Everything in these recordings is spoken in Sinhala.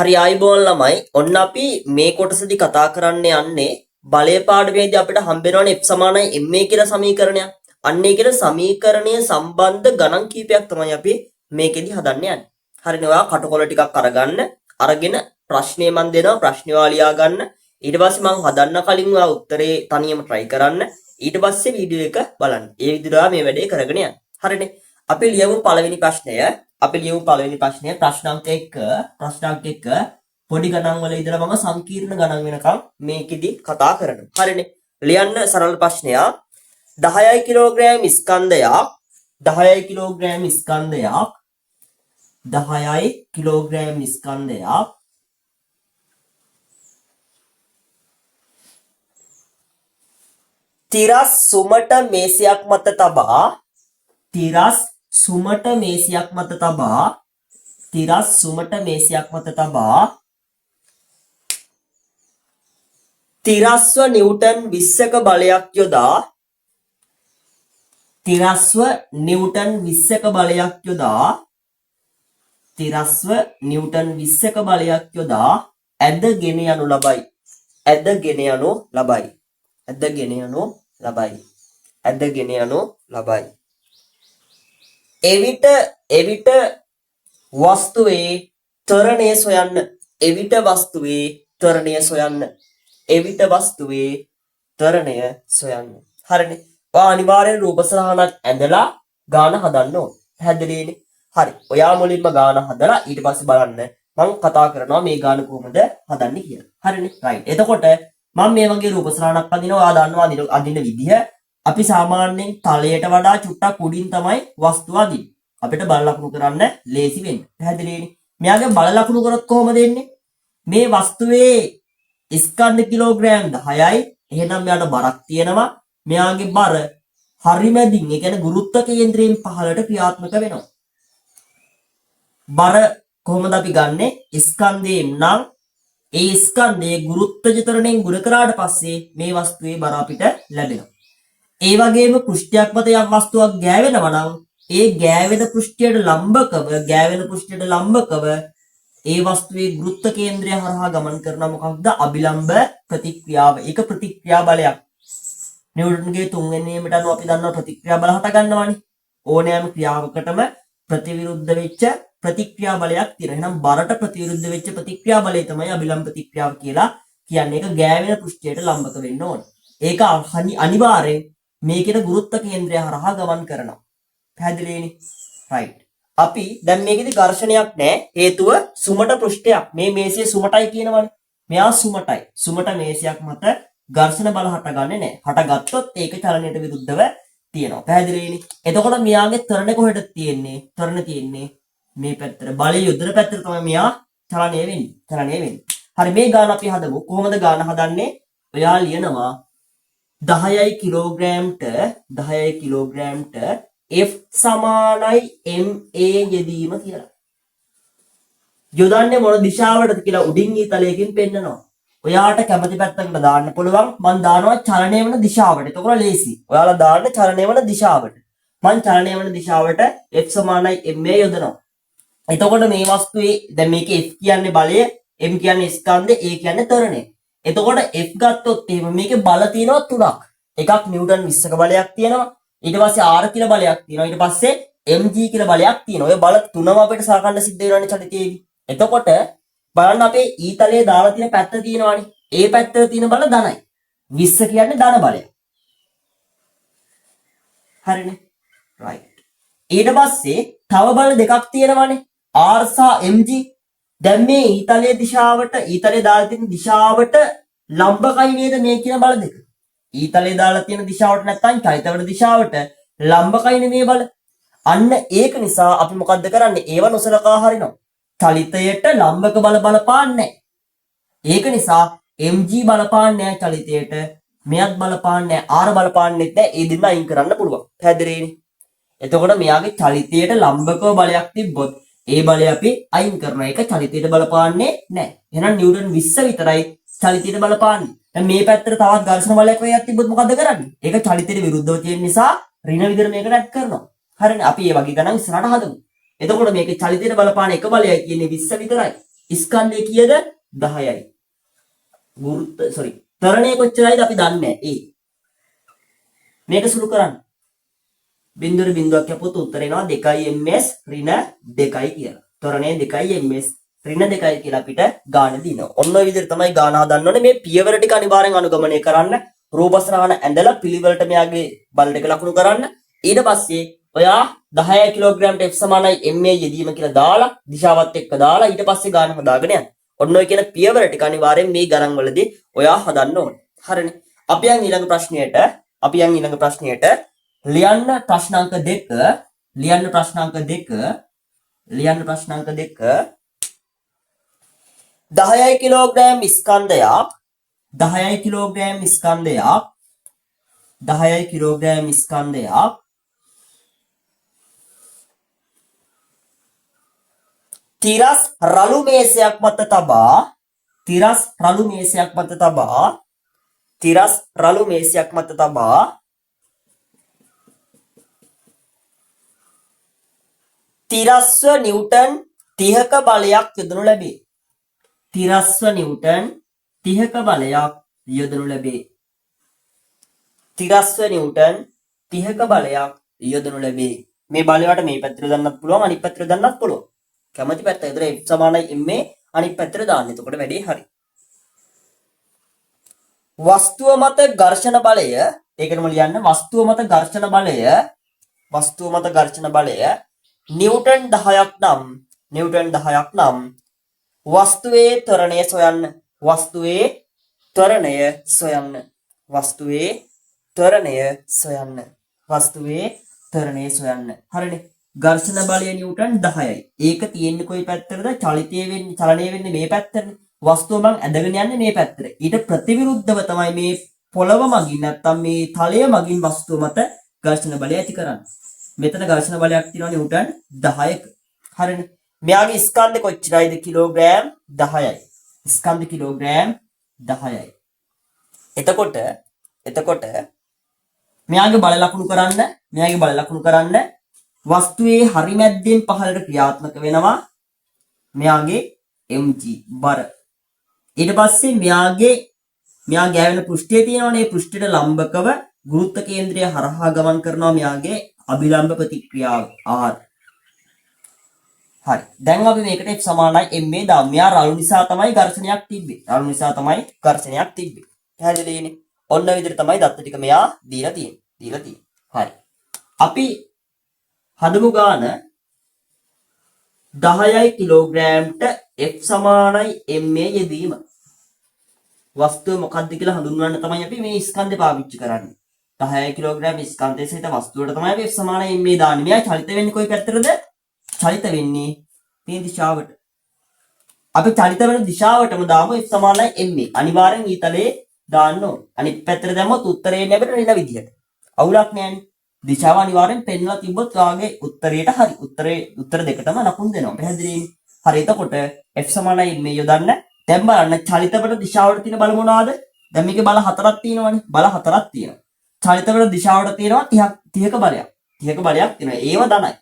හරි ආයිබෝන් ළමයි. ඔන්න අපි මේ කොටසදී කතා කරන්න යන්නේ බලය පාඩමේදී අපිට හම්බ වෙනවනේ f සමානයි ma කියලා සමීකරණයක්. අන්න ඒ කියන සමීකරණය සම්බන්ධ ගණන් කීපයක් තමයි අපි මේකෙදි හදන්න යන්නේ. හරිනේ. ඔයා කටකොල ටිකක් අරගෙන ප්‍රශ්නේ මම දෙනවා. ප්‍රශ්නේ ඔයා ලියා ගන්න. ඊට පස්සේ මම හදන්න කලින් ඔයා උත්තරේ තනියම try කරන්න. ඊට පස්සේ වීඩියෝ එක බලන්න. ඒ විදිහට මේ වැඩේ කරගෙන යන්න. හරිනේ. අපි ලියමු පළවෙනි ප්‍රශ්නය. ප්‍රශ්න අංක 1 පොඩි ගණන් වල ඉඳලා මම සංකීර්ණ ගණන් වෙනකම් මේකෙදි කතා කරනවා. හරිනේ. ලියන්න සරල ප්‍රශ්නයක්. 10 කිලෝග්‍රෑම් ස්කන්ධයක් 10 කිලෝග්‍රෑම් ස්කන්ධයක් තිරස් සුමට මේසයක් මත තබා තිරස්ව නිව්ටන් 20ක බලයක් යොදා ඇදගෙන යනු ලබයි. එවිට වස්තුවේ ත්වරණය සොයන්න. හරිනේ. ඔයා අනිවාර්යෙන් රූප සටහනක් ඇඳලා ගාන හදන්න ඕන. පැහැදිලිනේ? හරි. ඔයා මුලින්ම ගාන හදලා ඊට පස්සේ බලන්න මම කතා කරනවා මේ ගාන කොහොමද හදන්නේ කියලා. හරිනේ? රයිට්. එතකොට මම මේ වගේ රූප සටහනක් අඳිනවා. ඔයා දන්නවා අඳින විදිහ. අපි සාමාන්‍යයෙන් තලයට වඩා චුට්ටක් උඩින් තමයි වස්තුව අඳින්නේ. අපිට බල ලකුණු කරන්න ලේසි වෙන්නේ. පැහැදිලිනේ? මෙයාගේ බල ලකුණු කරොත් කොහොමද එන්නේ? මේ වස්තුවේ ස්කන්ධ කිලෝග්‍රෑම් 10යි. එහෙනම් මෙයාට බරක් තියෙනවා. මෙයාගේ බර හරිමැදින් ඒ කියන්නේ ගුරුත්ව කේන්ද්‍රයෙන් පහළට ක්‍රියාත්මක වෙනවා. බර කොහොමද අපි ගන්නෙ? ස්කන්ධයෙන් නම් ඒ ස්කන්ධයේ ගුරුත්වජ ත්වරණයෙන් ගුණ කරාට පස්සේ මේ වස්තුවේ බර අපිට ලැබෙනවා. ඒ වගේම පෘෂ්ඨයක් මත යම් වස්තුවක් ගෑවෙනවා නම් ඒ ගෑවෙන පෘෂ්ඨයට ලම්බකව ඒ වස්තුවේ ගුරුත්ව කේන්ද්‍රය හරහා ගමන් කරන මොකක්ද? අභිලම්බ ප්‍රතික්‍රියාව. ඒක ප්‍රතික්‍රියා බලයක්. නිව්ටන්ගේ තුන්වෙනි නියමයට අනුව අපි දන්නවා ප්‍රතික්‍රියා බල හට ගන්නවානේ. ඕනෑම ක්‍රියාවකටම ප්‍රතිවිරුද්ධ වෙච්ච ප්‍රතික්‍රියා බලයක් තියෙනවා. එහෙනම් බරට ප්‍රතිවිරුද්ධ වෙච්ච ප්‍රතික්‍රියා බලය තමයි අභිලම්බ ප්‍රතික්‍රියාව කියලා කියන්නේ. ඒක ගෑවෙන පෘෂ්ඨයට ලම්බක වෙන්න ඕන. ඒක අනිවාර්යෙන් මේකේ ගුරුත්ව කේන්ද්‍රය හරහා ගමන් කරනවා. පැහැදිලිනේ? රයිට්. අපි දැන් මේකෙදි ඝර්ෂණයක් නැහැ. හේතුව සුමට පෘෂ්ඨයක්. මේ මේසයේ සුමටයි කියනවනේ. මෙයා සුමටයි. සුමට මේසයක් මත ඝර්ෂණ බල හටගන්නේ නැහැ. හටගත්තොත් ඒක චලනයට විරුද්ධව තියෙනවා. පැහැදිලිනේ? එතකොට මෙයාගේ ත්වරණ කොහෙද තියෙන්නේ? ත්වරණ තියෙන්නේ මේ පැත්තට. බලය යොදන පැත්තට තමයි මෙයා චලනය වෙන්නේ. හරි, මේ ගාන අපි හදමු. කොහොමද ගාන හදන්නේ? ඔයා ලියනවා 10 කිලෝග්‍රෑම්ට F සමානයි ma යෙදීම කියලා. යොදන්නේ මොන දිශාවටද කියලා උඩින් ඊතලයකින් පෙන්නනවා. ඔයාට කැමති පැත්තකට දාන්න පුළුවන්. මම දානවා චලනය වෙන දිශාවට. එතකොට ලේසි. ඔයාලා දාන්න චලනය වෙන දිශාවට. මම චලනය වෙන දිශාවට F සමානයි ma යොදනවා. එතකොට මේ වස්තුවේ දැන් මේකේ F කියන්නේ බලය, m කියන්නේ ස්කන්ධය, a කියන්නේ ත්වරණය. එතකොට F ගත්තොත් එහෙම මේකේ බල තියෙනවා තුනක්. එකක් නිව්ටන් 20ක බලයක් තියෙනවා. ඊට පස්සේ R කියලා බලයක් තියෙනවා. ඊට පස්සේ mg කියලා බලයක් තියෙනවා. ඔය බල තුනම අපිට සලකන්න සිද්ධ වෙනවානේ චලිතයේදී. එතකොට බලන්න අපේ ඊතලයේ දාලා තියෙන පැත්ත තියෙනවානේ. ඒ පැත්තේ තියෙන බල ධනයි. 20 කියන්නේ ධන බලය. හරිනේ? රයිට්. ඊට පස්සේ තව බල දෙකක් තියෙනවානේ. R සහ mg. දැන් මේ ඊතලයේ දාලා තියෙන දිශාවට ලම්බකයි නේද මේ කියන බල දෙක. ඊතලයේ දාලා තියෙන දිශාවට නැත්නම් චලිතවන දිශාවට ලම්බකයිනේ මේ බල. අන්න ඒක නිසා අපි මොකද්ද කරන්නේ? ඒව නොසලකා හරිනවා. චලිතයට ලම්බක බල බලපාන්නේ නැහැ. ඒක නිසා mg බලපාන්නේ නැහැ චලිතයට. මෙයත් බලපාන්නේ නැහැ. r බලපාන්නේ නැහැ. ඒ දෙන්න අයින් කරන්න පුළුවන්. පැහැදිලිනේ? එතකොට මෙයාගේ චලිතයට ලම්බකව බලයක් තිබ්බොත් ඒ බලය අපි අයින් කරනවා. ඒක චලිතයට බලපාන්නේ නැහැ. එහෙනම් නිව්ටන් 20 විතරයි චලිතයට බලපාන්නේ. දැන් මේ පැත්තට තවත් ඝර්ෂණ බලයක් වේගයක් තිබ්බොත් මොකද කරන්නේ? ඒක චලිතයට විරුද්ධව තියෙන නිසා ඍණ විදිහට මේක රැඩ් කරනවා. හරිනේ? අපි මේ වගේ ගණන් ඉස්සරහට හදමු. එතකොට මේකේ චලිතයට බලපාන එක බලයයි කියන්නේ 20 විතරයි. ස්කන්ධය කීයද? 10යි. ත්වරණය කොච්චරයිද අපි දන්නේ නැහැ. මේක සුළු කරන්න. බිඳුවට බිඳුවක් කැපුවොත් උත්තර එනවා 2 ms ඍණ 2 කියලා. ත්වරණය 2 ms ඍණ 2 කියලා අපිට ගාණ දිනවා. ඔන්න ඔය විදිහට තමයි ගාණ හදන්න ඕනේ. මේ පියවර ටික අනිවාර්යෙන් අනුගමනය කරන්න. රූපස්රහන ඇඳලා පිළිවෙලට මෙයාගේ බල දෙක ලකුණු කරන්න. ඊට පස්සේ ඔයා 10 කිලෝග්‍රෑම්ට F සමානයි ma යෙදීම කියලා දාලා දිශාවත් එක්ක දාලා ඊට පස්සේ ගාණ හදාගෙන යන්න. ඔන්න ඔය කියන පියවර ටික අනිවාර්යෙන් මේ ගණන් වලදී ඔයා හදන්න ඕනේ. හරිනේ. අපි යන් ඊළඟ ප්‍රශ්නයට ලියන්න ප්‍රශ්නාංක 10 කිලෝග්‍රෑම් ස්කන්ධයක් 10 කිලෝග්‍රෑම් ස්කන්ධයක් තිරස් රළු මේසයක් මත තබා තිරස්ව නිව්ටන් 30ක බලයක් යොදනු ලැබේ. තිරස්ව නිව්ටන් 30ක බලයක් යොදනු ලැබේ. මේ බලයට මේ පැත්තට දාන්නත් පුළුවන් අනිත් පැත්තට දාන්නත් පුළුවන්. කැමති පැත්ත විතර F සමානයි ma අනිත් පැත්තට දාන්න. එතකොට වැඩේ හරි. වස්තුව මත ඝර්ෂණ බලය ඒකටම ලියන්න වස්තුව මත ඝර්ෂණ බලය නිව්ටන් 10ක් නම් වස්තුවේ ත්වරණය සොයන්න. හරිනේ. ඝර්ෂණ බලය නිව්ටන් 10යි. ඒක තියෙන්නේ කොයි පැත්තටද? චලනය වෙන්නේ මේ පැත්තටනේ. වස්තුව මං ඇදගෙන යන්නේ මේ පැත්තට. ඊට ප්‍රතිවිරුද්ධව තමයි මේ පොළව මගින් නැත්තම් මේ තලය මගින් වස්තුව මත ඝර්ෂණ බලය ඇති කරන්නේ. මෙතන ඝර්ෂණ බලයක් තියෙනවා නිව්ටන් 10ක. හරිනේ. මෙයාගේ ස්කන්ධ කොච්චරයිද? කිලෝග්‍රෑම් 10යි. ස්කන්ධ කිලෝග්‍රෑම් 10යි. එතකොට මෙයාගේ බල ලකුණු කරන්න වස්තුවේ හරි මැද්දෙන් පහළට ක්‍රියාත්මක වෙනවා මෙයාගේ mg බර. ඊට පස්සේ මෙයා ගෑවෙන පෘෂ්ඨය තියෙනවනේ. පෘෂ්ඨයට ලම්බකව ගුරුත්ව කේන්ද්‍රය හරහා ගමන් කරනවා මෙයාගේ අභිලම්බ ප්‍රතික්‍රියාව R. හරි. දැන් අපි මේකට F සමානයි ma දාමු. මෙයා රළු නිසා තමයි ඝර්ෂණයක් තිබ්බේ. පැහැදිලිනේ. ඔන්න විදිහට තමයි දත්ත ටික මෙයා දීලා තියෙන්නේ. හරි. අපි හදමු ගාන 10 කිලෝග්‍රෑම්ට F සමානයි ma යෙදීම. වස්තුව මොකක්ද කියලා හඳුන්වන්න තමයි අපි මේ ස්කන්ධය පාවිච්චි කරන්නේ. 10 කිලෝග්‍රෑම් ස්කන්ධය සහිත වස්තුවට තමයි අපි F සමානයි ma දාන්නේ. මෙයා චලිත වෙන්නේ කොයි පැත්තටද? චලිත වෙන්නේ මේ දිශාවට. අපි චලිත වෙන දිශාවටම දාමු F සමානයි ma. අනිවාර්යෙන් ඊතලේ දාන්න ඕන. අනිත් පැත්තට දැම්මොත් උත්තරේ ලැබෙන වෙන විදියට. අවුලක් නෑනේ. දිශාව අනිවාර්යෙන් පෙන්වලා තිබ්බොත් වාගේ උත්තරයට හරි. උත්තර දෙකටම ලකුණු දෙනවා. පැහැදිලිනේ. හරි. එතකොට F සමානයි ma යොදන්න. දැන් බලන්න චලිත වෙන දිශාවට තියෙන බල මොනවාද? දැන් මේකේ බල හතරක් තියෙනවනේ. චලිත වෙන දිශාවට තියෙනවා 30ක බලයක්. 30ක බලයක් තියෙනවා. ඒව ධනයි.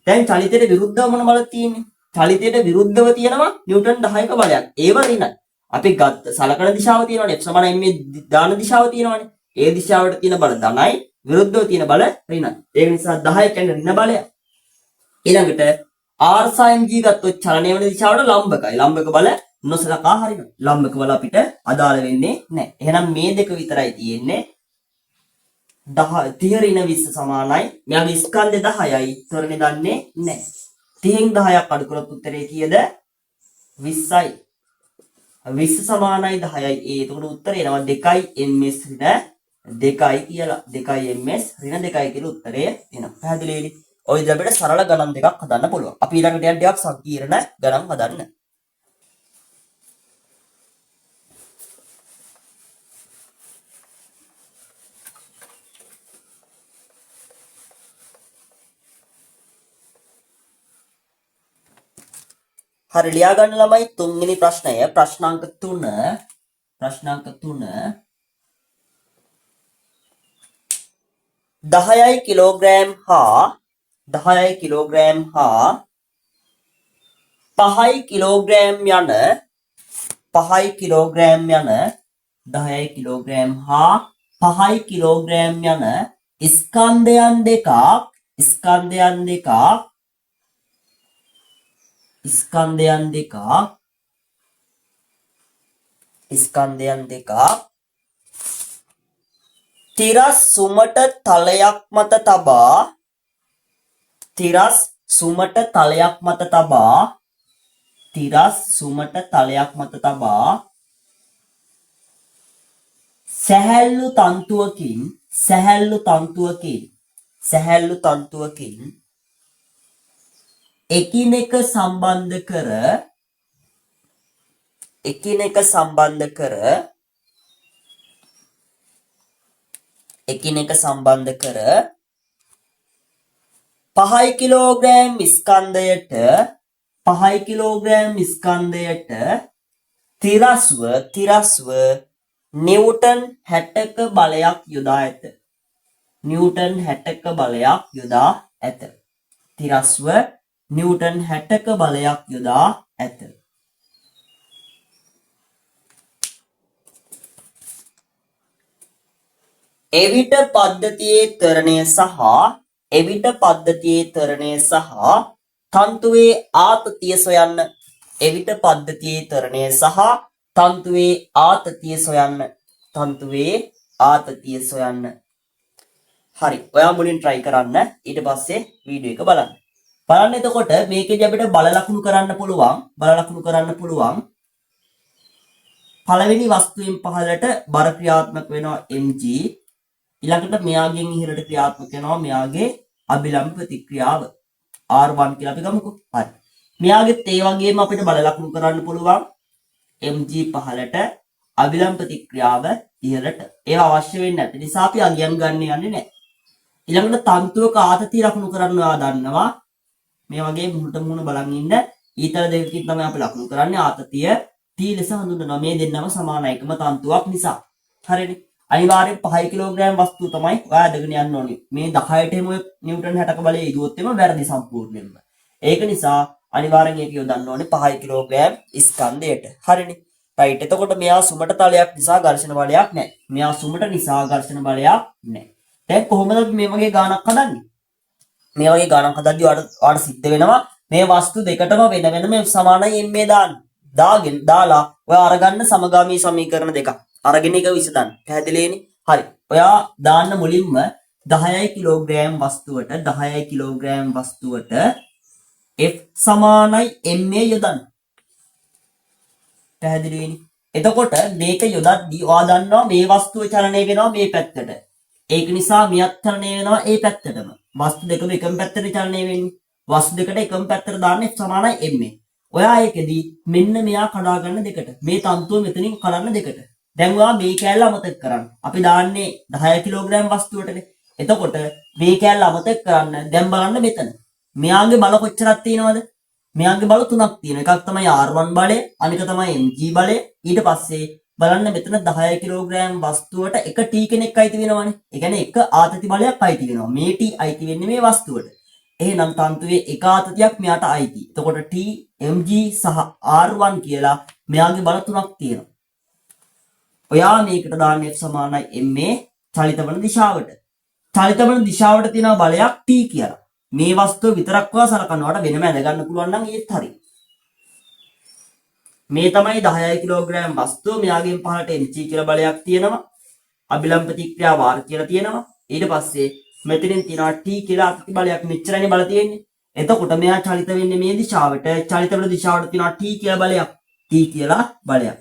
දැන් චලිතයට විරුද්ධව මොන බලක් තියෙන්නේ? චලිතයට විරුද්ධව තියෙනවා නිව්ටන් 10ක බලයක්. ඒව ඍණයි. අපි ගත්ත සලකන දිශාව තියෙනවනේ. F සමානයි මේ දාන දිශාව තියෙනවනේ. ඒ දිශාවට තියෙන බල ධනයි, විරුද්ධව තියෙන බල ඍණයි. ඒක නිසා 10 කියන්නේ ඍණ බලය. ඊළඟට R sin g ගත්තොත් චලනය වෙන දිශාවට ලම්බකයි. ලම්බක බල නොසලකා හරිනවා. ලම්බක බල අපිට අදාළ වෙන්නේ නැහැ. එහෙනම් මේ දෙක විතරයි තියෙන්නේ. 30 ඍණ 20 සමානයි. මෙයාගේ ස්කන්ධය 10යි. ත්වරණය දන්නේ නැහැ. 30න් 10ක් අඩු කරොත් උත්තරේ කීයද? 20යි. 20 සමානයි 10යි. එතකොට උත්තරේ එනවා 2 ms ඍණ 2යි කියලා. 2 ms ඍණ 2යි කියලා උත්තරය එනවා. පැහැදිලිද? ඔය විදිහට අපිට සරල ගණන් දෙකක් හදන්න පුළුවන්. අපි ඊළඟට යන ටිකක් සංකීර්ණ ගණන් හදන්න. හරි ලියා ගන්න ළමයි තුන්වෙනි ප්‍රශ්නය ප්‍රශ්නාංක 3 10 කිලෝග්‍රෑම් හා 5 කිලෝග්‍රෑම් යන 5 කිලෝග්‍රෑම් යන 10 කිලෝග්‍රෑම් හා 5 කිලෝග්‍රෑම් යන ස්කන්ධයන් දෙකක් ස්කන්ධයන් දෙකක් ස්කන්ධයන් දෙකක් ස්කන්ධයන් දෙකක් තිරස් සුමට තලයක් මත තබා තිරස් සුමට තලයක් මත තබා තිරස් සුමට තලයක් මත තබා සැහැල්ලු තන්තුවකින් එකිනෙක සම්බන්ධ කර 5 කිලෝග්‍රෑම් ස්කන්ධයට තිරස්ව නිව්ටන් 60ක බලයක් යොදා ඇත. තිරස්ව නිව්ටන් 60ක බලයක් යොදා ඇත. එවිට පද්ධතියේ ත්වරණය සහ තන්තුවේ ආතතිය සොයන්න. හරි. ඔයා මුලින් try කරන්න. ඊට පස්සේ වීඩියෝ එක බලන්න. බලන්න එතකොට මේකෙදි අපිට බල ලකුණු කරන්න පුළුවන්. පළවෙනි වස්තුවෙන් පහළට බර ක්‍රියාත්මක වෙනවා mg. ඊළඟට මෙයාගෙන් ඉහළට ක්‍රියාත්මක වෙනවා මෙයාගේ අභිලම්බ ප්‍රතික්‍රියාව R1 කියලා අපි ගමුකෝ. හරි. මෙයාගෙත් ඒ වගේම අපිට බල ලකුණු කරන්න පුළුවන් mg පහළට අභිලම්බ ප්‍රතික්‍රියාව ඉහළට. ඒවා අවශ්‍ය වෙන්නේ නැති නිසා අපි අගයන් ගන්න යන්නේ නැහැ. ඊළඟට තන්තුවක ආතතිය ලකුණු කරන්න ඔයා දන්නවා. මේ වගේ මුහුණට මුහුණ බලන් ඉන්න ඊතල දෙකකින් තමයි අපි ලකුණු කරන්නේ ආතතිය T ලෙස හඳුන්වනවා. මේ දෙන්නම සමාන එකම තන්තුවක් නිසා. හරිනේ. අනිවාර්යෙන් 5 කිලෝග්‍රෑම් වස්තුව තමයි ඔයා අදගෙන යන්න ඕනේ. මේ 10ට එම නිව්ටන් 60ක බලය ඉදුවොත් එම වැරදි සම්පූර්ණයෙන්ම. ඒක නිසා අනිවාර්යෙන් ඒක යොදන්න ඕනේ 5 කිලෝග්‍රෑම් ස්කන්ධයට. හරිනේ. රයිට්. එතකොට මෙයා සුමට තලයක් නිසා ඝර්ෂණ බලයක් නැහැ. මෙයා සුමට නිසා ඝර්ෂණ බලයක් නැහැ. දැන් කොහොමද අපි මේ වගේ ගාණක් හදන්නේ? මේ වගේ ගාණක් හදද්දී ඔයාලට සිද්ධ වෙනවා මේ වස්තු දෙකටම වෙන වෙනම සමානයි MA දාලා ඔයා අරගන්න සමගාමී සමීකරණ දෙකක්. අරගෙන එක විසඳන්න. පැහැදිලිනේ? හරි. ඔයා දාන්න මුලින්ම 10 කිලෝග්‍රෑම් වස්තුවට F සමානයි MA යොදන්න. පැහැදිලිනේ? එතකොට මේක යොදද්දී ඔයා දන්නවා මේ වස්තුව චලනය වෙනවා මේ පැත්තට. ඒක නිසා මෙයත් චලනය වෙනවා ඒ පැත්තටම. වස්තු දෙකම එකම පැත්තට චලනය වෙන්නේ. වස්තු දෙකට එකම පැත්තට දාන්න F සමානයි MA. ඔයා ඒකෙදි මෙන්න මෙයා කඩා ගන්න දෙකට. මේ තන්තුව මෙතනින් කඩන්න දෙකට. දැන් ඔයා මේ කෑල්ල අමතක කරන්න. අපි දාන්නේ 10 කිලෝග්‍රෑම් වස්තුවටනේ. එතකොට මේ කෑල්ල අමතක කරන්න. දැන් බලන්න මෙතන. මෙයාගේ බල කොච්චරක් තියෙනවද? මෙයාගේ බල තුනක් තියෙනවා. එකක් තමයි R1 බලය, අනික තමයි mg බලය. ඊට පස්සේ බලන්න මෙතන 10 කිලෝග්‍රෑම් වස්තුවට එක T කෙනෙක් අයිති වෙනවනේ. ඒ කියන්නේ එක ආතති බලයක් අයිති වෙනවා. මේ T අයිති වෙන්නේ මේ වස්තුවට. එහෙනම් තන්තුවේ එක ආතතියක් මෙයාට අයිති. එතකොට T, mg සහ R1 කියලා මෙයාගේ බල තුනක් තියෙනවා. ඔයා මේකට දාන්න F සමානයි MA චලිත වන දිශාවට. චලිත වන දිශාවට තියෙන බලයක් T කියලා. මේ වස්තුව විතරක් ඔයා සලකනවාට වෙනම ඇඳ ගන්න පුළුවන් නම් ඒත් හරි. මේ තමයි 10 කිලෝග්‍රෑම් වස්තුව. මෙයාගෙන් පහළට mg කියලා බලයක් තියෙනවා. අභිලම්බ ප්‍රතික්‍රියා වාර කියලා තියෙනවා. ඊට පස්සේ මෙතනින් තියෙනවා T කියලා අතිති බලයක්. මෙච්චරනේ බල තියෙන්නේ. එතකොට මෙයා චලිත වෙන්නේ මේ දිශාවට. චලිත වන දිශාවට තියෙනවා T කියලා බලයක්. T කියලා බලයක්.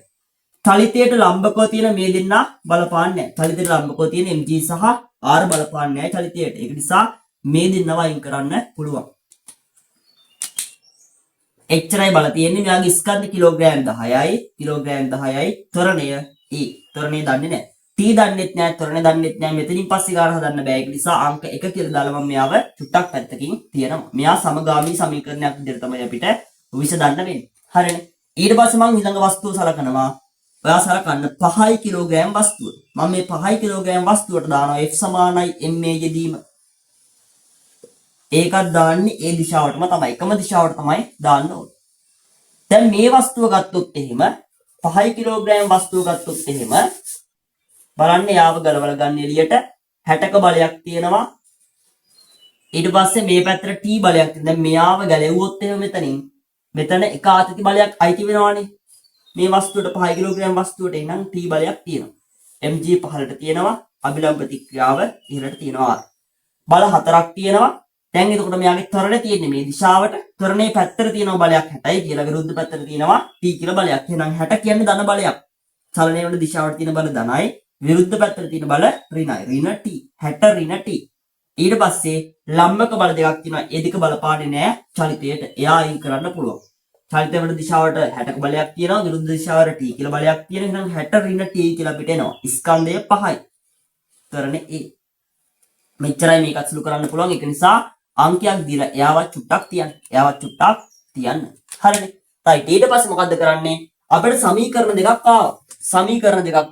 චලිතයට ලම්බකව තියෙන මේ දෙන්න බලපාන්නේ නැහැ. චලිතයට ලම්බකව තියෙන mg සහ r බලපාන්නේ නැහැ චලිතයට. ඒක නිසා මේ දෙන්නව අයින් කරන්න පුළුවන්. එච්චරයි බල තියෙන්නේ. මෙයාගේ ස්කන්ධ කිලෝග්‍රෑම් 10යි. ත්වරණය E. ත්වරණය දන්නේ නැහැ. T දන්නෙත් නැහැ, ත්වරණය දන්නෙත් නැහැ. මෙතනින් පස්සේ ගාන හදන්න බෑ. ඒක නිසා අංක 1 කියලා දාලා මම මෙයාව චුට්ටක් පැත්තකින් තියනවා. මෙයා සමගාමී සමීකරණයක් විදිහට තමයි අපිට විසඳන්න වෙන්නේ. හරිනේ. ඊට පස්සේ මම ඊළඟ වස්තුව සලකනවා. ඔයා සලකන්න 5 කිලෝග්‍රෑම් වස්තුව. මම මේ 5 කිලෝග්‍රෑම් වස්තුවට දානවා F සමානයි MA යෙදීම. ඒකත් දාන්නේ ඒ දිශාවටම තමයි. එකම දිශාවට තමයි දාන්න ඕනේ. දැන් මේ වස්තුව ගත්තොත් එහෙම 5 කිලෝග්‍රෑම් වස්තුව ගත්තොත් එහෙම බලන්න යාව ගලවලා ගන්න එළියට 60ක බලයක් තියෙනවා. ඊට පස්සේ මේ පැත්තට t බලයක් තියෙනවා. දැන් මෙයාව ගැලෙව්වොත් එහෙම මෙතන එක ආතති බලයක් අයිති වෙනවානේ. මේ වස්තුවට 5 කිලෝග්‍රෑම් වස්තුවට එහෙනම් t බලයක් තියෙනවා. mg පහළට තියෙනවා. අභිලම්බ ප්‍රතික්‍රියාව ඉහළට තියෙනවා. බල හතරක් තියෙනවා. දැන් එතකොට මෙයාගේ ත්වරණය තියෙන්නේ මේ දිශාවට. ත්වරණයේ පැත්තට තියෙනවා බලයක් 60යි කියලා. විරුද්ධ පැත්තට තියෙනවා t කියලා බලයක්. එහෙනම් 60 කියන්නේ ධන බලයක්. චලනය වල දිශාවට තියෙන බල ධනයි. විරුද්ධ පැත්තට තියෙන බල ඍණයි. ඍණ t. 60 ඍණ t. ඊට පස්සේ ලම්බක බල දෙකක් තියෙනවා. ඒ දෙක බලපාන්නේ නැහැ චලිතයට. එයා අයින් කරන්න පුළුවන්. චලිත වල දිශාවට 60ක බලයක් තියෙනවා. විරුද්ධ දිශාවට t කියලා බලයක් තියෙනවා. එහෙනම් 60 ඍණ t කියලා අපිට එනවා. ස්කන්ධය 5යි. ත්වරණේ a. මෙච්චරයි මේක අසුළු කරන්න පුළුවන්. ඒක නිසා අංකයක් දීලා එයාවත් චුට්ටක් තියන්න. හරිනේ. right. ඊට පස්සේ මොකද්ද කරන්නේ? අපිට සමීකරණ දෙකක්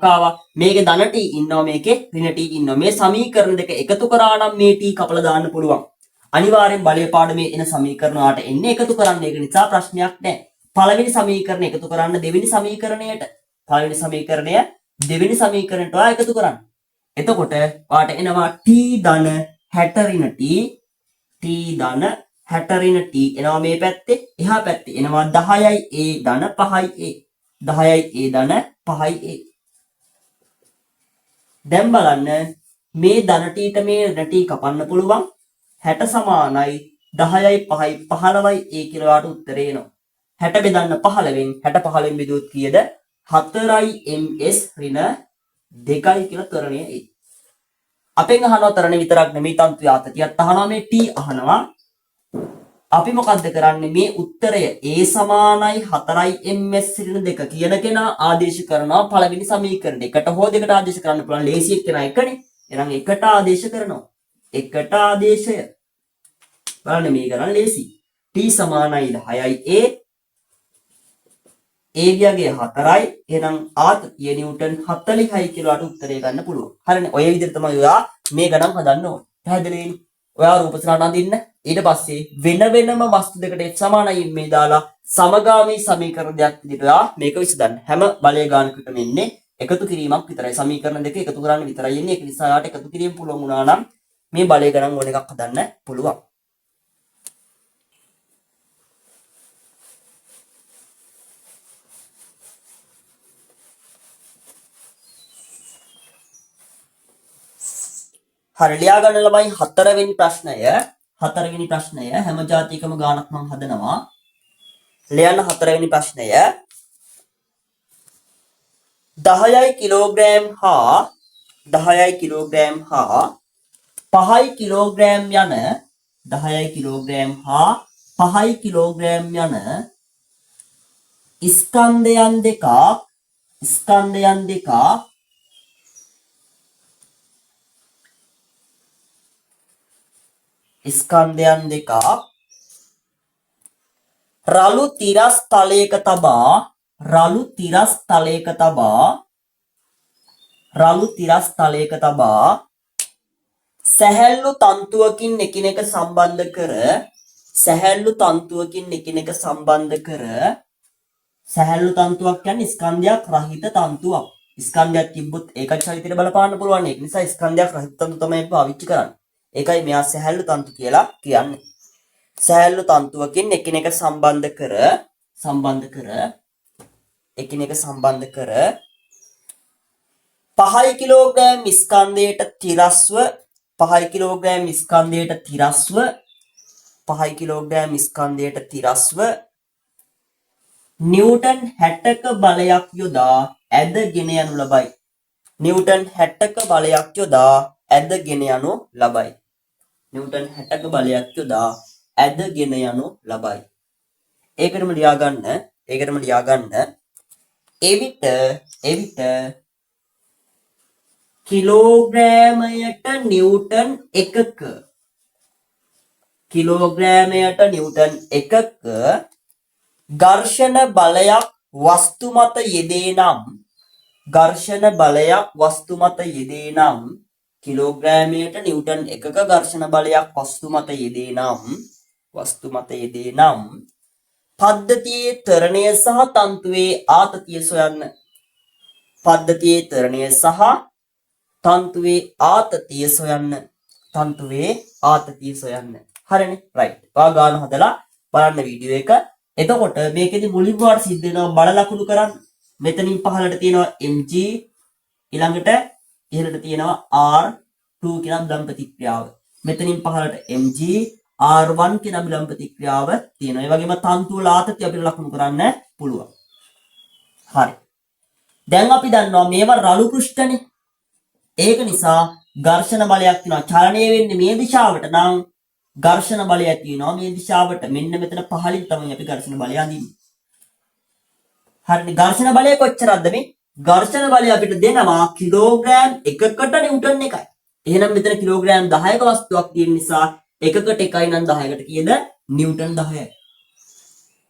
ආවා. මේකේ ධන t ඉන්නවා, මේකේ ඍණ t ඉන්නවා. මේ සමීකරණ දෙක එකතු කරා නම් මේ t කපලා දාන්න පුළුවන්. අනිවාර්යෙන් බලය පාඩමේ එන සමීකරණ වලට එන්නේ එකතු කරන්න. ඒක නිසා ප්‍රශ්නයක් නැහැ. පළවෙනි සමීකරණය එකතු කරන්න දෙවෙනි සමීකරණයට. පළවෙනි සමීකරණය දෙවෙනි සමීකරණයට එකතු කරන්න. එතකොට ඔයාට එනවා t ධන 60 ඍණ t ධන 60 ඍණ t එනවා මේ පැත්තේ. එහා පැත්තේ එනවා 10යි a ධන 5යි a. 10යි a ධන 5යි a. දැන් බලන්න මේ ධන t ට මේ ඍණ t කපන්න පුළුවන්. 60 සමානයි 10යි 5යි 15යි a කියලා වාට උත්තරේ එනවා. 60 බෙදන්න 15න් 60 15න් බෙදුවොත් කීයද? 4යි ms ඍණ 2යි කියලා ත්වරණය එයි. අපෙන් අහනවා තරණ විතරක් නෙමෙයි තන්තු ආතතියත් අහනවා. මේ t අහනවා. අපි මොකද්ද කරන්නේ? මේ උත්තරය a සමානයි 4යි ms ඍණ 2 කියන කෙනා ආදේශ කරනවා පළවෙනි සමීකරණය. එකට හෝ දෙකට ආදේශ කරන්න පුළුවන්. ලේසි එක්කෙනා එකනේ. එහෙනම් එකට ආදේශ කරනවා. එකට ආදේශය. බලන්න මේ ගණන් ලේසි. t සමානයි 10යි a. a ගියගේ 4යි. එහෙනම් ආතතිය නිව්ටන් 40යි කියලා අට උත්තරය ගන්න පුළුවන්. හරිනේ. ඔය විදිහට තමයි ඔයා මේ ගණන් හදන්න ඕනේ. පැහැදිලිද? ඔයා රූප සටහන අඳින්න. ඊට පස්සේ වෙන වෙනම වස්තු දෙකට f සමානයි මේ දාලා සමගාමී සමීකරණ දෙයක් විදිහට ඔයා මේක විසඳන්න. හැම බලය ගානකටම එන්නේ එකතු කිරීමක් විතරයි. සමීකරණ දෙක එකතු කරන්න විතරයි එන්නේ. ඒක නිසා ඔයාට එකතු කිරීම පුළුවන් වුණා නම් මේ බලය ගණන් ඕන එකක් හදන්න පුළුවන්. හරි ලියා ගන්න ළමයි හතරවෙනි ප්‍රශ්නය හැම જાතිකම ගානක් මම හදනවා. ලියන්න හතරවෙනි ප්‍රශ්නය 10යි කිලෝග්‍රෑම් හා 5යි කිලෝග්‍රෑම් යන 10යි කිලෝග්‍රෑම් හා 5යි කිලෝග්‍රෑම් යන ස්කන්ධයන් දෙකක් රළු තිරස් තලයක තබා සැහැල්ලු තන්තුවකින් එකිනෙක සම්බන්ධ කර සැහැල්ලු තන්තුවක් කියන්නේ ස්කන්ධයක් රහිත තන්තුවක්. ස්කන්ධයක් තිබ්බොත් ඒකත් චලිතයට බලපාන්න පුළුවන්. ඒක නිසා ස්කන්ධයක් රහිත තන්තු තමයි පාවිච්චි කරන්නේ. ඒකයි මෙයා සැහැල්ලු තන්තු කියලා කියන්නේ. සැහැල්ලු තන්තුවකින් එකිනෙක සම්බන්ධ කර 5 කිලෝග්‍රෑම් ස්කන්ධයට තිරස්ව 5 කිලෝග්‍රෑම් ස්කන්ධයට තිරස්ව නිව්ටන් 60ක බලයක් යොදා ඇදගෙන යනු ලබයි. නිව්ටන් 60ක බලයක් යොදා ඇදගෙන යනු ලබයි. ඒකටම ලියා ගන්න. එවිට කිලෝග්‍රෑමයට නිව්ටන් එකක ඝර්ෂණ බලයක් වස්තු මත යෙදේ නම් කිලෝග්‍රෑමයට නිව්ටන් එකක ඝර්ෂණ බලයක් වස්තු මත යෙදේ නම් පද්ධතියේ ත්වරණය සහ තන්තුවේ ආතතිය සොයන්න. පද්ධතියේ ත්වරණය සහ තන්තුවේ ආතතිය සොයන්න. තන්තුවේ ආතතිය සොයන්න. හරිනේ. රයිට්. ඔයා ගාන හදලා බලන්න වීඩියෝ එක. එතකොට මේකෙදි මුලින්ම වාට සිද්ධ වෙනවා බල ලකුණු කරන්න. මෙතනින් පහළට තියෙනවා mg, ඊළඟට ඉහළට තියෙනවා r2 කියන අභිලම්බ ප්‍රතික්‍රියාව. මෙතනින් පහළට mg, r1 කියන අභිලම්බ ප්‍රතික්‍රියාව තියෙනවා. ඒ වගේම තන්තු වල ආතතිය අපිට ලකුණු කරන්න පුළුවන්. හරි. දැන් අපි දන්නවා මේවා රළු පෘෂ්ඨනේ. ඒක නිසා ඝර්ෂණ බලයක් තියෙනවා. චලනය වෙන්නේ මේ දිශාවට නම් ඝර්ෂණ බලය ඇති වෙනවා මේ දිශාවට. මෙන්න මෙතන පහළින් තමයි අපි ඝර්ෂණ බලය අඳින්නේ. හරිනේ. ඝර්ෂණ බලය කොච්චරද මේ? ඝර්ෂණ බලය අපිට දෙනවා කිලෝග්‍රෑම් එකකට නිව්ටන් එකයි. එහෙනම් මෙතන කිලෝග්‍රෑම් 10ක වස්තුවක් තියෙන නිසා එකකට එකයි නම් 10කට කීයද? නිව්ටන් 10යි.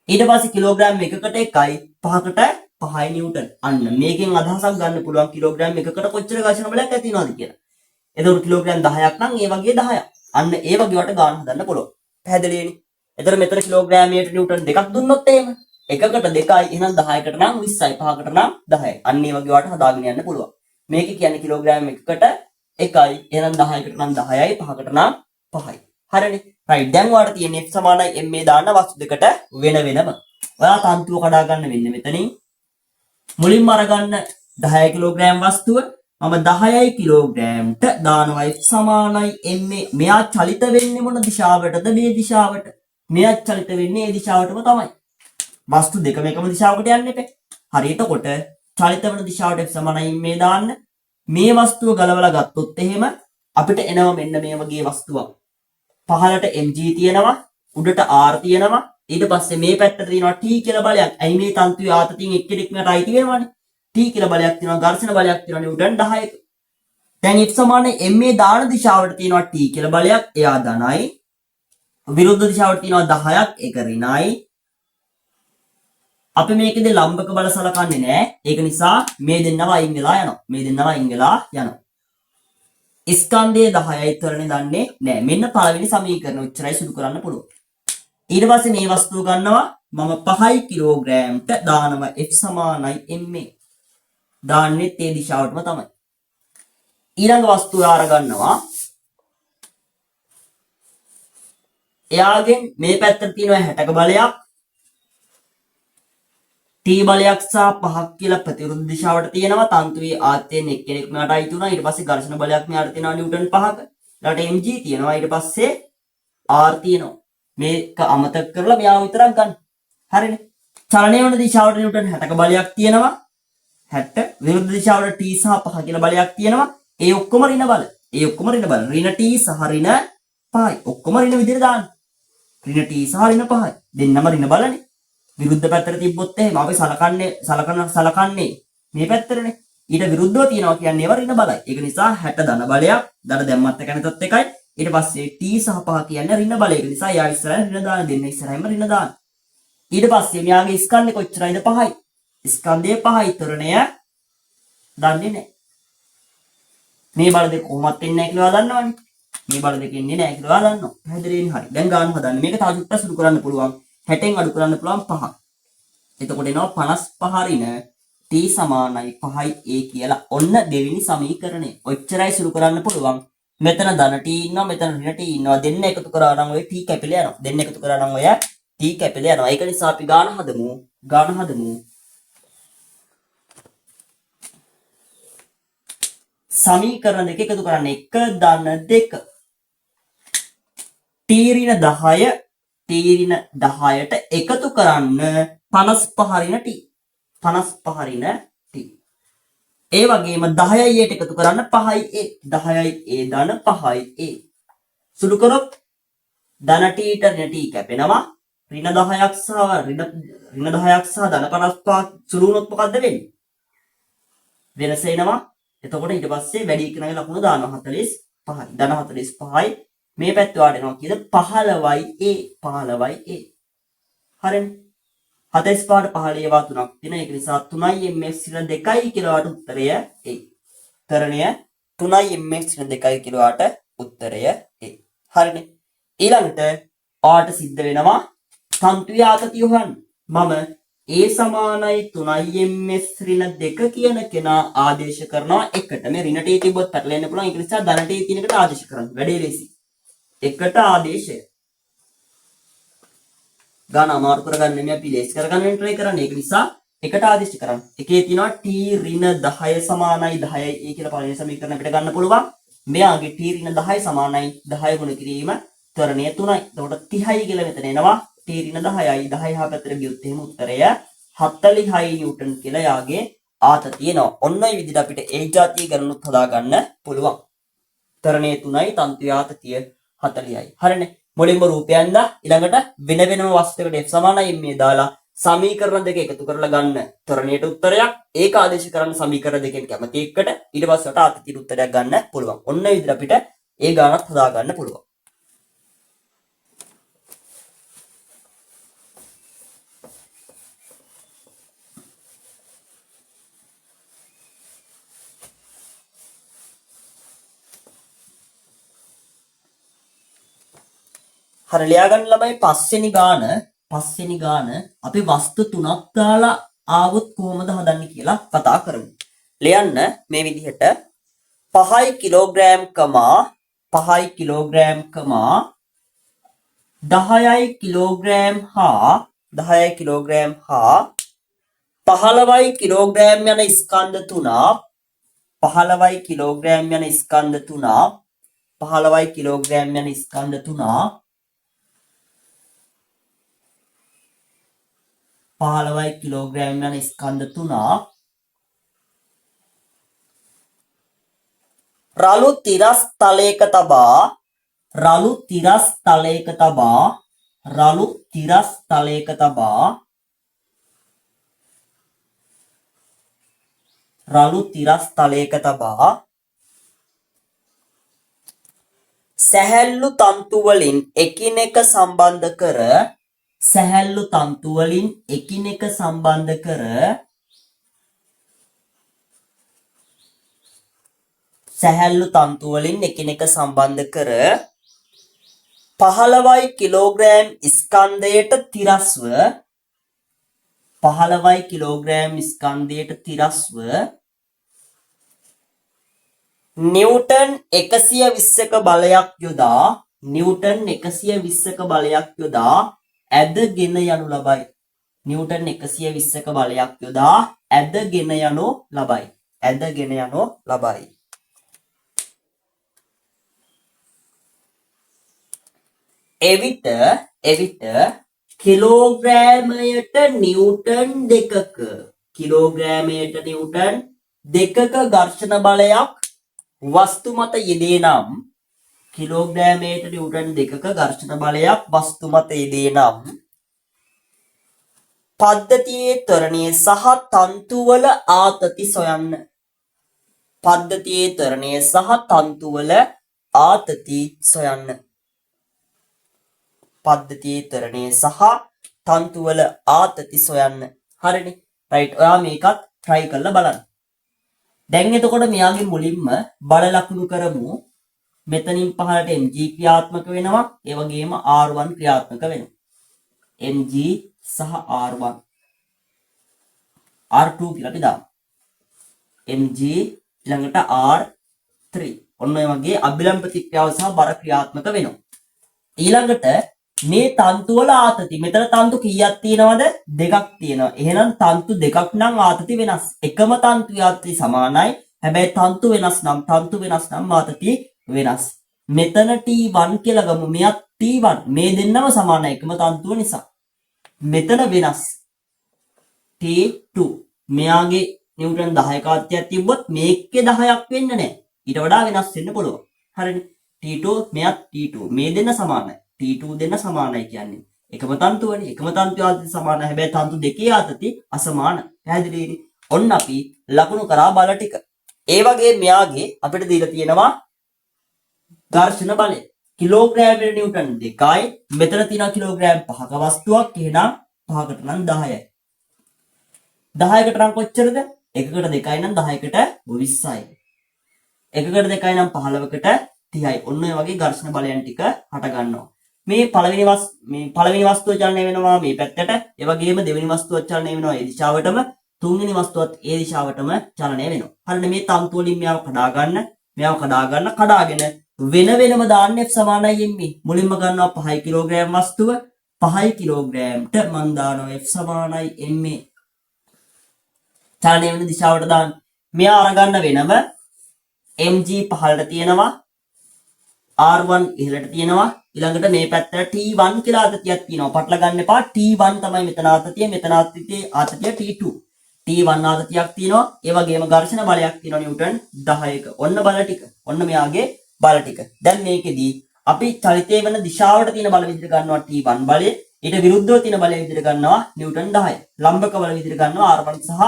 ඊට පස්සේ කිලෝග්‍රෑම් එකකට එකයි 5කට 5යි නිව්ටන්. අන්න මේකෙන් අදහසක් ගන්න පුළුවන් කිලෝග්‍රෑම් එකකට කොච්චර ඝර්ෂණ බලයක් ඇති වෙනවද කියලා. එතකොට කිලෝග්‍රෑම් 10ක් නම් ඒ වගේ 10ක්. අන්න ඒ වගේ වට ගාන හදන්න පුළුවන්. පැහැදිලිනේ? එතකොට මෙතන කිලෝග්‍රෑමයට නිව්ටන් දෙකක් දුන්නොත් එහෙම එකකට 2යි එහෙනම් 10කට නම් 20යි 5කට නම් 10යි. අන්න ඒ වගේ වට හදාගෙන යන්න පුළුවන්. මේක කියන්නේ කිලෝග්‍රෑම් එකකට 1යි එහෙනම් 10කට නම් 10යි 5කට නම් 5යි. හරිනේ. රයිට්. දැන් ඔයාලට තියෙන F සමානයි ma දාන්න වස්තු දෙකට වෙන වෙනම. ඔයා තන්තුව කඩා ගන්න වෙන්නේ මෙතනින්. මුලින්ම අරගන්න 10 කිලෝග්‍රෑම් වස්තුව මම 10 කිලෝග්‍රෑම්ට දානවා F සමානයි ma. මෙයා චලිත වෙන්නේ මොන දිශාවටද? මේ දිශාවට. මෙයා චලිත වෙන්නේ මේ දිශාවටම තමයි. වස්තු දෙකම එකම දිශාවකට යන්න එපේ. හරි. එතකොට චලිත වෙන දිශාවට F සමානයි ma දාන්න. මේ වස්තුව ගලවලා ගත්තොත් එහෙම අපිට එනවා මෙන්න මේ වගේ වස්තුවක්. පහළට mg තියෙනවා, උඩට r තියෙනවා. ඊට පස්සේ මේ පැත්තට තියෙනවා t කියලා බලයක්. ඇයි මේ තන්තුවේ ආතතියෙන් එක්කෙනෙක්ට අයිති වෙනවනේ. t කියලා බලයක් තියෙනවා, ඝර්ෂණ බලයක් තියෙනවා නිව්ටන් 10ක. දැන් F සමානයි ma දාන දිශාවට තියෙනවා t කියලා බලයක්. එයා ධනයි. විරුද්ධ දිශාවට තියෙනවා 10ක්. ඒක ඍණයි. අපි මේකෙදී ලම්බක බල සලකන්නේ නැහැ. ඒක නිසා මේ දෙන්නම අයින් වෙලා යනවා. මේ දෙන්නම අයින් වෙලා යනවා. ස්කන්ධයේ 10යි තරණේ දන්නේ නැහැ. මෙන්න පළවෙනි සමීකරණ උච්චරයි සුදු කරන්න පුළුවන්. ඊට පස්සේ මේ වස්තුව ගන්නවා මම 5 කිලෝග්‍රෑම්ට දානවා F සමානයි ma. දාන්නේ තේ දිශාවටම තමයි. ඊළඟ වස්තුව ආර ගන්නවා. එයාගෙන් මේ පැත්තට තියෙනවා 60ක බලයක්. t බලයක් සහ 5ක් කියලා ප්‍රතිවිරුද්ධ දිශාවට තියෙනවා. තන්තුවේ ආතතියෙන් එක්කෙනෙක් මෙයාට අයිති වුණා. ඊට පස්සේ ඝර්ෂණ බලයක් මෙයාට තියෙනවා නිව්ටන් 5ක. ඊළඟට mg තියෙනවා. ඊට පස්සේ r තියෙනවා. මේක අමතක කරලා මෙයාව විතරක් ගන්න. හරිනේ. චලනය වන දිශාවට නිව්ටන් 60ක බලයක් තියෙනවා. 60 විරුද්ධ දිශාවට t සහ 5 කියලා බලයක් තියෙනවා. ඒ ඔක්කොම ඍණ බල. ඍණ t සහ ඍණ 5යි. ඔක්කොම ඍණ විදිහට දාන්න. ඍණ t සහ ඍණ 5යි. දෙන්නම ඍණ බලනේ. විරුද්ධ පැත්තට තිබ්බොත් එහෙම අපි සලකන්නේ මේ පැත්තටනේ. ඊට විරුද්ධව තියනවා කියන්නේ ඒවා ඍණ බලයි. ඒක නිසා 60 ධන බලයක්. ධන දැම්මත් එක නැතත් එකයි. ඊට පස්සේ t සහ 5 කියන්නේ ඍණ බලය. ඒක නිසා යා ඉස්සරහින් ඍණ දාන දෙන්න ඉස්සරහින්ම ඍණ දාන. ඊට පස්සේ මෙයාගේ ස්කන්ධය කොච්චරයිද? 5යි. ස්කන්ධයේ 5යි තරණය දන්නේ නැහැ. මේ බල දෙක කොහොමත් එන්නේ නැහැ කියලා දන්නවනේ. මේ බල දෙක එන්නේ නැහැ කියලා දන්නවා. පැහැදිලිනේ? හරි. දැන් ගන්න හදන්න. මේක තව චුට්ටක් සුදු කරන්න පුළුවන්. 60න් අඩු කරන්න පුළුවන් 5ක්. එතකොට එනවා 55 ඍණ t සමානයි 5යි a කියලා. ඔන්න දෙවෙනි සමීකරණය. ඔච්චරයි සුදු කරන්න පුළුවන්. මෙතන ධන t ඉන්නවා, මෙතන ඍණ t ඉන්නවා. දෙන්න එකතු කරා නම් ඔය t කැපිලා යනවා. දෙන්න එකතු කරා නම් ඔය t කැපිලා යනවා. ඒක නිසා අපි ගාන හදමු. සමීකරණ දෙක එකතු කරන්න 1 ධන 2 t ඍණ 10ට එකතු කරන්න 55 ඍණ t. ඒ වගේම 10යි යට එකතු කරන්න 5යි a. 10යි a ධන 5යි a. සුළු කරොත් ධන t ට ඍණ t කැපෙනවා. ඍණ 10ක් සහ ධන 55ක් සුළු වුණොත් මොකද්ද වෙන්නේ? වෙනස එනවා. එතකොට ඊට පස්සේ වැඩි කරන ලකුණු දානවා 45යි. ධන 45යි. මේ පැත්ත වාට එනවා කීයද? 15යි a. හරිනේ. 45ට 15 ඒවා තුනක් තියෙන. ඒක නිසා 3යි mx ඍණ 2යි කියලාට උත්තරය a. තරණය 3යි mx ඍණ 2යි කියලාට උත්තරය a. හරිනේ. ඊළඟට ආට සිද්ධ වෙනවා තන්තුවේ ආතතිය හොයන්න. මම A සමානයි 3යි ms ඍණ 2 කියන කෙනා ආදේශ කරනවා එකට. මේ ඍණ t තිබ්බොත් පැටලෙන්න පුළුවන්. ඒක නිසා ධන t තියෙන එකට ආදේශ කරන්න. වැඩේ ලේසි. එකට ආදේශය. ගාන අමාරු කරගන්න නෙමෙයි අපි ලේසි කරගන්න try කරන්නේ. ඒක නිසා එකට ආදේශ කරන්න. එකේ තියෙනවා t ඍණ 10 සමානයි 10යි ඒ කියලා පළවෙනි සමීකරණ අපිට ගන්න පුළුවන්. මෙයාගේ t ඍණ 10 සමානයි 10 ගුණ කිරීම ත්වරණය 3යි. එතකොට 30යි කියලා මෙතන එනවා. t ඍණ 10යි 10 හා පැත්තට ගියොත් එහෙම උත්තරය 46 නිව්ටන් කියලා යාගේ ආතතිය එනවා. ඔන්න ඔය විදිහට අපිට ඒ જાතිය ගණනුත් හදාගන්න පුළුවන්. ත්වරණය 3යි තන්තුවේ ආතතිය 40යි. හරිනේ. මුලින්ම රූපයන් දා ඊළඟට වෙන වෙනම වස්තුවකට f සමානයි මේ දාලා සමීකරණ දෙක එකතු කරලා ගන්න ත්වරණයට උත්තරයක්. ඒක ආදේශ කරන්න සමීකරණ දෙකෙන් කැමති එකට ඊට පස්සට ආතතියට උත්තරයක් ගන්න පුළුවන්. ඔන්න ඔය විදිහට අපිට ඒ ගානත් හදාගන්න පුළුවන්. හරි ලියා ගන්න ළමයි පස්වෙනි ගාන අපි වස්තු තුනක් දාලා ආවොත් කොහොමද හදන්නේ කියලා කතා කරමු. ලියන්න මේ විදිහට 5 කිලෝග්‍රෑම් 5 කිලෝග්‍රෑම් 10යි කිලෝග්‍රෑම් හා 10යි කිලෝග්‍රෑම් හා 15යි කිලෝග්‍රෑම් යන ස්කන්ධ තුනක් 15යි කිලෝග්‍රෑම් යන ස්කන්ධ තුනක් 15යි කිලෝග්‍රෑම් යන ස්කන්ධ තුනක් 15යි කිලෝග්‍රෑම් යන ස්කන්ධ තුනක් රළු තිරස් තලයක තබා රළු තිරස් තලයක සැහැල්ලු තන්තු වලින් එකිනෙක සම්බන්ධ කර සැහැල්ලු තන්තු වලින් එකිනෙක සම්බන්ධ කර 15යි කිලෝග්‍රෑම් ස්කන්ධයට තිරස්ව 15යි කිලෝග්‍රෑම් ස්කන්ධයට තිරස්ව නිව්ටන් 120ක බලයක් යොදා නිව්ටන් 120ක බලයක් යොදා ඇදගෙන යනු ලබයි. නිව්ටන් 120ක බලයක් යොදා ඇදගෙන යනු ලබයි. එවිට කිලෝග්‍රෑමයට නිව්ටන් දෙකක ඝර්ෂණ බලයක් වස්තු මත යෙදේ නම් කිලෝග්‍රෑමයට නිව්ටන් දෙකක ඝර්ෂණ බලයක් වස්තු මත යෙදේ නම් පද්ධතියේ ත්වරණය සහ තන්තුවල ආතති සොයන්න. පද්ධතියේ ත්වරණය සහ තන්තුවල ආතති සොයන්න. පද්ධතියේ ත්වරණය සහ තන්තුවල ආතති සොයන්න. හරිනේ. රයිට්. ඔයා මේකත් try කරලා බලන්න. දැන් එතකොට මෙයාගේ මුලින්ම බල ලකුණු කරමු. මෙතනින් පහළට mg ක්‍රියාත්මක වෙනවා. ඒ වගේම r1 ක්‍රියාත්මක වෙනවා. mg සහ r1 r2 කියලා අපි දාමු. mg ළඟට r3 ඔන්න ඔය වගේ අභිලම්බ ප්‍රතික්‍රියාව සහ බර ක්‍රියාත්මක වෙනවා. ඊළඟට මේ තන්තු වල ආතති මෙතන තන්තු කීයක් තියෙනවද? දෙකක් තියෙනවා. එහෙනම් තන්තු දෙකක් නම් ආතති වෙනස්. එකම තන්තුවේ ආතති සමානයි. හැබැයි තන්තු වෙනස් නම් ආතති වෙනස්. මෙතන T1 කියලා ගමු. මෙයක් T1. මේ දෙන්නම සමානයි එකම තන්තුව නිසා. මෙතන වෙනස්. T2. මෙයාගේ නිව්ටන් 10ක ආතතියක් තිබ්බොත් මේකේ 10ක් වෙන්න නැහැ. ඊට වඩා වෙනස් වෙන්න පුළුවන්. හරිනේ. T2 මෙයක් T2. මේ දෙන්න සමානයි. T2 දෙන්න සමානයි කියන්නේ. එකම තන්තුවනේ. එකම තන්තුවේ ආතති සමානයි. හැබැයි තන්තු දෙකේ ආතති අසමාන. පැහැදිලිද? ඔන්න අපි ලකුණු කරා බල ටික. ඒ වගේ මෙයාගේ අපිට දීලා තියෙනවා ඝර්ෂණ බලය. කිලෝග්‍රෑම් නිව්ටන් 2යි. මෙතන තියෙනවා කිලෝග්‍රෑම් 5ක වස්තුවක්. එහෙනම් 5කට නම් 10යි. 10කට නම් කොච්චරද? 1කට 2යි නම් 10කට 20යි. 1කට 2යි නම් 15කට 30යි. ඔන්න ඔය වගේ ඝර්ෂණ බලයන් ටික හට ගන්නවා. මේ පළවෙනි වස්තුව චලනය වෙනවා මේ පැත්තට. ඒ වගේම දෙවෙනි වස්තුව චලනය වෙනවා ඒ දිශාවටම. තුන්වෙනි වස්තුවත් ඒ දිශාවටම චලනය වෙනවා. හරිද? මේ තන්තු වලින් මෙයාව කඩාගෙන වෙන වෙනම දාන්න F සමානයි MA. මුලින්ම ගන්නවා 5 කිලෝග්‍රෑම් වස්තුව 5 කිලෝග්‍රෑම්ට මන් දානවා F සමානයි MA. චලනය වෙන දිශාවට දාන්න. මෙයා අරගන්න වෙනම mg පහළට තියෙනවා R1 ඉහළට තියෙනවා. ඊළඟට මේ පැත්තට T1 කියලා ආතතියක් තියෙනවා. පටල ගන්න එපා. T1 තමයි මෙතන ආතතිය. මෙතන ආතතිය T2. T1 ආතතියක් තියෙනවා. ඒ වගේම ඝර්ෂණ බලයක් තියෙනවා නිව්ටන් 10ක. ඔන්න බල ටික. ඔන්න මෙයාගේ බල ටික. දැන් මේකෙදී අපි චලිතය වෙන දිශාවට තියෙන බල විදිහට ගන්නවා T1 බලය. ඊට විරුද්ධව තියෙන බලය විදිහට ගන්නවා නිව්ටන් 10. ලම්බක බල විදිහට ගන්නවා R1 සහ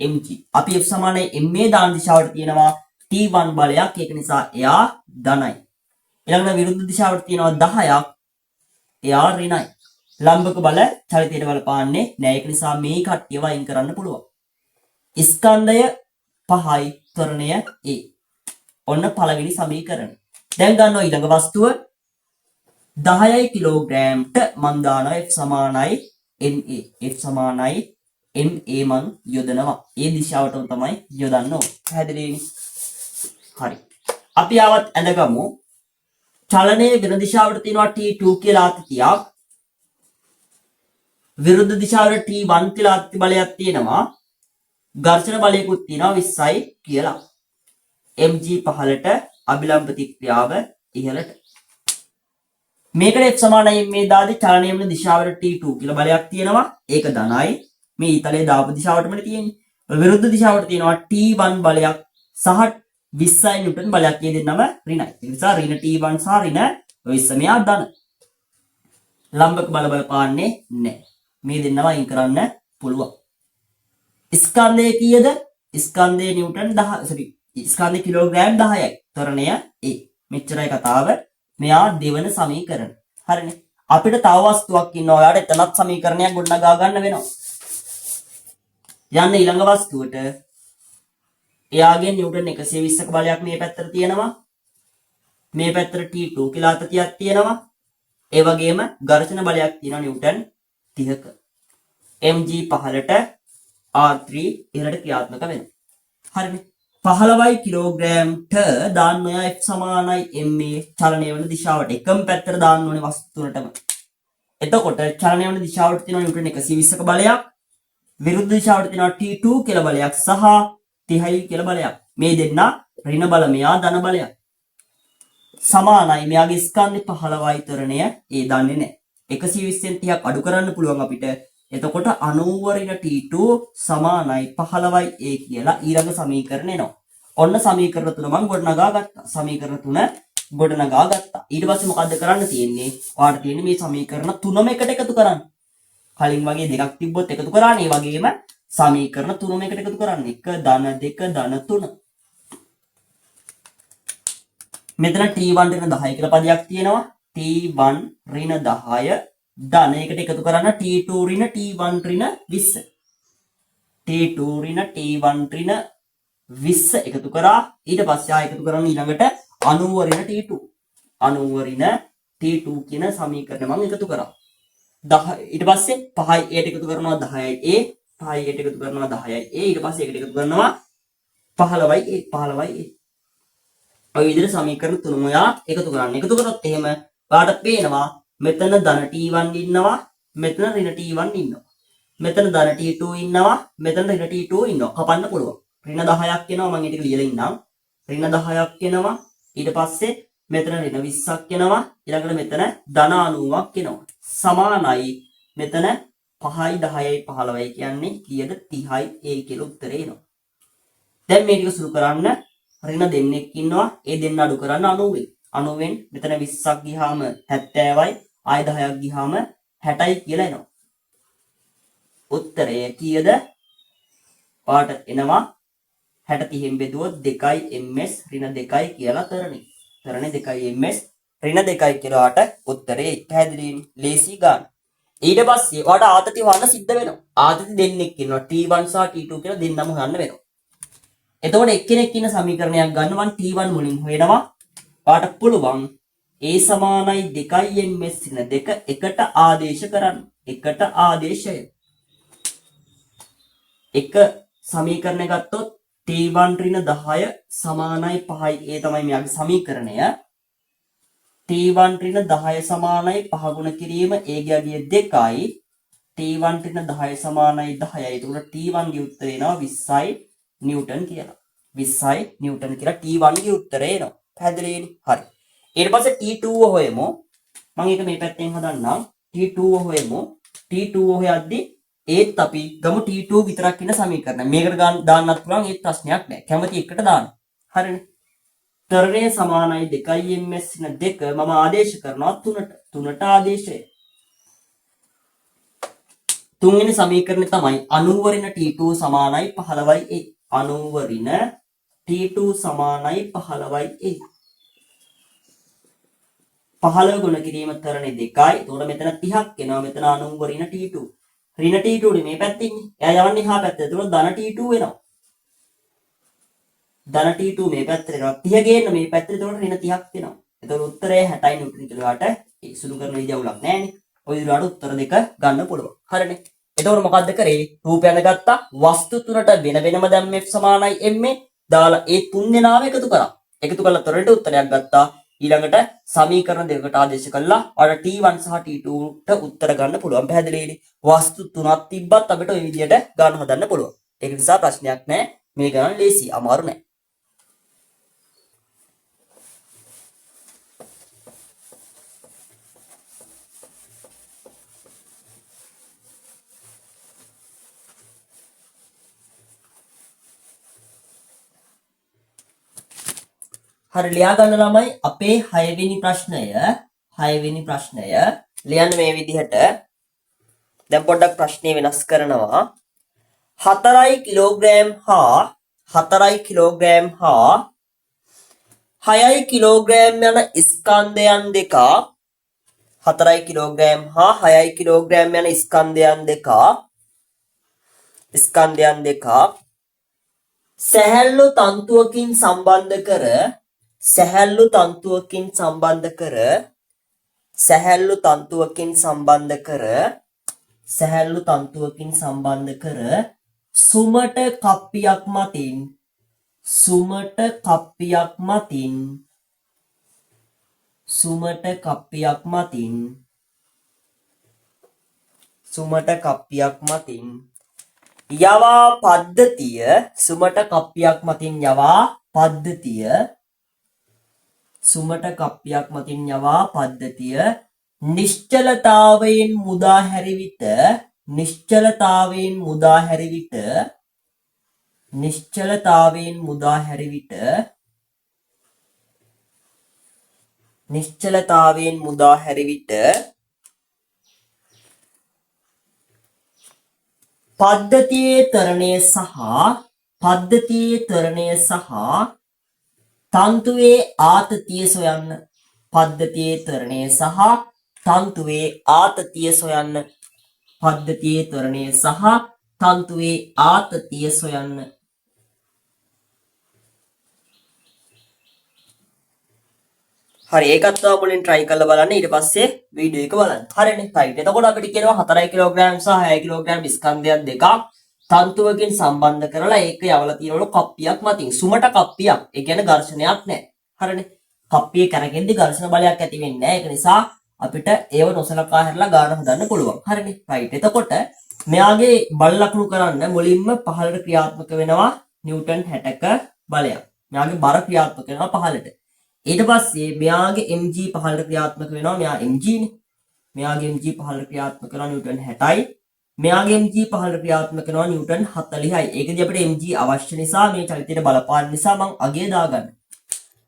mg. අපි F සමානයි ma දාන දිශාවට තියෙනවා T1 බලයක්. ඒක නිසා එයා ධනයි. ඊළඟට විරුද්ධ දිශාවට තියෙනවා 10ක්. එයා ඍණයි. ලම්බක බල චලිතයට බලපාන්නේ නැහැ. ඒක නිසා මේ කට්ටිය වයින් කරන්න පුළුවන්. ස්කන්ධය 5යි ත්වරණය A. ඔන්න පළවෙනි සමීකරණය. දැන් ගන්නවා ඊළඟ වස්තුව 10යි කිලෝග්‍රෑම්ට මන් දානවා F සමානයි NA. F සමානයි MA මන් යොදනවා. ඒ දිශාවටම තමයි යොදන්න ඕනේ. පැහැදිලිනේ? හරි. අපි ආවත් ඇඳගමු. චලනයේ වෙන දිශාවට තියෙනවා T2 කියලා ආතතියක්. විරුද්ධ දිශාවට T1 කියලා ආතති බලයක් තියෙනවා. ඝර්ෂණ බලයකුත් තියෙනවා 20යි කියලා. mg පහළට අභිලම්බ ප්‍රතික්‍රියාව ඉහළට. මේකට F සමානයි මේ දාදී චලනයේ වෙන දිශාවට T2 කියලා බලයක් තියෙනවා. ඒක ධනයි. මේ ඊතලයේ දාපු දිශාවටමනේ තියෙන්නේ. විරුද්ධ දිශාවට තියෙනවා T1 බලයක් සහ 20යි නිව්ටන් බලයක්. මේ දෙන්නම ඍණයි. ඒ නිසා ඍණ T1 සහ ඍණ 20 මෙයා ධන. ලම්බක බල බලපාන්නේ නැහැ. මේ දෙන්නම අයින් කරන්න පුළුවන්. ස්කන්ධය කීයද? ස්කන්ධය නිව්ටන් 10 ස්කන්ධය කිලෝග්‍රෑම් 10යි. ත්වරණය A. මෙච්චරයි කතාව. මෙයා දෙවන සමීකරණ. හරිනේ. අපිට තව වස්තුවක් ඉන්නවා. ඔයාලට එතනත් සමීකරණයක් ගොඩනගා ගන්න වෙනවා. යන්න ඊළඟ වස්තුවට එයාගේ නිව්ටන් 120ක බලයක් මේ පැත්තට තියෙනවා. මේ පැත්තට T2 කියලා ආතතියක් තියෙනවා. ඒ වගේම ඝර්ෂණ බලයක් තියෙනවා නිව්ටන් 30ක. mg පහළට R3 ඉහළට ක්‍රියාත්මක වෙනවා. හරිනේ. 15යි කිලෝග්‍රෑම්ට දාන්න ඔයා F සමානයි ma චලනය වෙන දිශාවට එකම පැත්තට දාන්න ඕනේ වස්තු තුනටම. එතකොට චලනය වෙන දිශාවට තියෙනවා නිව්ටන් 120ක බලයක්. විරුද්ධ දිශාවට තියෙනවා T2 කියලා බලයක් සහ 30යි කියලා බලයක්. මේ දෙන්න ඍණ බල මෙයා ධන බලයක්. සමානයි. මෙයාගේ ස්කන්ධය 15යි ත්වරණය ඒ දන්නේ නැහැ. 120න් 30ක් අඩු කරන්න පුළුවන් අපිට. එතකොට 90 ඍණ T2 සමානයි 15යි A කියලා ඊළඟ සමීකරණ එනවා. ඔන්න සමීකරණ තුන මම ගොඩනගා ගත්තා. සමීකරණ තුන ගොඩනගා ගත්තා. ඊට පස්සේ මොකද්ද කරන්න තියෙන්නේ? ඔයාලට තියෙන්නේ මේ සමීකරණ තුනම එකට එකතු කරන්න. කලින් වගේ දෙකක් තිබ්බොත් එකතු කරානේ. ඒ වගේම සමීකරණ තුනම එකට එකතු කරන්න. 1 ධන 2 ධන 3. මෙතන T1 ඍණ 10 කියලා පදයක් තියෙනවා. T1 ඍණ 10 ධන එකට එකතු කරන්න T2 ඍණ T1 ඍණ 20. T2 ඍණ T1 ඍණ 20 එකතු කරා. ඊට පස්සේ ආයෙ එකතු කරන්න ඊළඟට 90 ඍණ T2. 90 ඍණ T2 කියන සමීකරණ මම එකතු කරා. 10 ඊට පස්සේ 5යි A ට එකතු කරනවා 10යි A. 5යි A ට එකතු කරනවා 10යි A. ඊට පස්සේ එකට එකතු කරනවා 15යි A. 15යි A. ඔය විදිහට සමීකරණ තුනම ඔයා එකතු කරන්න. එකතු කරොත් එහෙම ඔයාලට පේනවා මෙතන ධන T1 ඉන්නවා, මෙතන ඍණ T1 ඉන්නවා. මෙතන ධන T2 ඉන්නවා, මෙතන ඍණ T2 ඉන්නවා. කපන්න පුළුවන්. ඍණ 10ක් එනවා. මම ඒක ලියලා ඉන්නම්. ඍණ 10ක් එනවා. ඊට පස්සේ මෙතන ඍණ 20ක් එනවා. ඊළඟට මෙතන ධන 90ක් එනවා. සමානයි මෙතන 5යි 10යි 15යි කියන්නේ කීයද? 30යි A කියලා උත්තරේ එනවා. දැන් මේ ටික සුළු කරන්න ඍණ දෙන්නෙක් ඉන්නවා. ඒ දෙන්න අඩු කරන්න 90ෙන්. 90ෙන් මෙතන 20ක් ගියාම 70යි. ආය 10ක් ගියාම 60යි කියලා එනවා. උත්තරය කීයද? පාට එනවා 60 30න් බෙදුවොත් 2යි ms ඍණ 2යි කියලා තරණේ. තරණේ 2යි ms ඍණ 2යි කියලා වාට උත්තරේ පැහැදිලිනේ. ලේසි ගන්න. ඊට පස්සේ වාට ආතති හොයන්න සිද්ධ වෙනවා. ආතති දෙන්නෙක් ඉන්නවා. T1 සහ T2 කියලා දෙන්නම හොයන්න වෙනවා. එතකොට එක්කෙනෙක් ඉන්න සමීකරණයක් ගන්න මම T1 මුලින් හොයනවා. වාට පුළුවන් A සමානයි 2යි ms සින 2 එකට ආදේශ කරන්න. එකට ආදේශය. එක සමීකරණය ගත්තොත් T1 ඍණ 10 සමානයි 5යි. ඒ තමයි මෙයාගේ සමීකරණය. T1 ඍණ 10 සමානයි 5 ගුණ කිරීම A ගේ අගය 2යි. T1 ඍණ 10 සමානයි 10යි. එතකොට T1 ගේ උත්තරය එනවා 20යි නිව්ටන් කියලා. 20යි නිව්ටන් කියලා T1 ගේ උත්තරය එනවා. පැහැදිලිනේ? හරි. ඊට පස්සේ T2 හොයමු. මම ඒක මේ පැත්තෙන් හදන්නම්. T2 හොයමු. T2 හොයද්දී ඒත් අපි ගමු T2 විතරක් ඉන්න සමීකරණ. මේකට දාන්නත් පුළුවන් ඒත් ප්‍රශ්නයක් නැහැ. කැමති එකට දාන්න. හරිනේ. තරණය සමානයි 2යි ms සින 2 මම ආදේශ කරනවා 3ට. 3ට ආදේශය. තුන්වෙනි සමීකරණය තමයි 90 ඍණ T2 සමානයි 15යි a. 90 ඍණ T2 සමානයි 15යි a. 15 ගුණ කිරීම තරණය 2යි. එතකොට මෙතන 30ක් එනවා. මෙතන 90 ඍණ T2. ඍණ T2 නේ මේ පැත්තේ ඉන්නේ. එයා යවන්නේ එහා පැත්තට. එතකොට ධන T2 වෙනවා. ධන T2 මේ පැත්තට එනවා. 30 ගේන්න මේ පැත්තට. එතකොට ඍණ 30ක් වෙනවා. එතකොට උත්තරය 60 නිව්ටන් කිලෝවාට සුළු කරන විදිහවුලක් නැහැනේ. ඔය විදිහට උත්තර දෙක ගන්න පුළුවන්. හරිනේ. එතකොට මොකද්ද කරේ? රූපයන් ගත්තා. වස්තු තුනට වෙන වෙනම දැම්ම F සමානයි ma දාලා ඒ තුන් දෙනාම එකතු කරා. එකතු කළා තරණයට උත්තරයක් ගත්තා. ඊළඟට සමීකරණ දෙකකට ආදේශ කළා. අර T1 සහ T2ට උත්තර ගන්න පුළුවන්. පැහැදිලිනේ? වස්තු තුනක් තිබ්බත් අපිට ওই විදිහට ගන්න හදන්න පුළුවන්. ඒක නිසා ප්‍රශ්නයක් නැහැ. මේ ගණන් ලේසි. අමාරු නැහැ. හරි ලියා ගන්න ළමයි අපේ 6 වෙනි ප්‍රශ්නය ලියන්න මේ විදිහට. දැන් පොඩ්ඩක් ප්‍රශ්නේ වෙනස් කරනවා. 4 කිලෝග්‍රෑම් හා 6 කිලෝග්‍රෑම් යන ස්කන්ධයන් දෙක 4 කිලෝග්‍රෑම් හා 6 කිලෝග්‍රෑම් යන ස්කන්ධයන් දෙක සැහැල්ලු තන්තුවකින් සම්බන්ධ කර සුමට කප්පියක් මතින් යවා පද්ධතිය නිශ්චලතාවයෙන් මුදා හැරි විට පද්ධතියේ තරණය සහ තන්තුවේ ආතතිය සොයන්න. හරි ඒකත් තව මුලින් try කරලා බලන්න ඊට පස්සේ වීඩියෝ එක බලන්න. හරිනේ. right. එතකොට අපිට කියනවා 4 කිලෝග්‍රෑම් සහ 6 කිලෝග්‍රෑම් ස්කන්ධයන් දෙකක් තන්තුවකින් සම්බන්ධ කරලා ඒක යවලා තියෙනවලු කප්පියක් මතින්. සුමට කප්පියක්. ඒ කියන්නේ ඝර්ෂණයක් නැහැ. හරිනේ. කප්පිය කරගෙන්දි ඝර්ෂණ බලයක් ඇති වෙන්නේ නැහැ. ඒක නිසා අපිට ඒව නොසලකා හැරලා ගාන හදන්න පුළුවන්. හරිනේ. right. එතකොට මෙයාගේ බල ලකුණු කරන්න මුලින්ම පහළට ක්‍රියාත්මක වෙනවා නිව්ටන් 60ක බලයක්. මෙයාගේ බර ක්‍රියාත්මක වෙනවා පහළට. ඊට පස්සේ මෙයාගේ mg පහළට ක්‍රියාත්මක වෙනවා. මෙයා mg නේ. මෙයාගේ mg පහළට ක්‍රියාත්මක කරනවා නිව්ටන් 60යි. මෙයාගේ mg පහළට ක්‍රියාත්මක කරනවා නිව්ටන් 40යි. ඒකදී අපිට mg අවශ්‍ය නිසා මේ චලිතයට බලපාන නිසා මම අගය දාගන්න.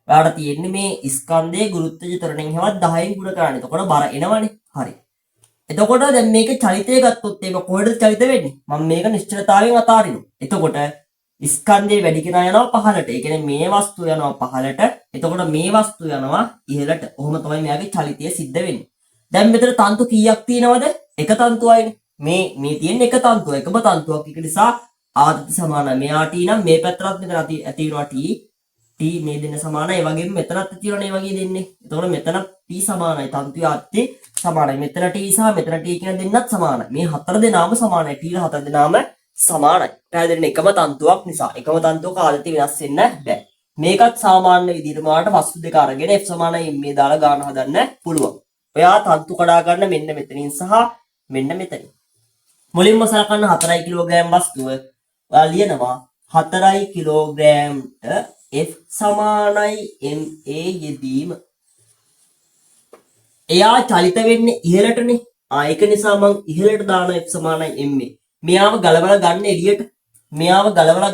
ඔයාලට තියෙන්නේ මේ ස්කන්ධයේ ගුරුත්වජ ත්වරණයෙන් හැවත් 10න් ගුණ කරන්න. එතකොට බර එනවනේ. හරි. එතකොට දැන් මේකේ චලිතය ගත්තොත් ඒක කොහෙද චලිත වෙන්නේ? මම මේක නිශ්චලතාවයෙන් අතාරිනවා. එතකොට ස්කන්ධයේ වැඩි කෙනා යනවා පහළට. ඒ කියන්නේ මේ වස්තුව යනවා පහළට. එතකොට මේ වස්තුව යනවා ඉහළට. ඔහොම තමයි මෙයාගේ චලිතය සිද්ධ වෙන්නේ. දැන් මෙතන තන්තු කීයක් තියෙනවද? එක තන්තුවයිනේ. මේ තියෙන එක තන්තුව එකම තන්තුවක්. ඒක නිසා ආතති සමානයි. මෙයා T නම් මේ පැත්තට මෙතන ඇති වෙනවා T. t මේ දෙන්න සමානයි. ඒ වගේම මෙතනත් තියෙනවනේ වගේ දෙන්නේ. එතකොට මෙතන t සමානයි. තන්තුවේ ආත්‍ය සමානයි. මෙතන t සහ මෙතන t කියන දෙන්නත් සමානයි. මේ හතර දෙනාම සමානයි. t ලා හතර දෙනාම සමානයි. පැහැදිලිනේ එකම තන්තුවක් නිසා. එකම තන්තුවක ආදිතය වෙනස් වෙන්න බෑ. මේකත් සාමාන්‍ය විදිහට මාට වස්තු දෙක අරගෙන f සමානයි මේ දාලා ගාන හදන්න පුළුවන්. ඔයා තන්තු කඩා ගන්න මෙන්න මෙතනින් සහ මෙන්න මෙතනින්. මුලින්ම සලකන්න 4 කිලෝග්‍රෑම් වස්තුව ඔයා ලියනවා 4 කිලෝග්‍රෑම්ට F සමානයි MA යෙදීම. එයා චලිත වෙන්නේ ඉහළටනේ. ඒක නිසා මම ඉහළට දාන F සමානයි MA. මෙයාව ගලවලා ගන්න එළියට. මෙයාව ගලවලා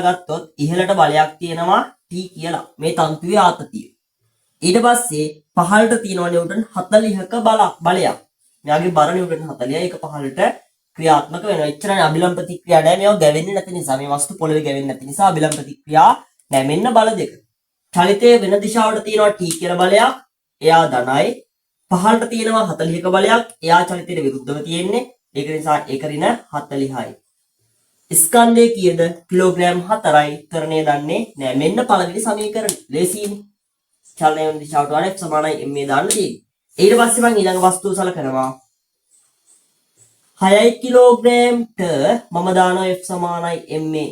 ගත්තොත් ඉහළට බලයක් තියෙනවා T කියලා. මේ තන්තුවේ ආතතිය. ඊට පස්සේ පහළට තියෙනවා නිව්ටන් 40ක බලයක්. මෙයාගේ බර නිව්ටන් 40යි ඒක පහළට ක්‍රියාත්මක වෙනවා. එච්චරනේ අභිලම්බ ප්‍රතික්‍රියා නෑ. මේවා ගැවෙන්නේ නැති නිසා මේ වස්තු පොළවේ ගැවෙන්නේ නැති නිසා අභිලම්බ ප්‍රතික්‍රියා නෑ. මෙන්න බල දෙක. චලිතයේ වෙන දිශාවට තියෙනවා T කියලා බලයක්. එයා ධනයි. පහළට තියෙනවා 40ක බලයක්. එයා චලිතයට විරුද්ධව තියෙන්නේ. ඒක නිසා ඒක ඍණ 40යි. ස්කන්ධය කීයද? කිලෝග්‍රෑම් 4යි. තරණය දන්නේ නෑ. මෙන්න පළවෙනි සමීකරණය. ලේසියිනේ. චලනය වෙන දිශාවට වඩා F සමානයි MA දාන්න තියෙන්නේ. ඊට පස්සේ මම ඊළඟ වස්තුව සලකනවා 6 කිලෝග්‍රෑම්ට මම දානවා F සමානයි MA.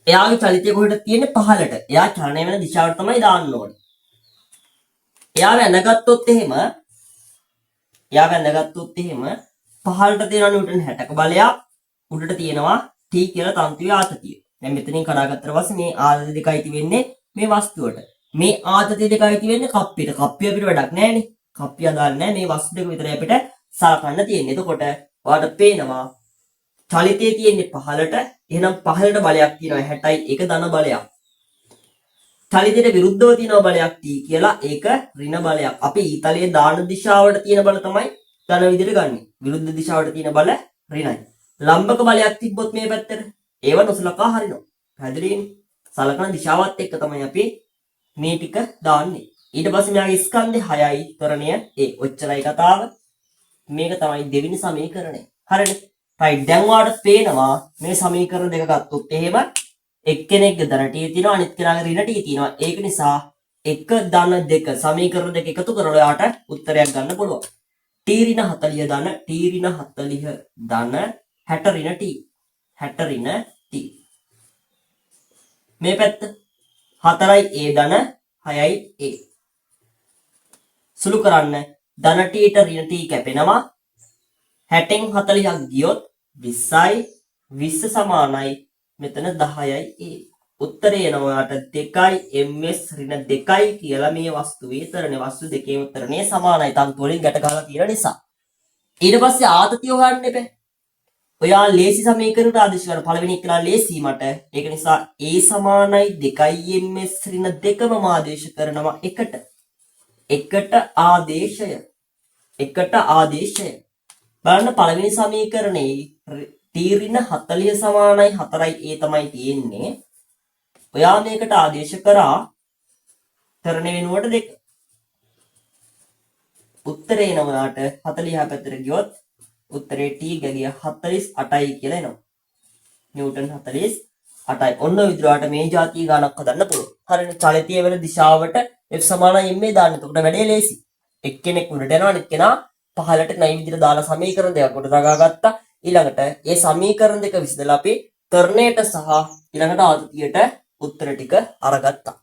එයාගේ චලිතය කොහෙද තියෙන්නේ? පහළට. එයා චලනය වෙන දිශාවට තමයි දාන්න ඕනේ. එයා වැඳගත්තොත් එහෙම පහළට තියෙනවා නිව්ටන් 60ක බලයක්, උඩට තියෙනවා T කියලා තන්තුවේ ආතතිය. දැන් මෙතනින් කඩාගත්තට පස්සේ මේ ආතති දෙකයි තියෙන්නේ මේ වස්තුවට. මේ ආතති දෙකයි තියෙන්නේ කප්පියට. කප්පිය අපිට වැඩක් නැහැනේ. කප්පිය අදාළ නැහැ. මේ වස්තු දෙක විතරයි අපිට සලකන්න තියෙන්නේ. එතකොට ඔයාලට පේනවා චලිතයේ තියෙන්නේ පහළට. එහෙනම් පහළට බලයක් තියෙනවා 60යි. ඒක ධන බලයක්. චලිතයට විරුද්ධව තියෙන බලයක් T කියලා. ඒක ඍණ බලයක්. අපි ඊතලයේ දාන දිශාවට තියෙන බල තමයි ධන විදිහට ගන්නෙ. විරුද්ධ දිශාවට තියෙන බල ඍණයි. ලම්බක බලයක් තිබ්බොත් මේ පැත්තට ඒව නොසලකා හරිනවා. පැහැදිලිනේ? සලකන දිශාවත් එක්ක තමයි අපි මේ ටික දාන්නේ. ඊට පස්සේ මෙයාගේ ස්කන්ධය 6යි ත්වරණය A. ඔච්චරයි කතාව. මේක තමයි දෙවෙනි සමීකරණය. හරිනේ? right දැන් ඔයාලට පේනවා මේ සමීකරණ දෙක ගත්තොත් එහෙම එක්කෙනෙක්ගේ ධන T තියෙනවා අනිත් කෙනාගේ ඍණ T තියෙනවා. ඒක නිසා එක ධන දෙක සමීකරණ දෙක එකතු කරලා ඔයාට උත්තරයක් ගන්න පුළුවන්. T ඍණ 40 ධන T ඍණ 40 ධන 60 ඍණ T 60 ඍණ T. මේ පැත්ත 4යි A ධන 6යි A. සුළු කරන්න ධන T ට ඍණ T කැපෙනවා. 60න් 40ක් ගියොත් 20යි 20 සමානයි මෙතන 10යි A. උත්තරේ එනවා ඔයාට 2යි ms ඍණ 2යි කියලා මේ වස්තුවේ තරණේ වස්තු දෙකේම උත්තරණේ සමානයි. තන්තු වලින් ගැට ගහලා තියෙන නිසා. ඊට පස්සේ ආතතිය හොයන්න එපා. ඔයා ලේසි සමීකරණයට ආදේශ කරන පළවෙනි එක ලා ලේසි මට. ඒක නිසා A සමානයි 2යි ms ඍණ 2ම ආදේශ කරනවා එකට. එකට ආදේශය. බලන්න පළවෙනි සමීකරණේ T ඍණ 40 සමානයි 4යි A තමයි තියෙන්නේ. ඔයා මේකට ආදේශ කරා තරණ වෙනුවට 2. උත්තරේ එනවා ඔයාට 40 පැත්තට ගියොත් උත්තරේ T ගැගිය 48යි කියලා එනවා. නිව්ටන් 48යි. ඔන්න ඔය විදිහට මේ જાතිය ගණක් හදන්න පුළුවන්. හරිනේ චලිතය වෙන දිශාවට F සමානයි MA දාන්න. එතකොට වැඩේ ලේසි. එක්කෙනෙක් උඩට යනවා අනිත් කෙනා පහළට නයි විදිහට දාලා සමීකරණ දෙකක් කොට දගාගත්තා. ඊළඟට මේ සමීකරණ දෙක විසඳලා අපි තරණයට සහ ඊළඟට ආතතියට උත්තර ටික අරගත්තා.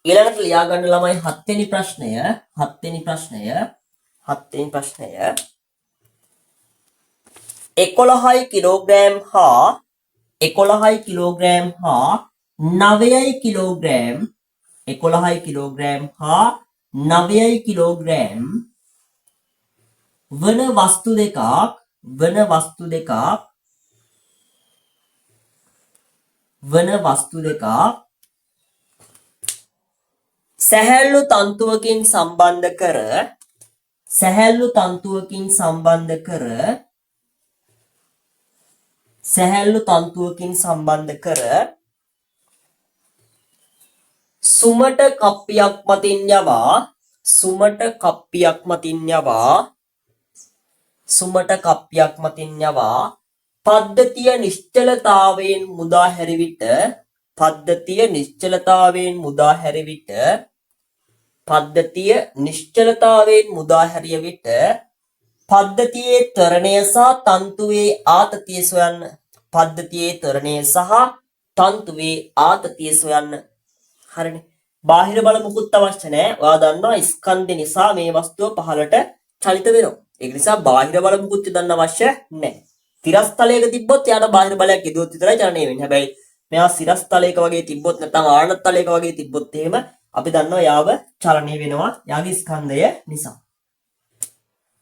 ඊළඟට ලියා ගන්න ළමයි 7 වෙනි ප්‍රශ්නය 11යි කිලෝග්‍රෑම් හා 9යි කිලෝග්‍රෑම් වන වස්තු දෙකක් සැහැල්ලු තන්තුවකින් සම්බන්ධ කර සුමට කප්පියක් මතින් යවා සුමට කප්පියක් මතින් යවා සුමට කප්පියක් මතින් යවා පද්ධතිය නිශ්චලතාවයෙන් මුදා හැරි විට පද්ධතිය නිශ්චලතාවයෙන් මුදා හැරි විට පද්ධතිය නිශ්චලතාවයෙන් මුදා හැරිය විට පද්ධතියේ ත්වරණය සහ තන්තුවේ ආතතිය සොයන්න පද්ධතියේ ත්වරණය සහ තන්තුවේ ආතතිය සොයන්න හරිනේ බාහිර බල මුකුත් අවශ්‍ය නැහැ ඔයා දන්නවා ස්කන්ධ නිසා මේ වස්තුව පහළට චලිත වෙනවා ඒක නිසා බාහිර බල මුකුත් යොදන්න අවශ්‍ය නැහැ තිරස්තලයක තිබ්බොත් යාට බාහිර බලයක් යදුවොත් විතරයි චලනය වෙන්නේ හැබැයි මෙයා සිරස්තලයක වගේ තිබ්බොත් නැත්නම් ආනතලයක වගේ තිබ්බොත් එහෙම අපි දන්නවා යාව චලනය වෙනවා යාගේ ස්කන්ධය නිසා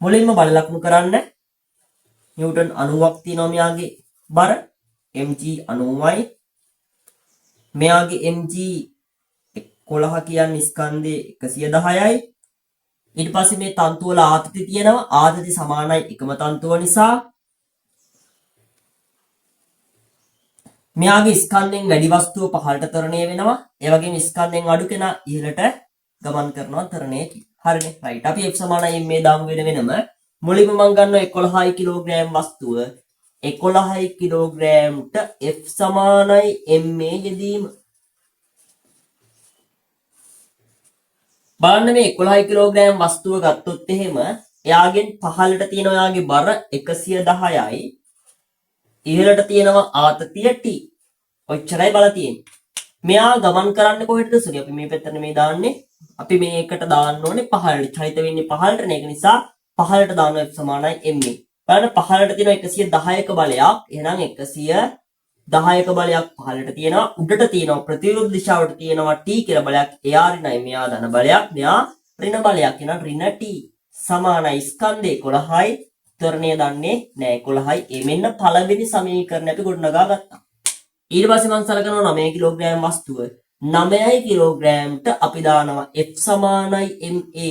මුලින්ම බල ලකුණු කරන්න නිව්ටන් 90ක් තියෙනවා මෙයාගේ බර mg 90යි මෙයාගේ mg 11 කියන්නේ ස්කන්ධේ 110යි ඊට පස්සේ මේ තන්තු වල ආතති තියෙනවා ආතති සමානයි එකම තන්තුව නිසා මෙයාගේ ස්කන්ධෙන් වැඩි වස්තුව පහළට ත්වරණය වෙනවා ඒ වගේම ස්කන්ධෙන් අඩු කෙනා ඉහළට ගමන් කරනවා ත්වරණයකින් හරිනේ රයිට් අපි f සමානයි m දාමු වෙනම මුලින්ම මම ගන්නවා 11 කිලෝග්‍රෑම් වස්තුව 11 කිලෝග්‍රෑම්ට f සමානයි m යෙදීම බලන්න මේ 11 කිලෝග්‍රෑම් වස්තුව ගත්තොත් එහෙම එයාගෙන් පහළට තියෙන එයාගේ බර 110යි ඉහළට තියෙනවා ආතතිය t ඔච්චරයි බල තියෙන්නේ මෙයා ගමන් කරන්නේ කොහෙටද සෝරි අපි මේ පැත්තට මේ දාන්නේ අපි මේකට දාන්න ඕනේ පහළට චලිත වෙන්නේ පහළට නේ ඒක නිසා පහළට දානවා f සමානයි m බලන්න පහළට තියෙනවා 110ක බලයක් එහෙනම් 110ක බලයක් පහළට තියෙනවා උඩට තියෙනවා ප්‍රතිවිරුද්ධ දිශාවට තියෙනවා t කියලා බලයක් එයා ඍණයි මෙයා ධන බලයක් මෙයා ඍණ බලයක් එහෙනම් ඍණ t සමානයි ස්කන්ධ 11යි ත්වරණය දන්නේ නැහැ 11යි ඒ මෙන්න පළවෙනි සමීකරණය අපි ගොඩනගා ගත්තා ඊට පස්සේ මම සලකනවා 9 කිලෝග්‍රෑම් වස්තුව 9 කිලෝග්‍රෑම්ට අපි දානවා f සමානයි ma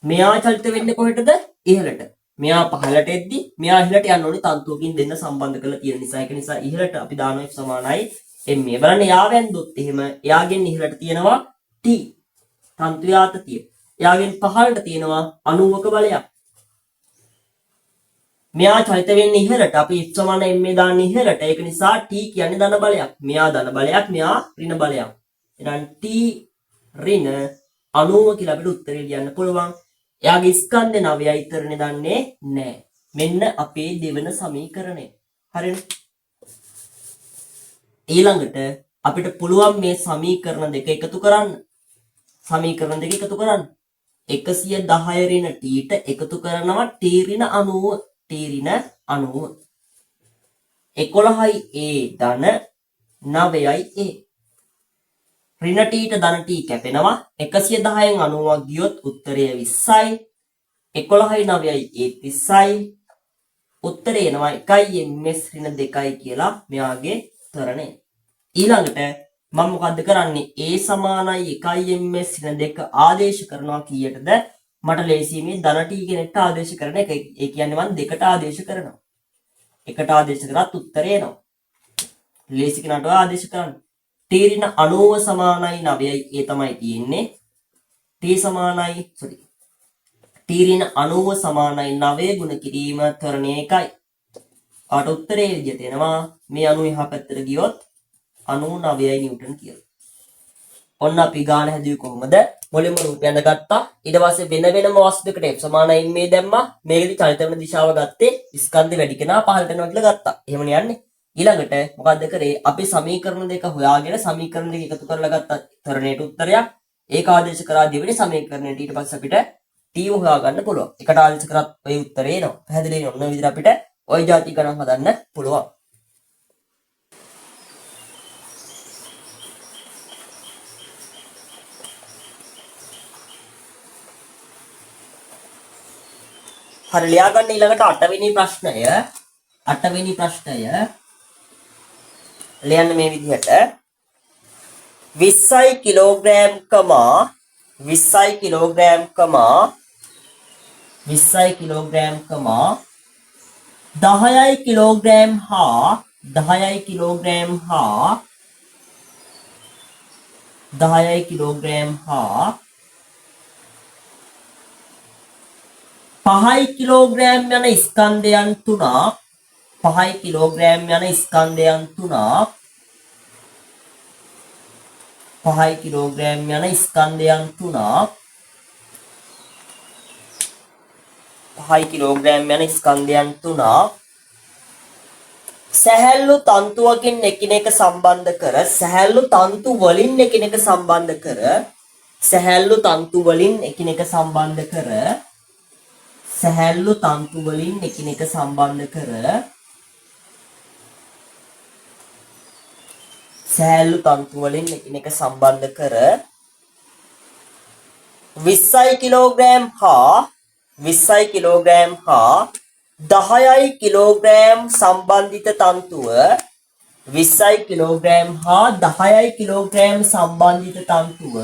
මෙයා චලිත වෙන්නේ කොහෙටද ඉහළට මෙයා පහළට එද්දි මෙයා ඉහළට යන්න ඕනේ තන්තුවකින් දෙන්න සම්බන්ධ කරලා තියෙන නිසා ඒක නිසා ඉහළට අපි දානවා f සමානයි ma බලන්න එයා වැන්දොත් එහෙම එයාගෙන් ඉහළට තියෙනවා t තන්තු ආතතිය එයාගෙන් පහළට තියෙනවා 90ක බලයක් මෙයා චලිත වෙන්නේ ඉහළට අපි f සමානයි m දාන්නේ ඉහළට ඒක නිසා t කියන්නේ ධන බලයක් මෙයා ධන බලයක් මෙයා ඍණ බලයක් එහෙනම් t ඍණ 90 කියලා අපිට උත්තරේ ලියන්න පුළුවන් එයාගේ ස්කන්ධ 9යි ත්වරණය දන්නේ නැහැ මෙන්න අපේ දෙවන සමීකරණය හරිනේ ඊළඟට අපිට පුළුවන් මේ සමීකරණ දෙක එකතු කරන්න සමීකරණ දෙක එකතු කරන්න 110 ඍණ t ට එකතු කරනවා t ඍණ 90 t ඍණ 90 11යි a ධන 9යි a ඍණ t ට ධන t කැපෙනවා 110න් 90ක් ගියොත් උත්තරය 20යි 11යි 9යි a 30යි උත්තරේ එනවා 1යි ms ඍණ 2යි කියලා මෙයාගේ ත්වරණය ඊළඟට මම මොකද්ද කරන්නේ a සමානයි 1යි ms ඍණ 2 ආදේශ කරනවා කීයටද මට ලේසියි මේ ධන t කෙනෙක්ට ආදේශ කරන එක ඒ කියන්නේ මම දෙකට ආදේශ කරනවා එකට ආදේශ කරත් උත්තරේ එනවා ලේසි කෙනාට ආදේශ කරන්න t ඍණ 90 සමානයි 9යි ඒ තමයි තියෙන්නේ t සමානයි t ඍණ 90 සමානයි 9 ගුණ කිරීම ත්වරණය 1යි ආට උත්තරේ විදිහට එනවා මේ 90 එහා පැත්තට ගියොත් 99යි නිව්ටන් කියලා ඔන්න අපි ගාන හැදුවේ කොහොමද මුලින්ම රූපය අඳගත්තා ඊට පස්සේ වෙන වෙනම වස්තුවකට f සමානයි මේ දැම්මා මේකෙදි චලිත වෙන දිශාව ගත්තේ ස්කන්ධ වැඩි කෙනා පහළට යනවා කියලා ගත්තා එහෙමනේ යන්නේ ඊළඟට මොකද්ද කරේ අපි සමීකරණ දෙක හොයාගෙන සමීකරණ දෙක එකතු කරලා ගත්ත තරණයට උත්තරයක් ඒක ආදේශ කරා දෙවෙනි සමීකරණයට ඊට පස්සේ අපිට t හොයා ගන්න පුළුවන් එකට ආදේශ කරත් ඔය උත්තරේ එනවා පැහැදිලි වෙන ඔන්න විදිහට අපිට ওই ಜಾති ගණන් හදන්න පුළුවන් හරි ලියා ගන්න ඊළඟට 8 වෙනි ප්‍රශ්නය ලියන්න මේ විදිහට 20යි කිලෝග්‍රෑම් 20යි කිලෝග්‍රෑම් 10යි කිලෝග්‍රෑම් හා 10යි කිලෝග්‍රෑම් හා 5යි කිලෝග්‍රෑම් යන ස්කන්ධයන් තුනක් 5යි කිලෝග්‍රෑම් යන ස්කන්ධයන් තුනක් 5යි කිලෝග්‍රෑම් යන ස්කන්ධයන් තුනක් 5යි කිලෝග්‍රෑම් යන ස්කන්ධයන් තුනක් සැහැල්ලු තන්තුවකින් එකිනෙක සම්බන්ධ කර සැහැල්ලු තන්තු වලින් එකිනෙක සම්බන්ධ කර සැහැල්ලු තන්තු වලින් එකිනෙක සම්බන්ධ කර සැහැල්ලු තන්තු වලින් එකිනෙක සම්බන්ධ කර සැහැල්ලු තන්තු වලින් එකිනෙක සම්බන්ධ කර 20යි කිලෝග්‍රෑම් හා 20යි කිලෝග්‍රෑම් හා 10යි කිලෝග්‍රෑම් සම්බන්ධිත තන්තුව 20යි කිලෝග්‍රෑම් හා 10යි කිලෝග්‍රෑම් සම්බන්ධිත තන්තුව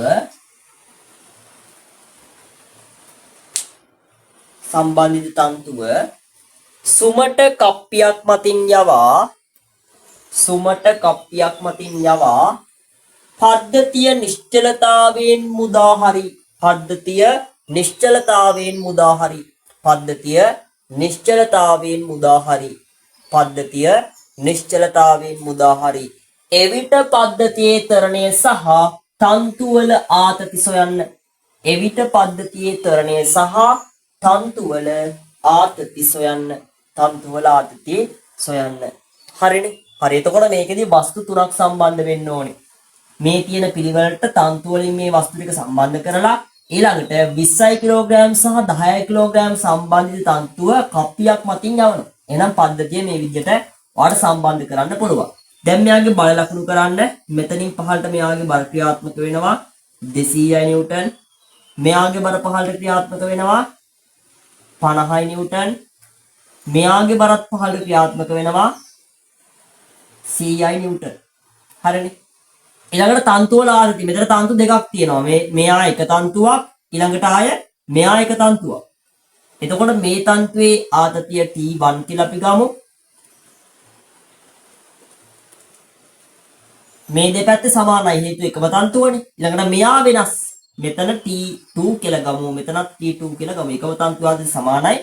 සුමට කප්පියක් මතින් යවා පද්ධතිය නිශ්චලතාවයෙන් මුදා හරි එවිට පද්ධතියේ තරණය සහ තන්තුවල ආතති සොයන්න තන්තුවල ආතති සොයන්න හරිනේ හරි එතකොට මේකෙදි වස්තු තුනක් සම්බන්ධ වෙන්න ඕනේ මේ තියෙන පිළිවෙලට තන්තු වලින් මේ වස්තු ටික සම්බන්ධ කරලා ඊළඟට 20යි කිලෝග්‍රෑම් සහ 10යි කිලෝග්‍රෑම් සම්බන්ධිත තන්තුව කප්පියක් මතින් යවනවා එහෙනම් පද්ධතිය මේ විදිහට ඔයාලට සම්බන්ධ කරන්න පුළුවන් දැන් මෙයාගේ බල ලකුණු කරන්න මෙතනින් පහළට මෙයාගේ බල ක්‍රියාත්මක වෙනවා 200යි නිව්ටන් මෙයාගේ බල පහළට ක්‍රියාත්මක වෙනවා 50යි නිව්ටන් මෙයාගේ බරත් පහළට ක්‍රියාත්මක වෙනවා 100යි නිව්ටන් හරිනේ ඊළඟට තන්තු වල ආරති මෙතන තන්තු දෙකක් තියෙනවා මෙයා එක තන්තුවක් ඊළඟට ආය මෙයා එක තන්තුවක් එතකොට මේ තන්තුවේ ආතතිය T1 කියලා අපි ගමු මේ දෙපැත්ත සමානයි හේතුව එකම තන්තුවනේ ඊළඟට මෙයා වෙනස් මෙතන T2 කියලා ගමු මෙතනත් T2 කියලා ගමු එකම තන්තු ආදී සමානයි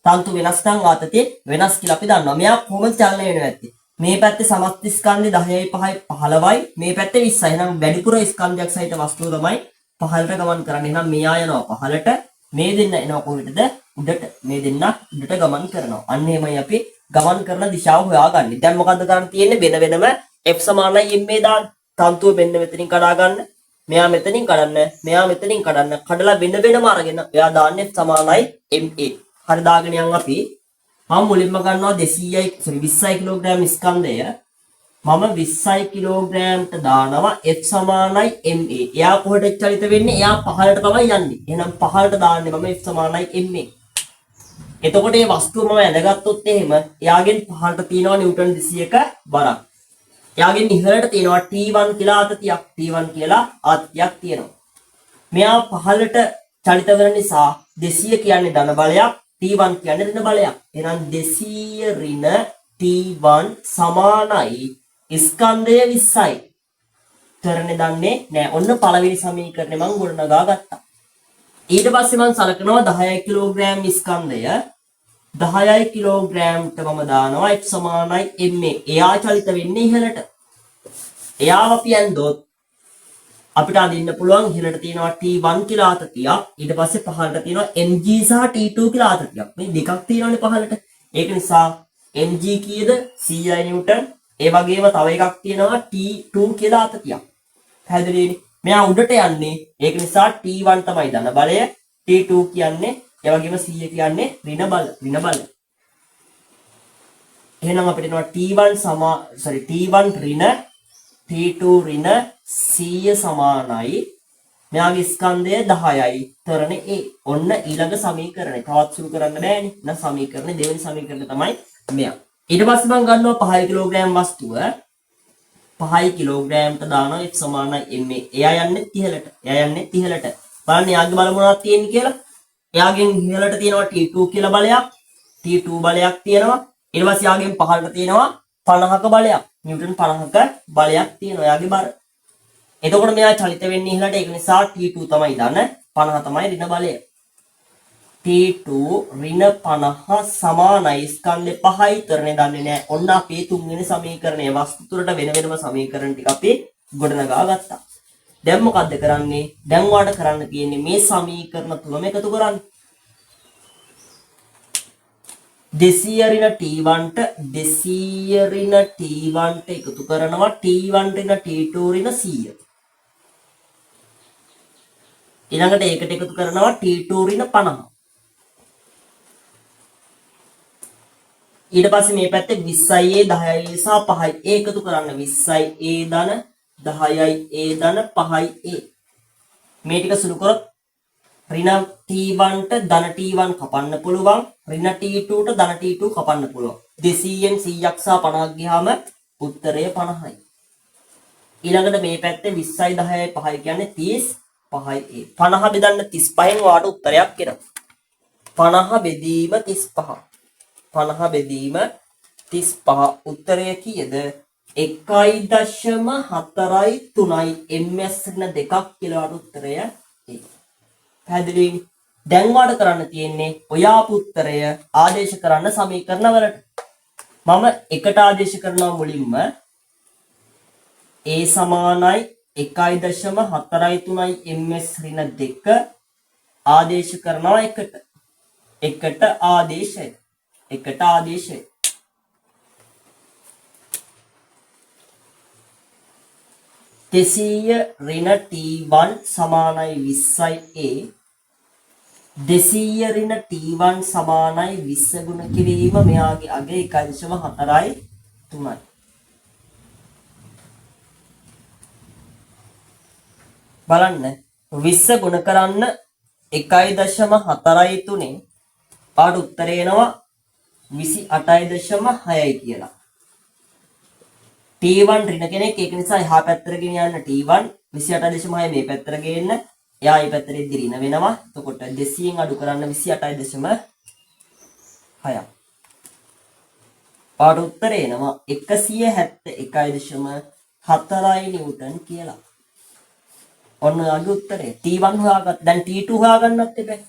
තන්තු වෙනස් නම් ආතතිය වෙනස් කියලා අපි දන්නවා මෙයා කොහොමද චලනය වෙන්නේ නැත්තේ මේ පැත්තේ සමස්ත ස්කන්ධය 10යි 5යි 15යි මේ පැත්තේ 20යි එහෙනම් වැඩිපුර ස්කන්ධයක් සහිත වස්තුව තමයි පහළට ගමන් කරන්නේ එහෙනම් මෙයා යනවා පහළට මේ දෙන්න එනවා කොහෙටද උඩට මේ දෙන්න උඩට ගමන් කරනවා අන්න එහෙමයි අපි ගමන් කරන දිශාව හොයාගන්නේ දැන් මොකද්ද කරන්න තියෙන්නේ වෙන වෙනම F සමානයි ma දාන්න තන්තුව මෙන්න මෙතනින් කඩා ගන්න මෙයා මෙතනින් කඩන්න මෙයා මෙතනින් කඩන්න කඩලා වෙන වෙනම අරගෙන එයා දාන්නේ F සමානයි ma හරි දාගෙන යන් අපි මම මුලින්ම ගන්නවා 20යි කිලෝග්‍රෑම් ස්කන්ධය මම 20යි කිලෝග්‍රෑම්ට දානවා F සමානයි ma එයා කොහෙට චලිත වෙන්නේ එයා පහළට තමයි යන්නේ එහෙනම් පහළට දාන්නේ මම F සමානයි ma එතකොට මේ වස්තුව මම ඇඳගත්තොත් එහෙම එයාගෙන් පහළට තියෙනවා නිව්ටන් 200ක බරක් එයාගෙන් ඉහළට තියෙනවා T1 කියලා ආතතියක් තියෙනවා මෙයා පහළට චලිත වෙන නිසා 200 කියන්නේ ධන බලයක් T1 කියන්නේ ඍණ බලයක්. එහෙනම් 200 ඍණ T1 සමානයි ස්කන්ධය 20යි. තරනේ දන්නේ නැහැ. ඔන්න පළවෙනි සමීකරණය මම ගොඩනගා ගත්තා. ඊට පස්සේ මම සලකනවා 10 කිලෝග්‍රෑම් ස්කන්ධය 10යි කිලෝග්‍රෑම්ට මම දානවා F සමානයි ma. එයා චලිත වෙන්නේ ඉහළට. එයාව අපි ඇන්දොත් අපිට අඳින්න පුළුවන් ඉහළට තියෙනවා T1 කියලා ආතතියක් ඊට පස්සේ පහළට තියෙනවා mg සහ T2 කියලා ආතතියක් මේ දෙකක් තියෙනවානේ පහළට ඒක නිසා mg කීයද 100 නිව්ටන් ඒ වගේම තව එකක් තියෙනවා T2 කියලා ආතතියක් පැහැදිලිනේ මෙයා උඩට යන්නේ ඒක නිසා T1 තමයි ධන බලය T2 කියන්නේ ඒ වගේම 100 කියන්නේ ඍණ බල එහෙනම් අපිට එනවා T1 ඍණ T2 ඍණ 100 සමානයි මෙයාගේ ස්කන්ධය 10යි තරණ A. ඔන්න ඊළඟ සමීකරණය. තවත් සුළු කරන්න බෑනේ. එහෙනම් සමීකරණේ දෙවෙනි සමීකරණය තමයි මෙයා. ඊට පස්සේ මම ගන්නවා 5 කිලෝග්‍රෑම් වස්තුව 5 කිලෝග්‍රෑම්ට දානවා F සමානයි ma. එයා යන්නේ ඉහළට. බලන්න එයාගේ බල මොනවද තියෙන්නේ කියලා. එයාගෙන් ඉහළට තියෙනවා T2 කියලා බලයක්. T2 බලයක් තියෙනවා. ඊට පස්සේ එයාගෙන් පහළට තියෙනවා 50ක බලයක්. නිව්ටන් 50ක බලයක් තියෙනවා එයාගේ බර. එතකොට මෙයා චලිත වෙන්නේ ඉහළට. ඒක නිසා T2 තමයි ධන 50 තමයි ඍණ බලය. T2 ඍණ 50 සමානයි ස්කන්ධ පහයි තරනේ දන්නේ නැහැ. ඔන්න අපේ තුන්වෙනි සමීකරණය වස්තු තුරට වෙන වෙනම සමීකරණ ටික අපි ගොඩනගා ගත්තා. දැන් මොකද්ද කරන්නේ? දැන් වාට කරන්න තියෙන්නේ මේ සමීකරණ තුනම එකතු කරන්න. 200 ඍණ T1 ට 200 ඍණ T1 ට එකතු කරනවා T1 ඍණ T2 ඍණ 100. ඊළඟට ඒකට එකතු කරනවා T2 ඍණ 50. ඊට පස්සේ මේ පැත්තේ 20යි 10යි සහ 5යි ඒකතු කරන්න 20යි ධන 10යි ධන 5යි මේ ටික සුළු කරොත් ඍණ T1 ට ධන T1 කපන්න පුළුවන් ඍණ T2 ට ධන T2 කපන්න පුළුවන් 200න් 100ක් සහ 50ක් ගියාම උත්තරය 50යි. ඊළඟට මේ පැත්තේ 20යි 10යි 5යි කියන්නේ 35යි 50 බෙදන්න 35න් වාට උත්තරයක් එනවා. 50 බෙදීම 35 50 බෙදීම 35 උත්තරය කීයද 1.43යි ms ඍණ 2ක් කියලා උත්තරය ඒ. පැහැදිලිද? දැන් වාට කරන්න තියෙන්නේ ඔය ආපු උත්තරය ආදේශ කරන්න සමීකරණ වලට. මම එකට ආදේශ කරනවා මුලින්ම a සමානයි 1.43යි ms ඍණ 2 ආදේශ කරනවා එකට ආදේශය එකට ආදේශය 200 ඍණ T1 සමානයි 20යි a 200 ඍණ T1 සමානයි 20 ගුණ කිරීම මෙයාගේ අගය 1.43යි බලන්න 20 ගුණ කරන්න 1.43යි 3 පාඩ උත්තරේ එනවා 28.6යි කියලා. T1 ඍණ කෙනෙක් ඒක නිසා එහා පැත්තට ගෙන යන්න T1 28.6 මේ පැත්තට ගේන්න. එයා මේ පැත්තට ඉදි ඍණ වෙනවා. එතකොට 200න් අඩු කරන්න 28.6. පාඩ උත්තරේ එනවා 171.4 නිව්ටන් කියලා. ඔන්න ඔයාගේ උත්තරේ. T1 හොයාගත්ත. දැන් T2 හොයාගන්නත් එපා.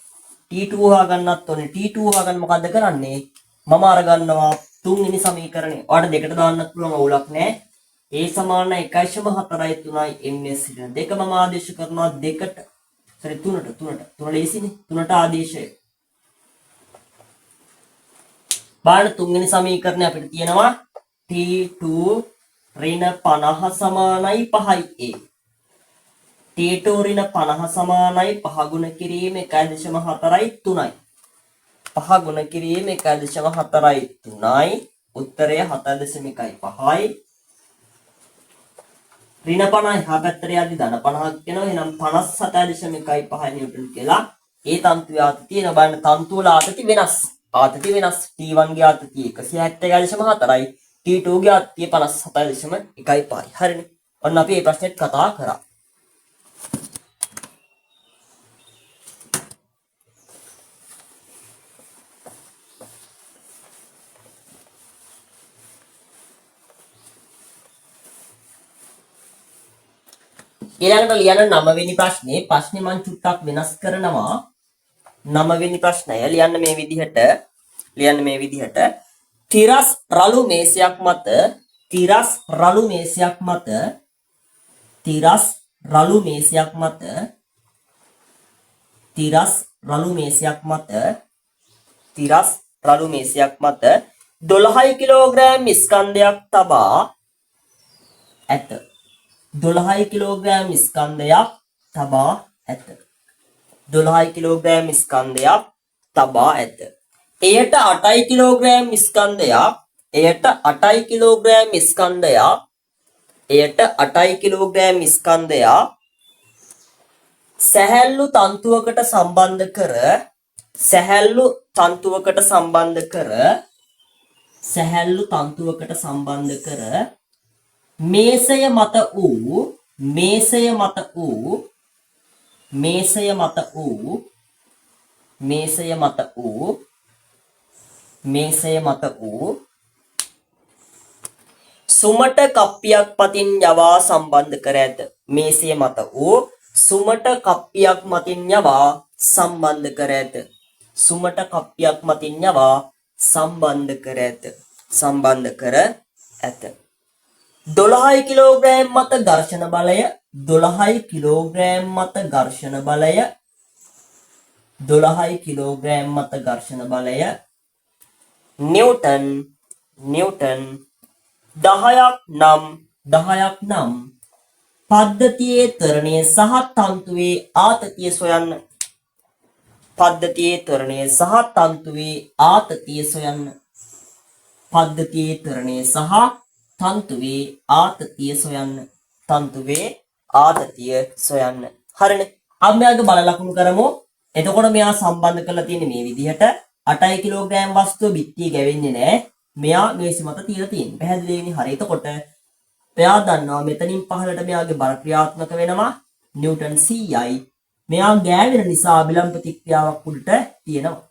T2 හොයාගන්නත් ඕනේ. T2 හොයාගන්න මොකද්ද කරන්නේ? මම අරගන්නවා තුන්වෙනි සමීකරණය. ඔයාලට දෙකට දාන්නත් පුළුවන් අවුලක් නැහැ. a සමාන 1.43යි ms ඍණ 2 මම ආදේශ කරනවා 2ට. sorry 3ට ලේසිනේ. 3ට ආදේශය. බලන්න තුන්වෙනි සමීකරණය අපිට තියෙනවා T2 ඍණ 50 සමානයි 5යි a. T2 ඍණ 50 සමානයි 5 ගුණ කිරීම 1.43යි 3යි. 5 ගුණ කිරීම 1.43යි 3යි. උත්තරය 7.1යි. ඍණ 50 එහා පැත්තට යද්දි ධන 50ක් වෙනවා. එහෙනම් 57.1 නිව්ටන් කියලා. ඒ තන්තුවේ ආතතිය තියෙන බලන්න තන්තු වල ආතති වෙනස්. T1 ගේ ආතතිය 171.4යි. T2 ගේ ආතතිය 57.1යි. හරිනේ. ඔන්න අපි මේ ප්‍රශ්නෙත් කතා කරා. ඊළඟට ලියන 9 වෙනි ප්‍රශ්නේ මම චුට්ටක් වෙනස් කරනවා. 9 වෙනි ප්‍රශ්නය ලියන්න මේ විදිහට තිරස් රළු මේසයක් මත තිරස් රළු මේසයක් මත 12 කිලෝග්‍රෑම් ස්කන්ධයක් තබා ඇත. 12 කිලෝග්‍රෑම් ස්කන්ධයක් තබා ඇත. 12 කිලෝග්‍රෑම් ස්කන්ධයක් තබා ඇත. එයට 8 කිලෝග්‍රෑම් ස්කන්ධයක් එයට 8 කිලෝග්‍රෑම් ස්කන්ධයක් සැහැල්ලු තන්තුවකට සම්බන්ධ කර මේසය මත වූ සුමට කප්පියක් පතින් යවා සම්බන්ධ කර ඇත. මේසේ මත වූ සුමට කප්පියක් මතින් යවා සම්බන්ධ කර ඇත. සුමට කප්පියක් මතින් යවා සම්බන්ධ කර ඇත. සම්බන්ධ කර ඇත. 12 කිලෝග්‍රෑම් මත ඝර්ෂණ බලය 12 කිලෝග්‍රෑම් මත ඝර්ෂණ බලය 12 කිලෝග්‍රෑම් මත ඝර්ෂණ බලය නිව්ටන් 10ක් නම් පද්ධතියේ ත්වරණය සහ තන්තුවේ ආතතිය සොයන්න. පද්ධතියේ ත්වරණය සහ තන්තුවේ ආතතිය සොයන්න. පද්ධතියේ ත්වරණය සහ තන්තුවේ ආතතිය සොයන්න. තන්තුවේ ආතතිය සොයන්න. හරිනේ. අපි මෙයාගේ බල ලකුණු කරමු. එතකොට මෙයා සම්බන්ධ කරලා තියෙන්නේ මේ විදිහට 8 කිලෝග්‍රෑම් වස්තුව බිත්තිය ගැවෙන්නේ නැහැ. මෙයා මේසෙ මත තියලා තියෙන්නේ. පැහැදිලිනේ. හරි. එතකොට එයා දන්නවා මෙතනින් පහළට මෙයාගේ බල ක්‍රියාත්මක වෙනවා නිව්ටන් 100යි. මෙයා ගෑවෙන නිසා අභිලම්බ ප්‍රතික්‍රියාවක් උඩට තියෙනවා.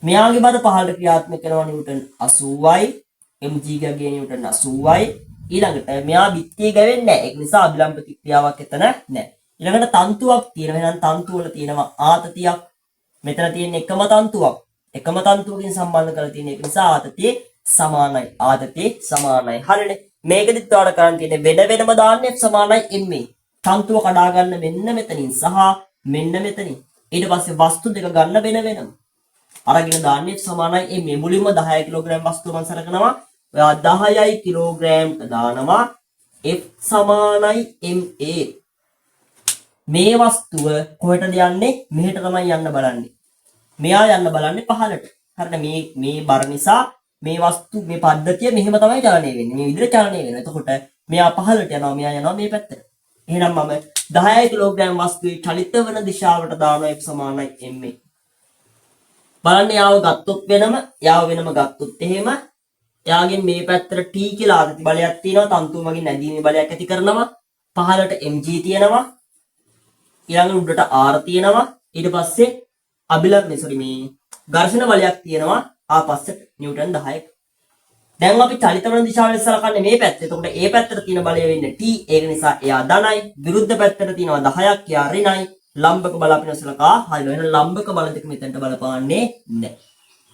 මෙයාගේ බල පහළට ක්‍රියාත්මක වෙනවා නිව්ටන් 80යි. mg ගගේ නිව්ටන් 80යි. ඊළඟට මෙයා බිත්තිය ගැවෙන්නේ නැහැ. ඒක නිසා අභිලම්බ ප්‍රතික්‍රියාවක් එතන නැහැ. ඊළඟට තන්තුවක් තියෙනවා. එහෙනම් තන්තු වල තියෙනවා ආතතියක්. මෙතන තියෙන එකම තන්තුවක්. එකම තන්තුවකින් සම්බන්ධ කරලා තියෙන එක නිසා ආතතිය සමානයි. ආතතිය සමානයි. හරිනේ. මේකෙදිත් ඔයාලට කරන්න තියෙන්නේ වෙන වෙනම දාන්නේ සමානයි ma. තන්තුව කඩා ගන්න මෙන්න මෙතනින් සහ මෙන්න මෙතනින්. ඊට පස්සේ වස්තු දෙක ගන්න වෙන වෙනම. අරගෙන දාන්නේ සමානයි ma. මුලින්ම 10 කිලෝග්‍රෑම් වස්තුව මම සලකනවා. ඔයා 10යි කිලෝග්‍රෑම්ට දානවා F සමානයි ma. මේ වස්තුව කොහෙටද යන්නේ? මෙහෙට තමයි යන්න බලන්නේ. මෙයා යන්න බලන්නේ පහළට. හරියට මේ බර නිසා මේ වස්තු මේ පද්ධතිය මෙහෙම තමයි චලනය වෙන්නේ. මේ විදිහට චලනය වෙනවා. එතකොට මෙයා පහළට යනවා, මෙයා යනවා මේ පැත්තට. එහෙනම් මම 10 කිලෝග්‍රෑම් වස්තුවේ චලිත වන දිශාවට දානවා F සමානයි ma. බලන්න යාව ගත්තොත් වෙනම, යාව වෙනම ගත්තොත් එහෙම එයාගෙන් මේ පැත්තට T කියලා ආතති බලයක් තියෙනවා. තන්තුව මගින් නැදීමේ බලයක් ඇති කරනවා. පහළට mg තියෙනවා. ඊළඟ උඩට R තියෙනවා. ඊට පස්සේ මේ ඝර්ෂණ බලයක් තියෙනවා ආපස්සට නිව්ටන් 10ක. දැන් අපි චලිත වන දිශාවෙන් සලකන්නේ මේ පැත්ත. එතකොට A පැත්තට තියෙන බලය වෙන්නේ T. ඒක නිසා එයා ධනයි. විරුද්ධ පැත්තට තියෙනවා 10ක්. එයා ඍණයි. ලම්බක බල අපි නොසලකා හරිනවා. එහෙනම් ලම්බක බල දෙක මෙතනට බලපාන්නේ නැහැ.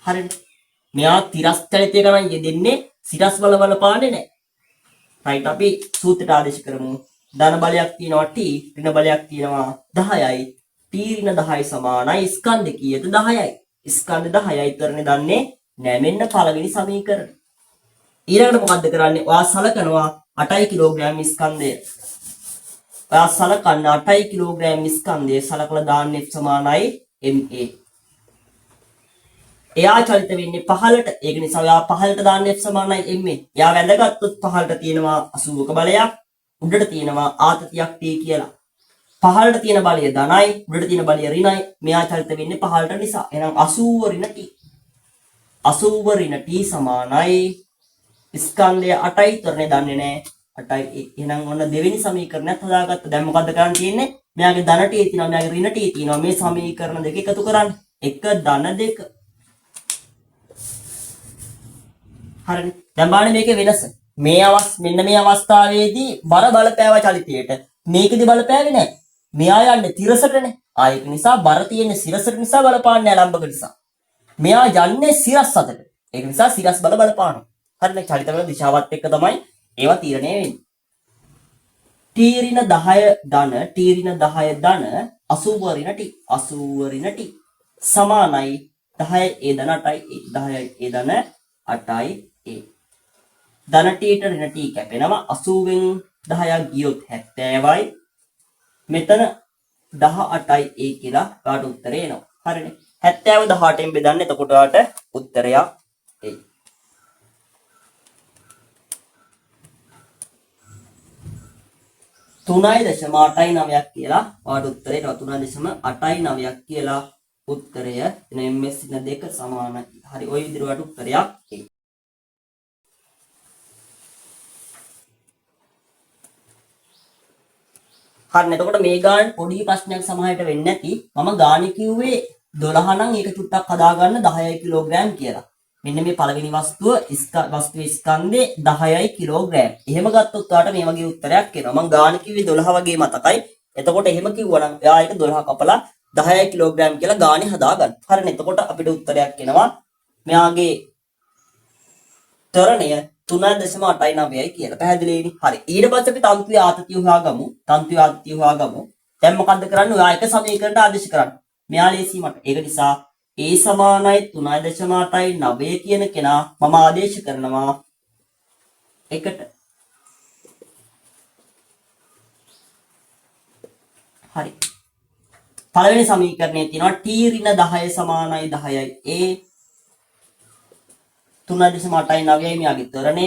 හරිද? මෙයා තිරස් චලිතය කරන් යෙදෙන්නේ සිරස් බල බලපාන්නේ නැහැ. රයිට්. අපි සූත්‍රයට ආදේශ කරමු. ධන බලයක් තියෙනවා T. ඍණ බලයක් තියෙනවා 10යි. T ඍණ 10 සමානයි ස්කන්ධ කීයද 10යි. ස්කන්ධ 10යි තරනේ දන්නේ නෑ. මෙන්න පළවෙනි සමීකරණ. ඊළඟට මොකද්ද කරන්නේ? ඔයා සලකනවා 8 කිලෝග්‍රෑම් ස්කන්ධය. ඔයා සලකන්න 8 කිලෝග්‍රෑම් ස්කන්ධය සලකලා දාන්න F සමානයි ma. එයා චලිත වෙන්නේ පහළට. ඒක නිසා ඔයා පහළට දාන්න F සමානයි ma. එයා වැඳගත්තොත් පහළට තියෙනවා 80ක බලයක්. උඩට තියෙනවා ආතතියක් T කියලා. පහළට තියෙන බලය ධනයි, උඩට තියෙන බලය ඍණයි. මෙයා චලිත වෙන්නේ පහළට නිසා. එහෙනම් 80 ඍණ T. 80 ඍණ T සමානයි ස්කන්ධය 8යි තරනේ දන්නේ නැහැ 8යි. එහෙනම් ඔන්න දෙවෙනි සමීකරණයත් හදාගත්තා. දැන් මොකද්ද කරන්න තියෙන්නේ? මෙයාගේ ධන T තියෙනවා, මෙයාගේ ඍණ T තියෙනවා. මේ සමීකරණ දෙක එකතු කරන්න. 1 ධන 2. හරිනේ. දැන් බලන්න මේකේ වෙනස. මෙන්න මේ අවස්ථාවේදී බර බලපෑව චලිතයට. මේකෙදි බලපෑවේ නැහැ. මෙයා යන්නේ තිරසටනේ. ඒක නිසා බර තියෙන්නේ සිරසට නිසා බලපාන්නේ නැහැ ලම්බක නිසා. මෙයා යන්නේ සිරස් අතට. ඒක නිසා සිරස් බල බලපානවා. හරිනේ. චලිත වෙන දිශාවත් එක්ක තමයි ඒවා තීරණය වෙන්නේ. T ඍණ 10 ධන T ඍණ 10 ධන 80 ඍණ T 80 ඍණ T සමානයි 10 a ධන 8යි a 10යි a ධන 8යි a. ධන T ට ඍණ T කැපෙනවා. 80 න් 10ක් ගියොත් 70යි. මෙතන 18යි a කියලා ඔයාට උත්තරේ එනවා. හරිනේ. 70 18න් බෙදන්න. එතකොට ඔයාට උත්තරයක් එයි. 3.89ක් කියලා ඔයාට උත්තරේ එනවා. 3.89ක් කියලා උත්තරය එන ms ඉන 2 සමානයි. හරි. ওই විදිහට ඔයාට උත්තරයක් එයි. හරිනේ. එතකොට මේ ගාන පොඩි ප්‍රශ්නයක් සමහරට වෙන්නේ නැති. මම ගාන කිව්වේ 12 නම් ඒක චුට්ටක් හදාගන්න 10 කිලෝග්‍රෑම් කියලා. මෙන්න මේ පළවෙනි වස්තුවේ ස්කන්ධේ 10යි කිලෝග්‍රෑම්. එහෙම ගත්තොත් ඔයාලට මේ වගේ උත්තරයක් එනවා. මම ගාන කිව්වේ 12 වගේ මතකයි. එතකොට එහෙම කිව්වනම් එයා ඒක 12 කපලා 10යි කිලෝග්‍රෑම් කියලා ගානේ හදාගන්න. හරිනේ. එතකොට අපිට උත්තරයක් එනවා. මෙයාගේ ත්වරණය 3.89යි කියලා. පැහැදිලිනේ? හරි. ඊට පස්සේ අපි තන්තුවේ ආතතිය හොයාගමු. දැන් මොකද්ද කරන්නේ? ඔයා එක සමීකරණයට ආදේශ කරන්න. මෙයා ලේසි මට. ඒක නිසා A සමානයි 3.89 කියන කෙනා මම ආදේශ කරනවා එකට. හරි. පළවෙනි සමීකරණයේ තියෙනවා t ඍණ 10 සමානයි 10යි A 3.89යි මෙයාගේ ත්වරණය.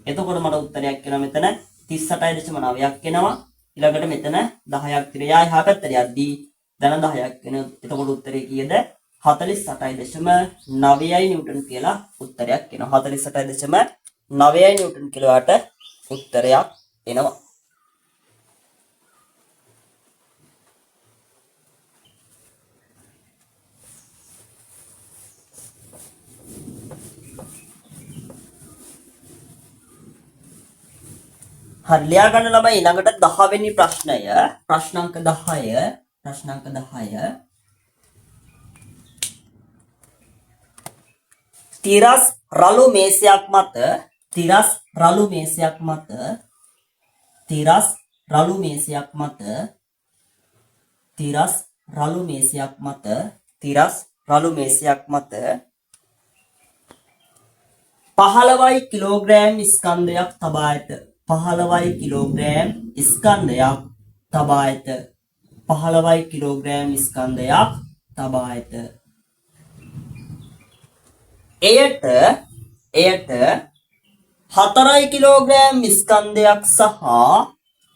එතකොට මට උත්තරයක් එනවා මෙතන 38.9ක් එනවා. ඊළඟට මෙතන 10ක් තිරයා එහා පැත්තට යද්දී ධන 10ක් වෙන. එතකොට උත්තරේ කීයද? 48.9යි නිව්ටන් කියලා උත්තරයක් එනවා. 48.9යි නිව්ටන් කියලාට උත්තරයක් එනවා. හරි ලියා ගන්න ළමයි ඊළඟට 10 වෙනි ප්‍රශ්නය. ප්‍රශ්නාංක 10. තිරස් රළු මේසයක් මත 15යි කිලෝග්‍රෑම් ස්කන්ධයක් තබා ඇත. 15යි කිලෝග්‍රෑම් ස්කන්ධයක් තබා ඇත. 15යි කිලෝග්‍රෑම් ස්කන්ධයක් තබා ඇත. එයට 4යි කිලෝග්‍රෑම් ස්කන්ධයක් සහ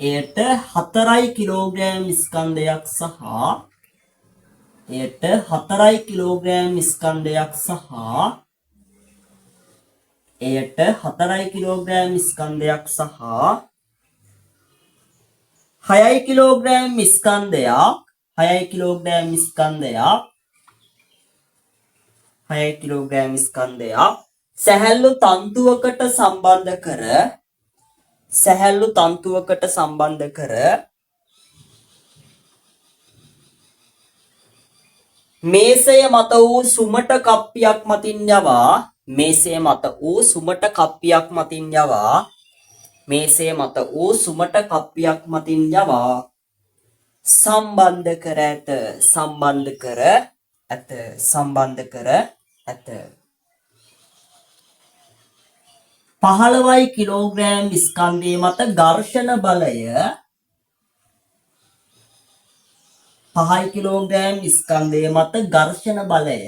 4යි කිලෝග්‍රෑම් ස්කන්ධයක් සහ 4යි කිලෝග්‍රෑම් ස්කන්ධයක් සහ 4යි කිලෝග්‍රෑම් ස්කන්ධයක් සහ 6යි කිලෝග්‍රෑම් ස්කන්ධයක් 6යි කිලෝග්‍රෑම් ස්කන්ධයක් 6 කිලෝග්‍රෑම් ස්කන්ධයක් සැහැල්ලු තන්තුවකට සම්බන්ධ කර මේසය මත වූ සුමට කප්පියක් මතින් යවා සම්බන්ධ කර ඇත. 15යි කිලෝග්‍රෑම් ස්කන්ධය මත ඝර්ෂණ බලය 5 කිලෝග්‍රෑම් ස්කන්ධය මත ඝර්ෂණ බලය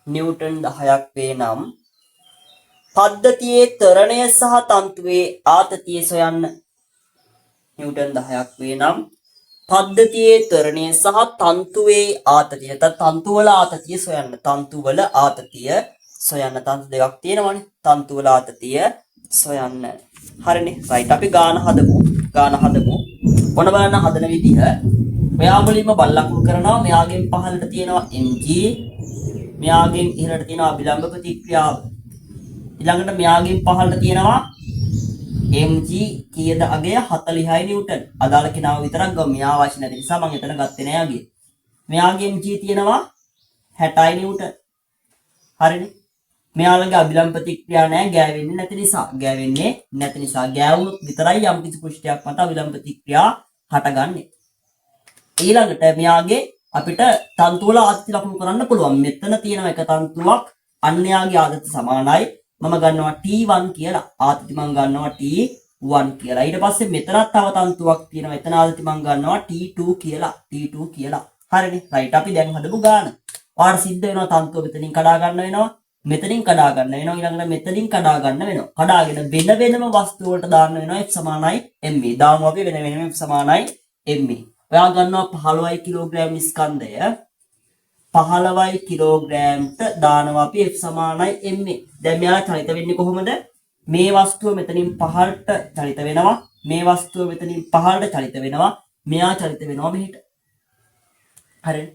නිව්ටන් 10ක් වේ නම් පද්ධතියේ ත්වරණය සහ තන්තුවේ ආතතිය සොයන්න. නිව්ටන් 10ක් වේ නම් පද්ධතියේ ත්වරණය සහ තන්තුවේ ආතතිය. තන්තුවල ආතතිය සොයන්න. තන්තු දෙකක් තියෙනවානේ. තන්තුවල ආතතිය සොයන්න. හරිනේ. රයිට් අපි ගාන හදමු. ඔන්න බලන්න හදන විදිහ. මෙයා මුලින්ම බල්ලකුණු කරනවා. මෙයාගෙන් පහළට තියෙනවා mg. මෙයාගෙන් ඉහළට තියෙනවා අභිලම්බ ප්‍රතික්‍රියාව. ඊළඟට මෙයාගෙන් පහළට තියෙනවා mg කීයද අගය 40යි නිව්ටන්. අදාළ කෙනාව විතරක් ගමු. මෙයා අවශ්‍ය නැති නිසා මම එතන ගත්තේ නෑ අගය. මෙයාගේ mg තියෙනවා 60යි නිව්ටන්. හරිනේ. මෙයාලගේ අභිලම්බ ප්‍රතික්‍රියා නෑ ගෑවෙන්නේ නැති නිසා. ගෑවුනොත් විතරයි යම් කිසි පෘෂ්ඨයක් මත අභිලම්බ ප්‍රතික්‍රියා හටගන්නේ. ඊළඟට මෙයාගේ අපිට තන්තු වල ආතති ලකුණු කරන්න පුළුවන්. මෙතන තියෙන එක තන්තුවක් අන්‍යයාගේ ආතති සමානයි. මම ගන්නවා T1 කියලා. ආතති මම ගන්නවා T1 කියලා. ඊට පස්සේ මෙතනත් තව තන්තුවක් තියෙනවා. එතන ආතති මම ගන්නවා T2 කියලා. හරිනේ. රයිට් අපි දැන් හදමු ගාන. ඔයාලට සිද්ධ වෙනවා තන්තුව මෙතනින් කඩා ගන්න වෙනවා. ඊළඟට මෙතනින් කඩා ගන්න වෙනවා. කඩාගෙන වෙනම වස්තු වලට දාන්න වෙනවා. F සමානයි ma. දාමු අපි වෙන F සමානයි ma. ඔයා ගන්නවා 15යි කිලෝග්‍රෑම් ස්කන්ධය 15යි කිලෝග්‍රෑම්ට දානවා අපි F සමානයි ma. දැන් මෙයා චලිත වෙන්නේ කොහොමද? මේ වස්තුව මෙතනින් පහළට චලිත වෙනවා. මේ වස්තුව මෙතනින් පහළට චලිත වෙනවා. මෙයා චලිත වෙනවා මෙහෙට. හරිද?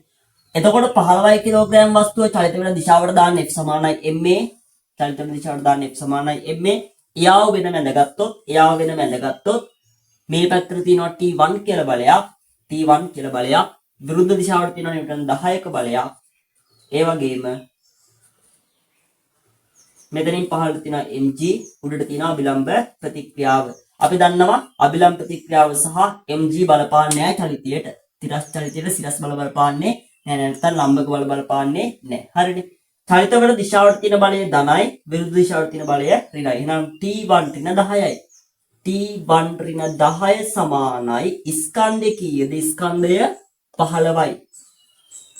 එතකොට 15 කිලෝග්‍රෑම් වස්තුව චලිත වෙන දිශාවට දාන්න F සමානයි ma. චලිත වෙන දිශාවට දාන්න F සමානයි ma. එයාව වෙන මැදගත්තොත් මේ පැත්තට තියෙනවා T1 කියලා බලයක්. විරුද්ධ දිශාවට තියෙනවා නිව්ටන් 10ක බලයක්. ඒ වගේම මෙතනින් පහළට තියෙනවා mg, උඩට තියෙනවා අභිලම්බ ප්‍රතික්‍රියාව. අපි දන්නවා අභිලම්බ ප්‍රතික්‍රියාව සහ mg බලපාන්නේ නැහැ චලිතයට. තිරස් චලිතයට සිරස් බල බලපාන්නේ නැහැ. නැත්නම් ලම්බක බල බලපාන්නේ නැහැ. හරිනේ. චලිතවල දිශාවට තියෙන බලය ධනයි, විරුද්ධ දිශාවට තියෙන බලය ඍණයි. එහෙනම් T1 ඍණ 10යි. T1 ඍණ 10 සමානයි ස්කන්ධය කීයද? ස්කන්ධය 15යි.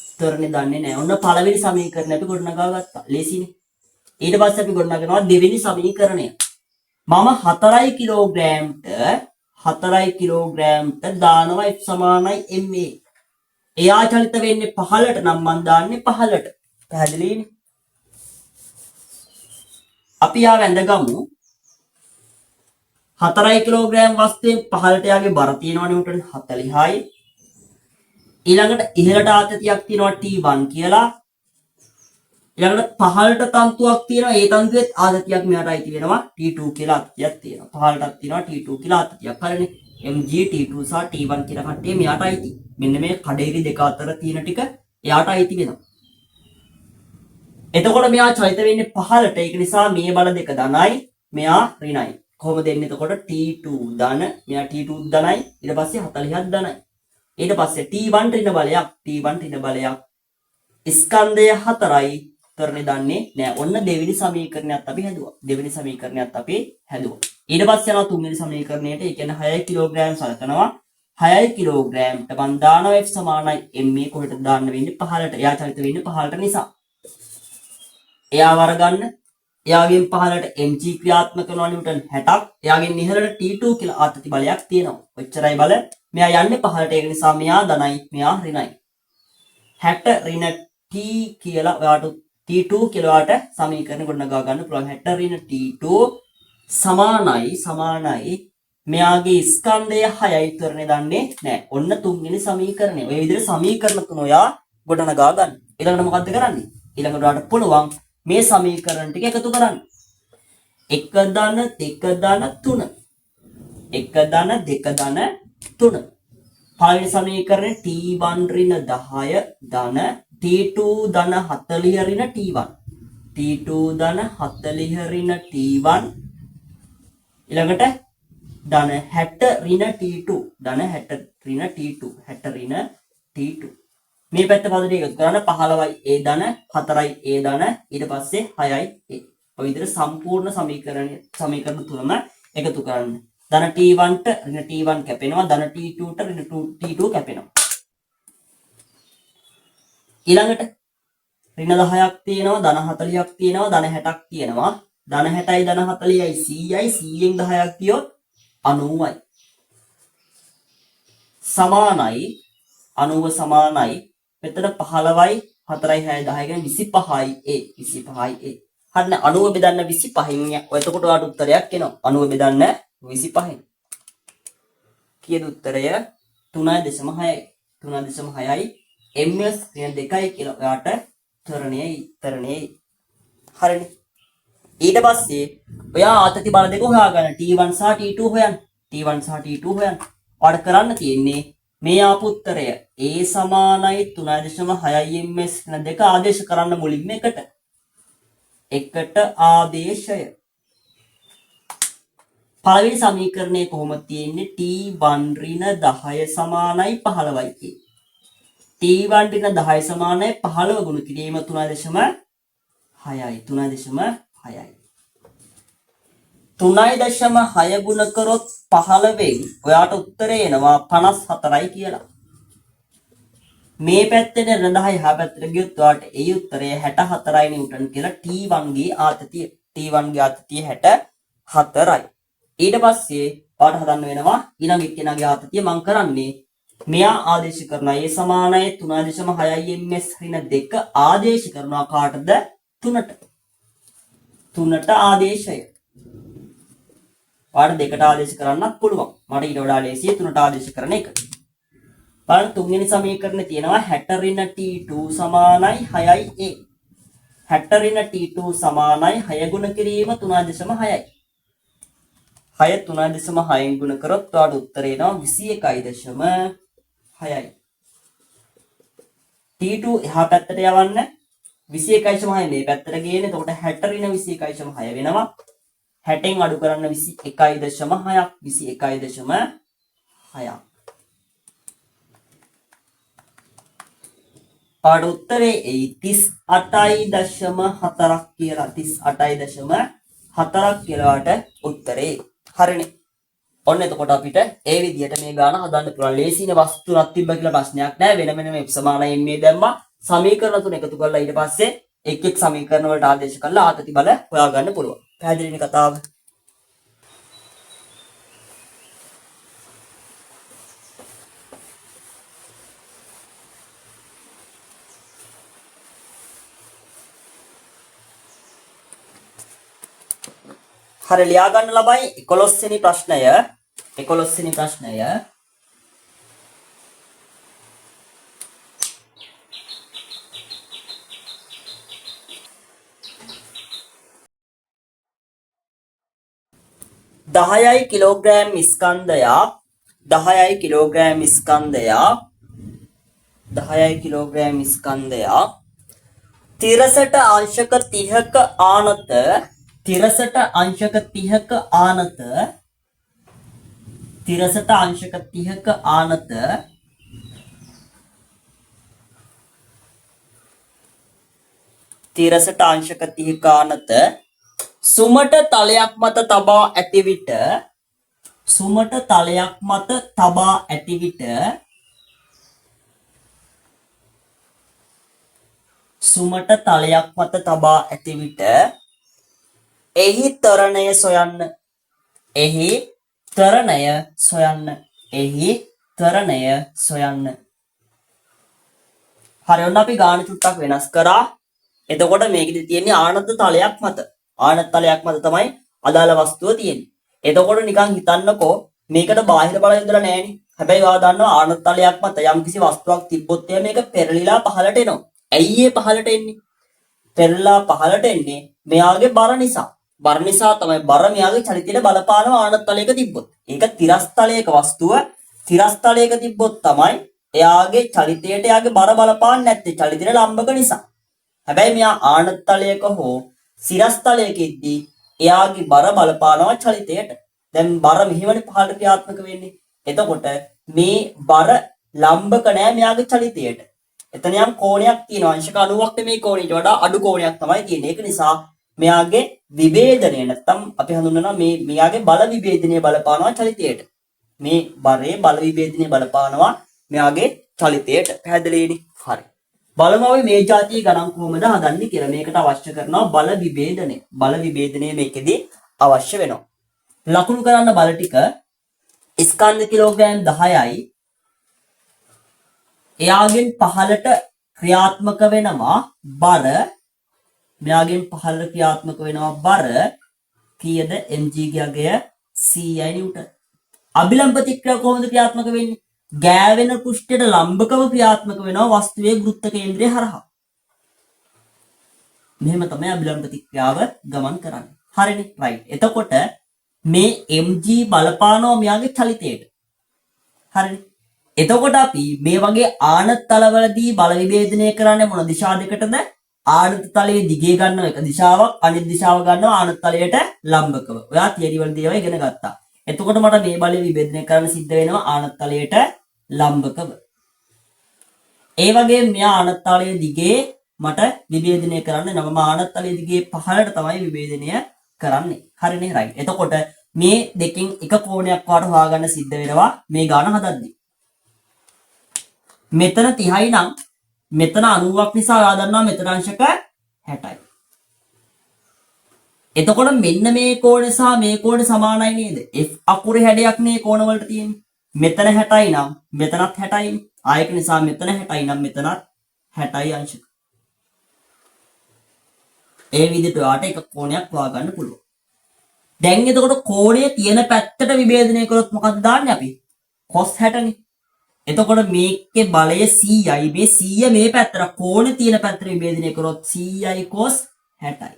උත්තරනේ දන්නේ නැහැ. ඔන්න පළවෙනි සමීකරණය අපි ගොඩනගා ගත්තා. ලේසිනේ. ඊට පස්සේ අපි ගොඩනගනවා දෙවෙනි සමීකරණය. මම 4 කිලෝග්‍රෑම්ට දානවා F සමානයි ma. එයා චලිත වෙන්නේ පහළට නම් මම දාන්නේ පහළට. පැහැදිලිනේ? අපි යා වැඳගමු. 4 කිලෝග්‍රෑම් වස්තුවෙන් පහළට යාගේ බර තියෙනවා නිව්ටන් 40යි. ඊළඟට ඉහළට ආතතියක් තියෙනවා T1 කියලා. ඊළඟට පහළට තන්තුවක් තියෙනවා. ඒ තන්තුවේත් ආතතියක් මෙයාට අයිති වෙනවා T2 කියලා ආතතියක් තියෙනවා. පහළටත් තියෙනවා T2 කියලා ආතතියක්. හරිනේ. mg T2 සහ T1 කියලා කට්ටිය මෙයාට අයිති. මෙන්න මේ කඩේරි දෙක අතර තියෙන ටික එයාට අයිති වෙනවා. එතකොට මෙයා චලිත වෙන්නේ පහළට. ඒක නිසා මේ බල දෙක ධනයි, මෙයා ඍණයි. කොහොමද එන්නේ? එතකොට T2 ධන, මෙයා T2 ධනයි, ඊට පස්සේ 40ක් ධනයි. ඊට පස්සේ T1 ඍණ බලයක්. ස්කන්ධය 4යි. උත්තරනේ දන්නේ නැහැ. ඔන්න දෙවෙනි සමීකරණයත් අපි හැදුවා. ඊට පස්සේ යනවා තුන්වෙනි සමීකරණයට. ඒ කියන්නේ 6 කිලෝග්‍රෑම් සලකනවා. 6 කිලෝග්‍රෑම්ට මන් දානවා F සමානයි ma. කොහෙටද දාන්න වෙන්නේ? පහළට. එයා චලිත වෙන්නේ පහළට නිසා. එයා වරගන්න. එයාගෙන් පහළට mg ක්‍රියාත්මක කරනවා නිව්ටන් 60ක්. එයාගෙන් ඉහළට T2 කියලා ආතති බලයක් තියෙනවා. ඔච්චරයි බල. මෙයා යන්නේ පහළට. ඒක නිසා මෙයා ධනයි, මෙයා ඍණයි. 60 ඍණ t කියලා ඔයාට T2 කියලා වට සමීකරණ ගොඩනගා ගන්න පුළුවන්. 60 ඍණ T2 සමානයි මෙයාගේ ස්කන්ධය 6යි. උත්තරනේ දන්නේ නැහැ. ඔන්න තුන්වෙනි සමීකරණය. ඔය විදිහට සමීකරණ තුන ඔයා ගොඩනගා ගන්න. ඊළඟට මොකද්ද කරන්නේ? ඊළඟට ඔයාට පුළුවන් මේ සමීකරණ ටික එකතු කරන්න. 1 ධන 2 ධන 3. 1 ධන 2 ධන 3. පළවෙනි සමීකරණය T1 ඍණ 10 ධන T2 ධන 40 ඍණ T1. T2 ධන 40 ඍණ T1. ඊළඟට ධන 60 ඍණ T2. ධන 60 ඍණ T2. 60 ඍණ T2. මේ පැත්ත පද දෙක එකතු කරන්න 15යි a ධන 4යි a ධන ඊට පස්සේ 6යි a. ඔය විදිහට සම්පූර්ණ සමීකරණ තුනම එකතු කරන්න. ධන T1ට ඍණ T1 කැපෙනවා. ධන T2ට ඍණ T2 කැපෙනවා. ඊළඟට ඍණ 10ක් තියෙනවා. ධන 40ක් තියෙනවා. ධන 60ක් තියෙනවා. ධන 60යි ධන 40යි 100යි 100න් 10ක් කියොත් 90යි. සමානයි 90 සමානයි. මෙතන 15යි 4යි 6යි 10 කියන 25යි a. 25යි a. හරිනේ 90 බෙදන්න 25න්. එතකොට ඔයාට උත්තරයක් එනවා. 90 බෙදන්න 25න්. කීයද උත්තරය? 3.6යි. 3.6යි. ms ඍණ 2යි කියලා ඔයාට උත්තරණයයි. හරිනේ. ඊට පස්සේ ඔයා ආතති බල දෙක හොයාගන්න. T1 සහ T2 හොයන්න. ඔයාලට කරන්න තියෙන්නේ මේ ආපු උත්තරය a සමානයි 3.6 ms ඍණ 2 ආදේශ කරන්න මුලින්ම එකට ආදේශය. පළවෙනි සමීකරණය කොහොමද තියෙන්නේ? T1 ඍණ 10 සමානයි 15යි. T1 ඍණ 10 සමානයි 15 ගුණ කිරීම 3.6යි. 3.6 ගුණ කරොත් 15න් ඔයාට උත්තරේ එනවා 54යි කියලා. මේ පැත්තේ ඍණ 10 එහා පැත්තට ගියොත් ඔයාට ඒ උත්තරය 64යි නිව්ටන් කියලා. T1 ගේ ආතතිය 64යි. ඊට පස්සේ ඔයාට හදන්න වෙනවා ඊළඟ එක්කෙනාගේ ආතතිය. මම කරන්නේ මෙයා ආදේශ කරනවා a සමානයි 3.6 ms ඍණ 2 ආදේශ කරනවා කාටද? 3ට ආදේශය. ඔයාලට දෙකට ආදේශ කරන්නත් පුළුවන්. මට ඊට වඩා ලේසියි 3ට ආදේශ කරන එක. බලන්න තුන්වෙනි සමීකරණේ තියෙනවා 60 ඍණ t2 සමානයි 6යි a. 60 ඍණ t2 සමානයි 6 ගුණ කිරීම 3.6යි. 6 3.6න් ගුණ කරොත් ඔයාලට උත්තරේ එනවා 21.6යි. t2 එහා පැත්තට යවන්න 21.6 මේ පැත්තට ගේන. එතකොට 60 ඍණ 21.6 වෙනවා. 60න් අඩු කරන්න 21.6ක් 21.6ක්. පාඩ උත්තරේ 38.4ක් කියලා. 38.4ක් කියලාට උත්තරේ. හරිනේ. ඔන්න එතකොට අපිට ඒ විදිහට මේ ගාන හදන්න පුළුවන්. ලේසියිනේ වස්තු තුනක් තිබ්බ කියලා ප්‍රශ්නයක් නැහැ. වෙන වෙනම f සමානයි මේ දැම්මා. සමීකරණ තුන එකතු කරලා ඊට පස්සේ එක් එක් සමීකරණ වලට ආදේශ කරලා ආතති බල හොයාගන්න පුළුවන්. පැහැදිලිනේ කතාව? හරි ලියා ගන්න ළමයි 11 වෙනි ප්‍රශ්නය. 11 වෙනි ප්‍රශ්නය. දහයයි කිලෝග්‍රෑම් ස්කන්ධයක් 10යි කිලෝග්‍රෑම් ස්කන්ධයක් 10යි කිලෝග්‍රෑම් ස්කන්ධයක් තිරසට අංශක 30ක ආනත තිරසට අංශක 30ක ආනත තිරසට අංශක 30ක ආනත තිරසට අංශක 30ක ආනත සුමට තලයක් මත තබා ඇති විට සුමට තලයක් මත තබා ඇති විට සුමට තලයක් මත තබා ඇති විට එහි ත්වරණය සොයන්න. එහි ත්වරණය සොයන්න. එහි ත්වරණය සොයන්න. හරි ඔන්න අපි ගාන චුට්ටක් වෙනස් කරා. එතකොට මේකෙදි තියෙන්නේ ආනත තලයක් මත. ආනත තලයක් මත තමයි අදාළ වස්තුව තියෙන්නේ. එතකොට නිකන් හිතන්නකෝ මේකට බාහිර බල ඉඳලා නැහෙනේ. හැබැයි ඔයා දන්නවා ආනත තලයක් මත යම්කිසි වස්තුවක් තිබ්බොත් එයා මේක පෙරලිලා පහළට එනවා. ඇයි ඒ පහළට එන්නේ? පෙරලා පහළට එන්නේ මෙයාගේ බර නිසා. බර නිසා තමයි බර මෙයාගේ චලිතයට බලපානවා ආනත තලයක තිබ්බොත්. ඒක තිරස් තලයක වස්තුව තිරස් තලයක තිබ්බොත් තමයි එයාගේ චලිතයට එයාගේ බර බලපාන්නේ නැත්තේ චලිතයට ලම්බක නිසා. හැබැයි මෙයා ආනත තලයක හෝ සිරස් තලයක ඉද්දී එයාගේ බර බලපානවා චලිතයට. දැන් බර මෙහෙමනේ පහළට ක්‍රියාත්මක වෙන්නේ. එතකොට මේ බර ලම්බක නෑ මෙයාගේ චලිතයට. එතන යම් කෝණයක් තියෙනවා. අංශක 90ක් මේ කෝණයට වඩා අඩු කෝණයක් තමයි තියෙන්නේ. ඒක නිසා මෙයාගේ විභේදනය නැත්තම් අපි හඳුන්වනවා මෙයාගේ බල විභේදනය බලපානවා චලිතයට. මේ බරේ බල විභේදනය බලපානවා මෙයාගේ චලිතයට. පැහැදිලිනේ? හරි. බලමු අපි මේ જાතිය ගණන් කොහොමද හදන්නේ කියලා. මේකට අවශ්‍ය කරනවා බල විභේදනය. බල විභේදනය මේකෙදී අවශ්‍ය වෙනවා. ලකුණු කරන්න බල ටික ස්කන්ධ කිලෝග්‍රෑම් 10යි. එයාගෙන් පහළට ක්‍රියාත්මක වෙනවා බර මෙයාගෙන් පහළට ක්‍රියාත්මක වෙනවා බර කීයද mg ගේ අගය 100යි නිව්ටන්. අභිලම්බ ප්‍රතික්‍රියාව කොහොමද ක්‍රියාත්මක වෙන්නේ? ගෑවෙන පෘෂ්ඨයට ලම්බකව ක්‍රියාත්මක වෙනවා වස්තුවේ ගුරුත්ව කේන්ද්‍රය හරහා. මෙහෙම තමයි අභිලම්බ ප්‍රතික්‍රියාව ගමන් කරන්නේ. හරිනේ? රයිට්. එතකොට මේ mg බලපානවා මෙයාගේ චලිතයට. හරිනේ? එතකොට අපි මේ වගේ ආනත තලවලදී බල විභේදනය කරන්නේ මොන දිශා දෙකටද? ආනත තලයේ දිගේ ගන්නව එක දිශාවක් අනිත් දිශාව ගන්නව ආනත තලයට ලම්බකව. ඔයා තියරි වලදී ඒවා ඉගෙන ගත්තා. එතකොට මට මේ බලය විභේදනය කරන්න සිද්ධ වෙනවා ආනත තලයට ලම්බකව. ඒ වගේම මෙයා ආනත තලයේ දිගේ මට විභේදනය කරන්න නම ආනත තලයේ දිගේ පහළට තමයි විභේදනය කරන්නේ. හරිනේ? රයිට්. එතකොට මේ දෙකෙන් එක කෝණයක් වාට හොයාගන්න සිද්ධ වෙනවා මේ ගාන හදද්දී. මෙතන 30යි නම් මෙතන 90ක් නිසා ඔයා දන්නවා මෙතන අංශක 60යි. එතකොට මෙන්න මේ කෝණය සහ මේ කෝණය සමානයි නේද? F අකුරේ හැඩයක් නේ කෝණ වලට තියෙන්නේ. මෙතන 60යි නම් මෙතනත් 60යි. ආයක නිසා මෙතන 60යි නම් මෙතනත් 60යි අංශක. ඒ විදිහට ඔයාට එක කෝණයක් හොයාගන්න පුළුවන්. දැන් එතකොට කෝණය තියෙන පැත්තට විභේදනය කරොත් මොකක්ද දාන්නේ අපි? cos 60 නේ. එතකොට මේකේ බලය 100යි. මේ 100 මේ පැත්තට කෝණේ තියෙන පැත්තට විභේදනය කරොත් 100යි cos 60යි.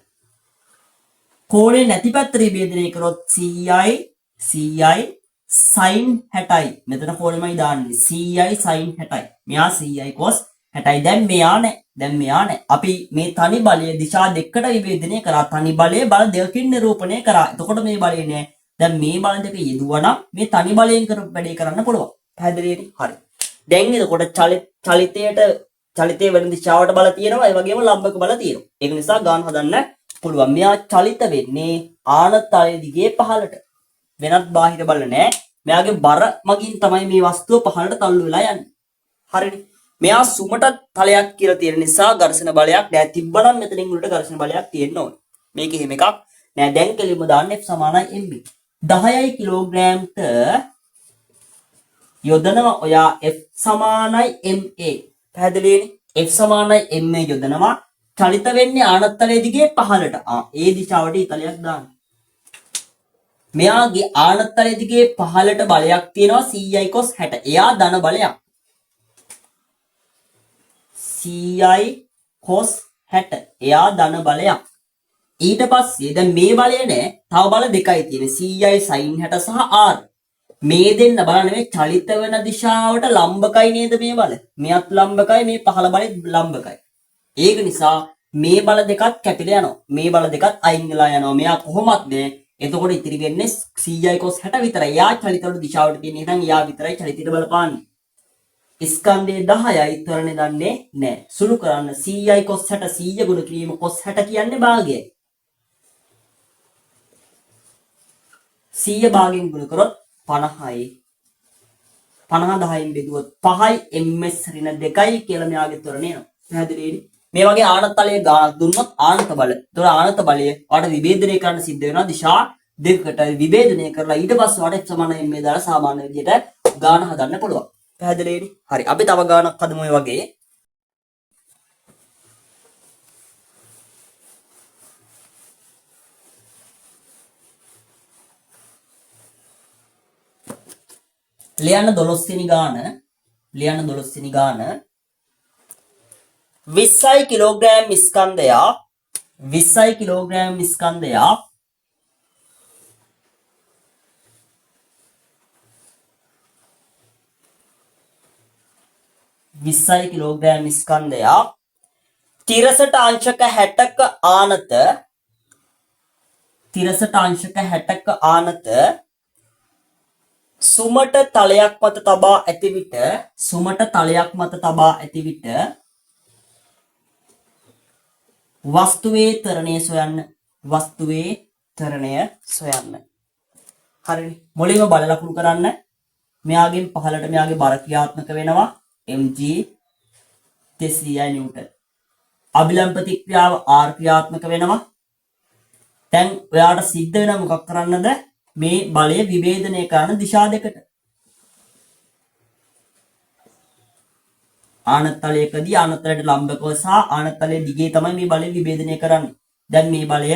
කෝණේ නැති පැත්තට විභේදනය කරොත් 100යි sin 60යි. මෙතන කෝණෙමයි දාන්නේ 100යි sin 60යි. මෙයා 100යි cos 60යි. දැන් මෙයා නැහැ. අපි මේ තනි බලය දිශා දෙකකට විභේදනය කරා. තනි බලය බල දෙකකින් නිරූපණය කරා. එතකොට මේ බලය නෑ. දැන් මේ බල දෙක යෙදුවා නම් මේ තනි බලයෙන් කරපු වැඩේ කරන්න පුළුවන්. පැහැදිලිද? හරි. දැන් එතකොට චලිතයේ වෙන දිශාවට බල තියෙනවා. ඒ වගේම ලම්බක බල තියෙනවා. ඒක නිසා ගාන හදන්න පුළුවන්. මෙයා චලිත වෙන්නේ ආනතලයේ දිගේ පහළට. වෙනත් බාහිර බල නැහැ. මෙයාගේ බර මගින් තමයි මේ වස්තුව පහළට තල්ලු වෙලා යන්නේ. හරිනේ. මෙයා සුමට තලයක් කියලා තියෙන නිසා ඝර්ෂණ බලයක් නෑ. තිබ්බනම් මෙතනින් උඩට ඝර්ෂණ බලයක් තියෙන්න ඕනේ. මේක එහෙම එකක් නෑ. දැන් කෙලින්ම දාන්න F සමානයි mb. 10යි කිලෝග්‍රෑම්ට යොදනවා ඔයා F සමානයි ma. පැහැදිලිනේ? F සමානයි ma යොදනවා. චලිත වෙන්නේ ආනත්තලයේ දිගේ පහළට. ඒ දිශාවට ඉතලයක් දාන්න. මෙයාගේ ආනත්තලයේ දිගේ පහළට බලයක් තියෙනවා 100යි cos 60. එයා ධන බලයක්. 100යි cos 60. එයා ධන බලයක්. ඊට පස්සේ දැන් මේ බලය නෑ. තව බල දෙකයි තියෙන්නේ. 100යි sin 60 සහ r. මේ දෙන්න බලන්න මේ චලිත වෙන දිශාවට ලම්බකයි නේද මේ බල? මෙයත් ලම්බකයි මේ පහළ බලෙත් ලම්බකයි. ඒක නිසා මේ බල දෙකත් කැපිලා යනවා. මේ බල දෙකත් අයින් වෙලා යනවා. මෙයා කොහොමත් නෑ. එතකොට ඉතිරි වෙන්නේ 100යි cos 60 විතරයි. යා චලිත වල දිශාවට තියෙන ඉතින් යා විතරයි චලිතයට බලපාන්නේ. ස්කන්ධය 10යි තරණේ දන්නේ නැහැ. සුළු කරන්න 100යි cos 60 100 ගුණ කිරීම cos 60 කියන්නේ භාගයයි. 100 භාගයෙන් ගුණ කරොත් 50යි. 50 10න් බෙදුවොත් 5යි ms ඍණ 2යි කියලා මෙයාගේ තරණේ එනවා. පැහැදිලිද? මේ වගේ ආනතලයේ ගානක් දුන්නොත් ආනත බල. ඒතකොට ආනත බලය ඔයාලට විභේදනය කරන්න සිද්ධ වෙනවා දිශා දෙකකට විභේදනය කරලා ඊට පස්සේ ඔයාලට සමාන m දාලා සාමාන්‍ය විදිහට ගාන හදන්න පුළුවන්. පැහැදිලිද? හරි. අපි තව ගානක් හදමු මේ වගේ. ලියන්න 12 වෙනි ගාන. 20යි කිලෝග්‍රෑම් ස්කන්ධයක් 20යි කිලෝග්‍රෑම් ස්කන්ධයක් 20යි කිලෝග්‍රෑම් ස්කන්ධයක් තිරසට අංශක 60ක ආනත සුමට තලයක් මත තබා ඇති විට වස්තුවේ ත්වරණය සොයන්න. හරිනේ. මුලින්ම බල ලකුණු කරන්න. මෙයාගෙන් පහළට මෙයාගේ බර ක්‍රියාත්මක වෙනවා mg 200 නිව්ටන්. අභිලම්බ ප්‍රතික්‍රියාව r ක්‍රියාත්මක වෙනවා. දැන් ඔයාට සිද්ධ වෙන මොකක් කරන්නද? මේ බලය විභේදනය කරන දිශා දෙකට. ආනතලයකදී ආනතලයට ලම්බකව සහ ආනතලයේ දිගේ තමයි මේ බලය විභේදනය කරන්නේ. දැන් මේ බලය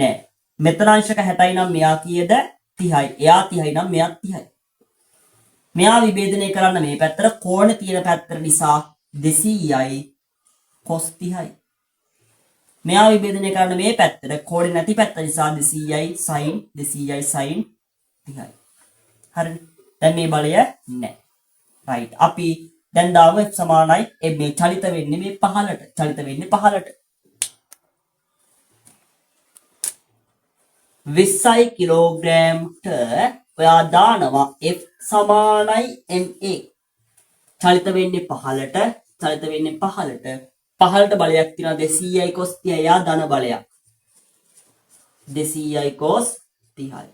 නැහැ. මෙතන අංශක 60යි නම් මෙයා කීයද? 30යි. එයා 30යි නම් මෙයා 30යි. මෙයා විභේදනය කරන්න මේ පැත්තට කෝණ තියෙන පැත්තට නිසා 200යි cos 30යි. මෙයා විභේදනය කරන්න මේ පැත්තට කෝණ නැති පැත්ත නිසා 200යි sin 30යි. හරිද? දැන් මේ බලය නැහැ. right. අපි දැන් දාමු f සමානයි මේ චලිත වෙන්නේ මේ පහළට. 20යි කිලෝග්‍රෑම්ට ඔයා දානවා f සමානයි ma. චලිත වෙන්නේ පහළට. පහළට බලයක් තියෙනවා 200යි cos 30යි. යා ධන බලයක්. 200යි cos 30යි.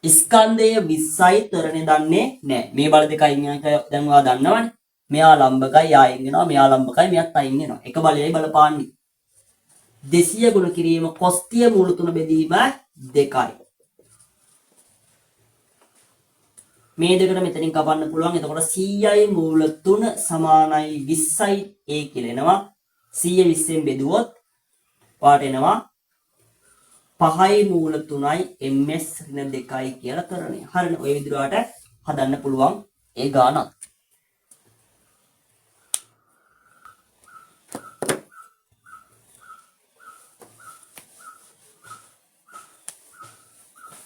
ස්කන්ධය 20යි තරණේ දන්නේ නැහැ. මේ බල දෙක අයින් වෙන එක දැන් ඔයා දන්නවනේ. මෙයා ලම්බකයි ආයින් වෙනවා. මෙයා ලම්බකයි මෙයාත් අයින් වෙනවා. එක බලයයි බලපාන්නේ. 200 ගුණ කිරීම cos 30 මූල 3 බෙදීම 2යි. මේ දෙකට මෙතනින් කපන්න පුළුවන්. එතකොට 100යි මූල 3 සමානයි 20යි a කියලා එනවා. 100 20ෙන් බෙදුවොත් වාට එනවා 5යි මූල 3යි ms ඍණ 2යි කියලා තරණය. හරිනේ ඔය විදිහට හදන්න පුළුවන් ඒ ගානක්.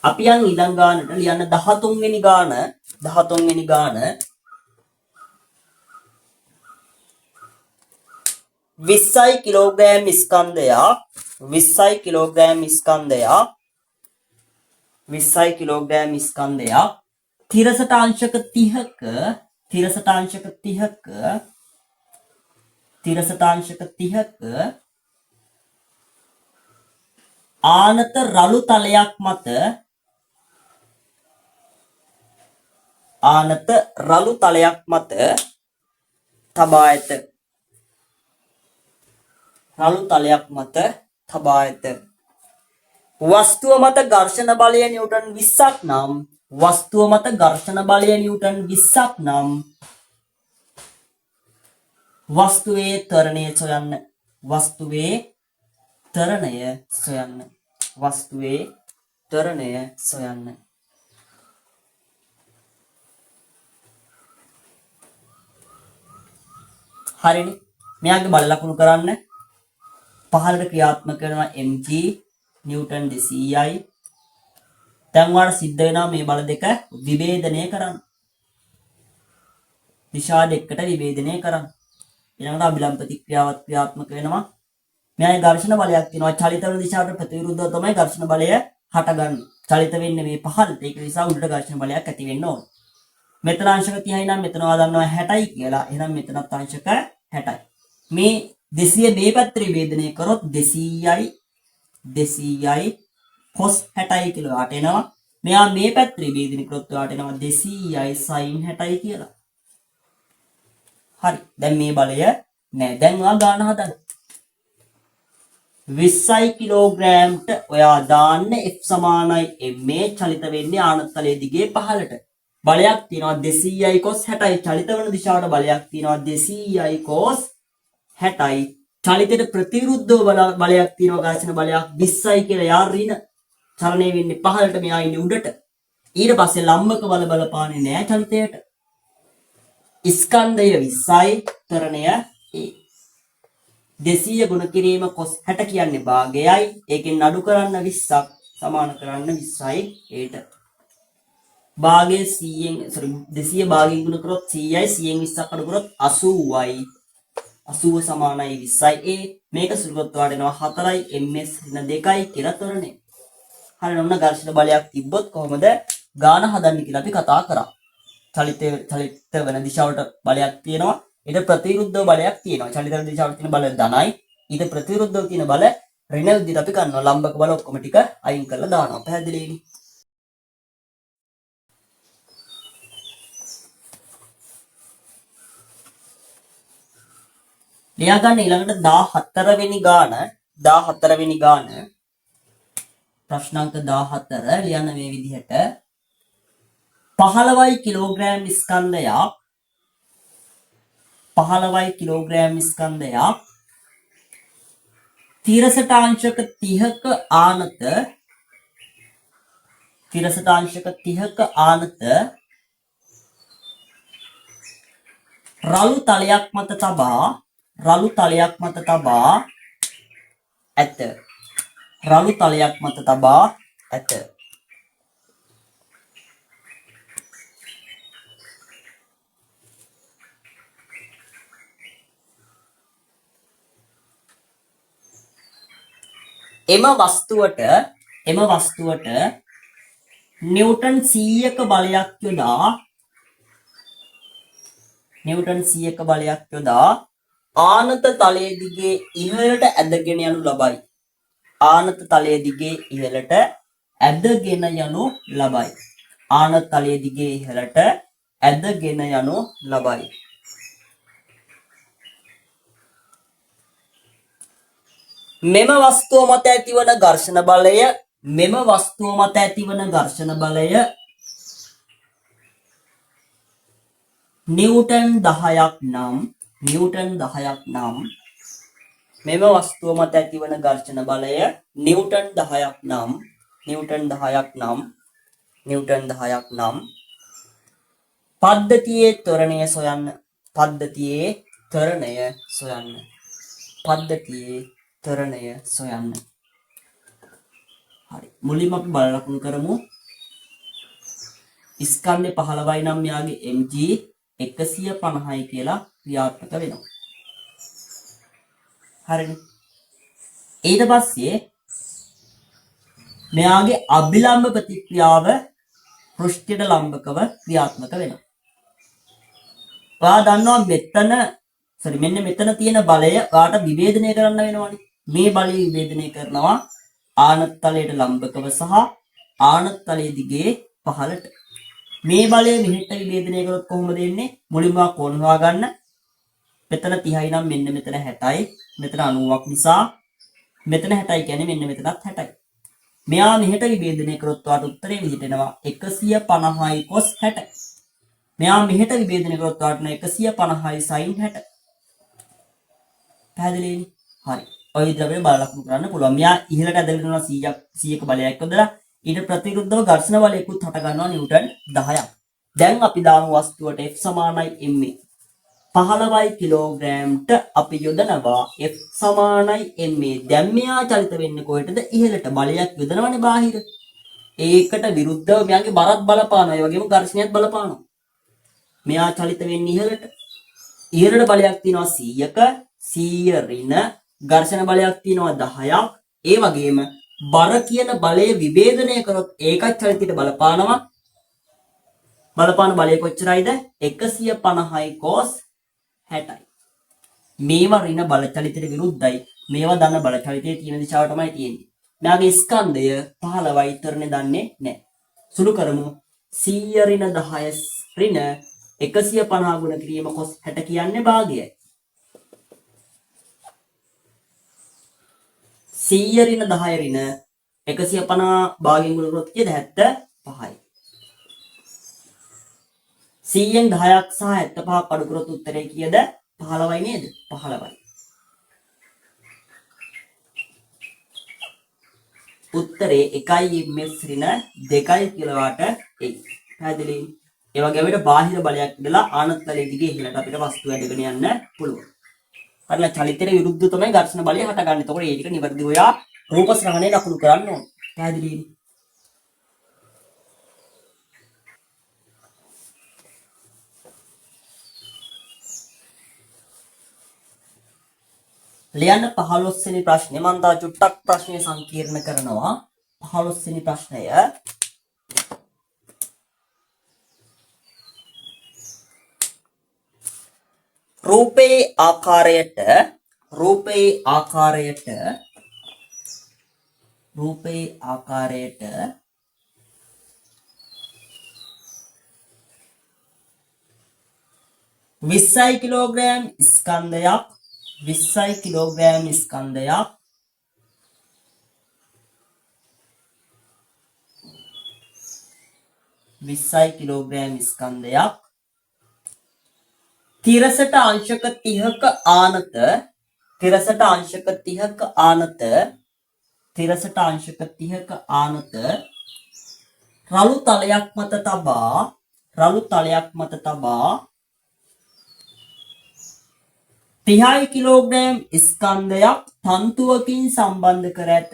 අපි යන් ඊළඟ ගානට ලියන්න 13 වෙනි ගාන 13 වෙනි ගාන 20යි කිලෝග්‍රෑම් ස්කන්ධයක් 20යි කිලෝග්‍රෑම් ස්කන්ධයක් 20යි කිලෝග්‍රෑම් ස්කන්ධයක් තිරසටාංශක 30ක තිරසටාංශක 30ක තිරසටාංශක 30ක ආනත රළු තලයක් මත ආනත රළු තලයක් මත තබා ඇත. රළු තලයක් මත තබා ඇත. වස්තුව මත ඝර්ෂණ බලය නිව්ටන් 20ක් නම් වස්තුව මත ඝර්ෂණ බලය නිව්ටන් 20ක් නම් වස්තුවේ ත්වරණය සොයන්න. වස්තුවේ ත්වරණය සොයන්න. වස්තුවේ ත්වරණය සොයන්න. හරිනේ. මෙයාගේ බල ලකුණු කරන්න. පහළට ක්‍රියාත්මක කරනවා mg නිව්ටන් 200යි. දැන් ඔයාලට සිද්ධ වෙනවා මේ බල දෙක විභේදනය කරන්න. දිශා දෙකකට විභේදනය කරන්න. ඊළඟට අභිලම්බ ප්‍රතික්‍රියාවත් ක්‍රියාත්මක වෙනවා. මෙයාගේ ඝර්ෂණ බලයක් තියෙනවා. චලිත වෙන දිශාවට ප්‍රතිවිරුද්ධව තමයි ඝර්ෂණ බලය හටගන්නේ. චලිත වෙන්නේ මේ පහළට. ඒක නිසා උඩට ඝර්ෂණ බලයක් ඇති වෙන්න ඕන. මෙතන අංශක 30යි නම් මෙතන ඔයා දන්නවා 60යි කියලා. එහෙනම් මෙතනත් අංශක 60යි. මේ 200 මේ පැත්තට විභේදනය කරොත් 200යි cos 60යි කියලා වාට එනවා. මෙයා මේ පැත්තට විභේදනය කරොත් වාට එනවා 200යි sin 60යි කියලා. හරි. දැන් මේ බලය නෑ. දැන් ඔයා ගාන හදන්න. 20යි කිලෝග්‍රෑම්ට ඔයා දාන්න F සමානයි ma චලිත වෙන්නේ ආනතලයේ දිගේ පහළට. බලයක් තියෙනවා 200යි cos 60යි චලිත වෙන දිශාවට බලයක් තියෙනවා 200යි cos 60යි චලිතයට ප්‍රතිවිරුද්ධව බලයක් තියෙනවා ඝර්ෂණ බලයක් 20යි කියලා යා ඍණ චලනය වෙන්නේ පහළට මෙයා ඉන්නේ උඩට. ඊට පස්සේ ලම්බක බල බලපාන්නේ නෑ චලිතයට. ස්කන්ධය 20යි ත්වරණය a 200 ගුණ කිරීම cos 60 කියන්නේ භාගයයි. ඒකෙන් අඩු කරන්න 20ක් සමාන කරන්න 20යි ඒට. භාගයේ 100න් 200 භාගයෙන් ගුණ කරොත් 100යි 100න් 20ක් අඩු කරොත් 80යි. 80 සමානයි 20යි a. මේක සුළුවත් වාට එනවා 4යි ms ඍණ 2යි කියලා ත්වරණය. හරියට ඔන්න ඝර්ෂණ බලයක් තිබ්බොත් කොහොමද ගාන හදන්නේ කියලා අපි කතා කරා. චලිත වෙන දිශාවට බලයක් තියෙනවා. ඊට ප්‍රතිවිරුද්ධව බලයක් තියෙනවා. චලිත වෙන දිශාවට තියෙන බල ධනයි. ඊට ප්‍රතිවිරුද්ධව තියෙන බල ඍණ විදිහට අපි කරනවා. ලම්බක බල ඔක්කොම ටික අයින් කරලා දානවා. පැහැදිලිනේ? ලියා ගන්න ඊළඟට 14 වෙනි ගාන 14 වෙනි ගාන ප්‍රශ්නාංක 14 ලියන්න මේ විදිහට 15යි කිලෝග්‍රෑම් ස්කන්ධයක් 15යි කිලෝග්‍රෑම් ස්කන්ධයක් තිරසටාංශක 30ක ආනත තිරසටාංශක 30ක ආනත රළු තලයක් මත තබා රළු තලයක් මත තබා ඇත. රළු තලයක් මත තබා ඇත. එම වස්තුවට නිව්ටන් 100ක බලයක් යොදා ආනත තලයේ දිගේ ඉහළට ඇදගෙන යනු ලබයි. ආනත තලයේ දිගේ ඉහළට ඇදගෙන යනු ලබයි. ආනත තලයේ දිගේ ඉහළට ඇදගෙන යනු ලබයි. මෙම වස්තුව මත ඇතිවන ඝර්ෂණ බලය නිව්ටන් 10ක් නම් මෙම වස්තුව මත ඇතිවන ඝර්ෂණ බලය නිව්ටන් 10ක් නම් පද්ධතියේ ත්වරණය සොයන්න. හරි. මුලින්ම අපි බල ලකුණු කරමු. ස්කන්ධය 15යි නම් මෙයාගේ mg 150යි කියලා ක්‍රියාත්මක වෙනවා. හරිනේ. ඊට පස්සේ මෙයාගේ අභිලම්බ ප්‍රතික්‍රියාව පෘෂ්ඨයට ලම්බකව ක්‍රියාත්මක වෙනවා. ඔයා දන්නවා මෙන්න මෙතන තියෙන බලය ඔයාට විභේදනය කරන්න වෙනවනේ. මේ බලය විභේදනය කරනවා ආනත් තලයට ලම්බකව සහ ආනත් තලයේ දිගේ පහළට. මේ බලය මෙහෙට විභේදනය කරොත් කොහොමද එන්නේ? මුලින්ම කෝණ හොයාගන්න. මෙතන 30යි නම් මෙන්න මෙතන 60යි. මෙතන 90ක් නිසා මෙතන 60යි කියන්නේ මෙන්න මෙතනත් 60යි. මෙයා මෙහෙට විභේදනය කරොත් ඔයාට උත්තරේ විදිහට එනවා 150යි cos 60. මෙයා මෙහෙට විභේදනය කරොත් ඔයාට 150යි sin 60. පැහැදිලිනේ? හරි. ඔය විදිහට අපිට බල ලකුණු කරන්න පුළුවන්. මෙයා ඉහළට ඇදගෙන යනවා 100ක බලයක් යොදලා ඊට ප්‍රතිවිරුද්ධව ඝර්ෂණ බලයකුත් හට ගන්නවා නිව්ටන් 10ක්. දැන් අපි දාමු වස්තුවට F සමානයි ma. 15යි කිලෝග්‍රෑම්ට අපි යොදනවා F සමානයි ma. දැන් මෙයා චලිත වෙන්නේ කොහෙටද? ඉහළට බලයක් යොදනවනේ බාහිර. ඒකට විරුද්ධව මෙයාගේ බරත් බලපානවා. ඒ වගේම ඝර්ෂණයත් බලපානවා. මෙයා චලිත වෙන්නේ ඉහළට. ඉහළට බලයක් තියෙනවා 100ක 100 ඍණ ඝර්ෂණ බලයක් තියෙනවා 10ක්. ඒ වගේම බර කියන බලය විභේදනය කරොත් ඒකත් චලිතයට බලපානවා. බලපාන බලය කොච්චරයිද? 150යි cos 60යි. මේවා ඍණ බල චලිතයට විරුද්ධයි. මේවා ධන බල චලිතයේ තියෙන දිශාව තමයි තියෙන්නේ. මෙයාගේ ස්කන්ධය 15යි තරනේ දන්නේ නැහැ. සුළු කරමු 100 ඍණ 10 ඍණ 150 ගුණ කිරීම cos 60 කියන්නේ භාගයයි. 100 ඍණ 10 ඍණ 150 භාගයෙන් ගුණ කරොත් කීයද? 75යි. 100න් 10ක් සහ 75ක් අඩු කරොත් උත්තරේ කීයද? 15යි නේද? 15යි. උත්තරේ 1යි mf ඍණ 2යි කිලෝවාට එයි. පැහැදිලි? ඒ වගේම අපිට බාහිර බලයක් ඉඳලා ආනත් තලයේ දිගේ ඉහළට අපිට වස්තුව ඇදගෙන යන්න පුළුවන්. හරිලා චලිතයට විරුද්ධව තමයි ඝර්ෂණ බලය හටගන්නේ. එතකොට ඒ ටික නිවැරදිව ඔයා රූප ශ්‍රවණේ ලකුණු කරන්න ඕනේ. පැහැදිලිද? ලියන්න 15 වෙනි ප්‍රශ්නේ. මම තා චුට්ටක් ප්‍රශ්නේ සංකීර්ණ කරනවා. 15 වෙනි ප්‍රශ්නය රූපේ ආකාරයට විස්සයි කිලෝග්‍රෑම් ස්කන්ධයක් 20යි කිලෝග්‍රෑම් ස්කන්ධයක් තිරසට අංශක 30ක ආනත රළු තලයක් මත තබා 30 කිලෝග්‍රෑම් ස්කන්ධයක් තන්තුවකින් සම්බන්ධ කර ඇත.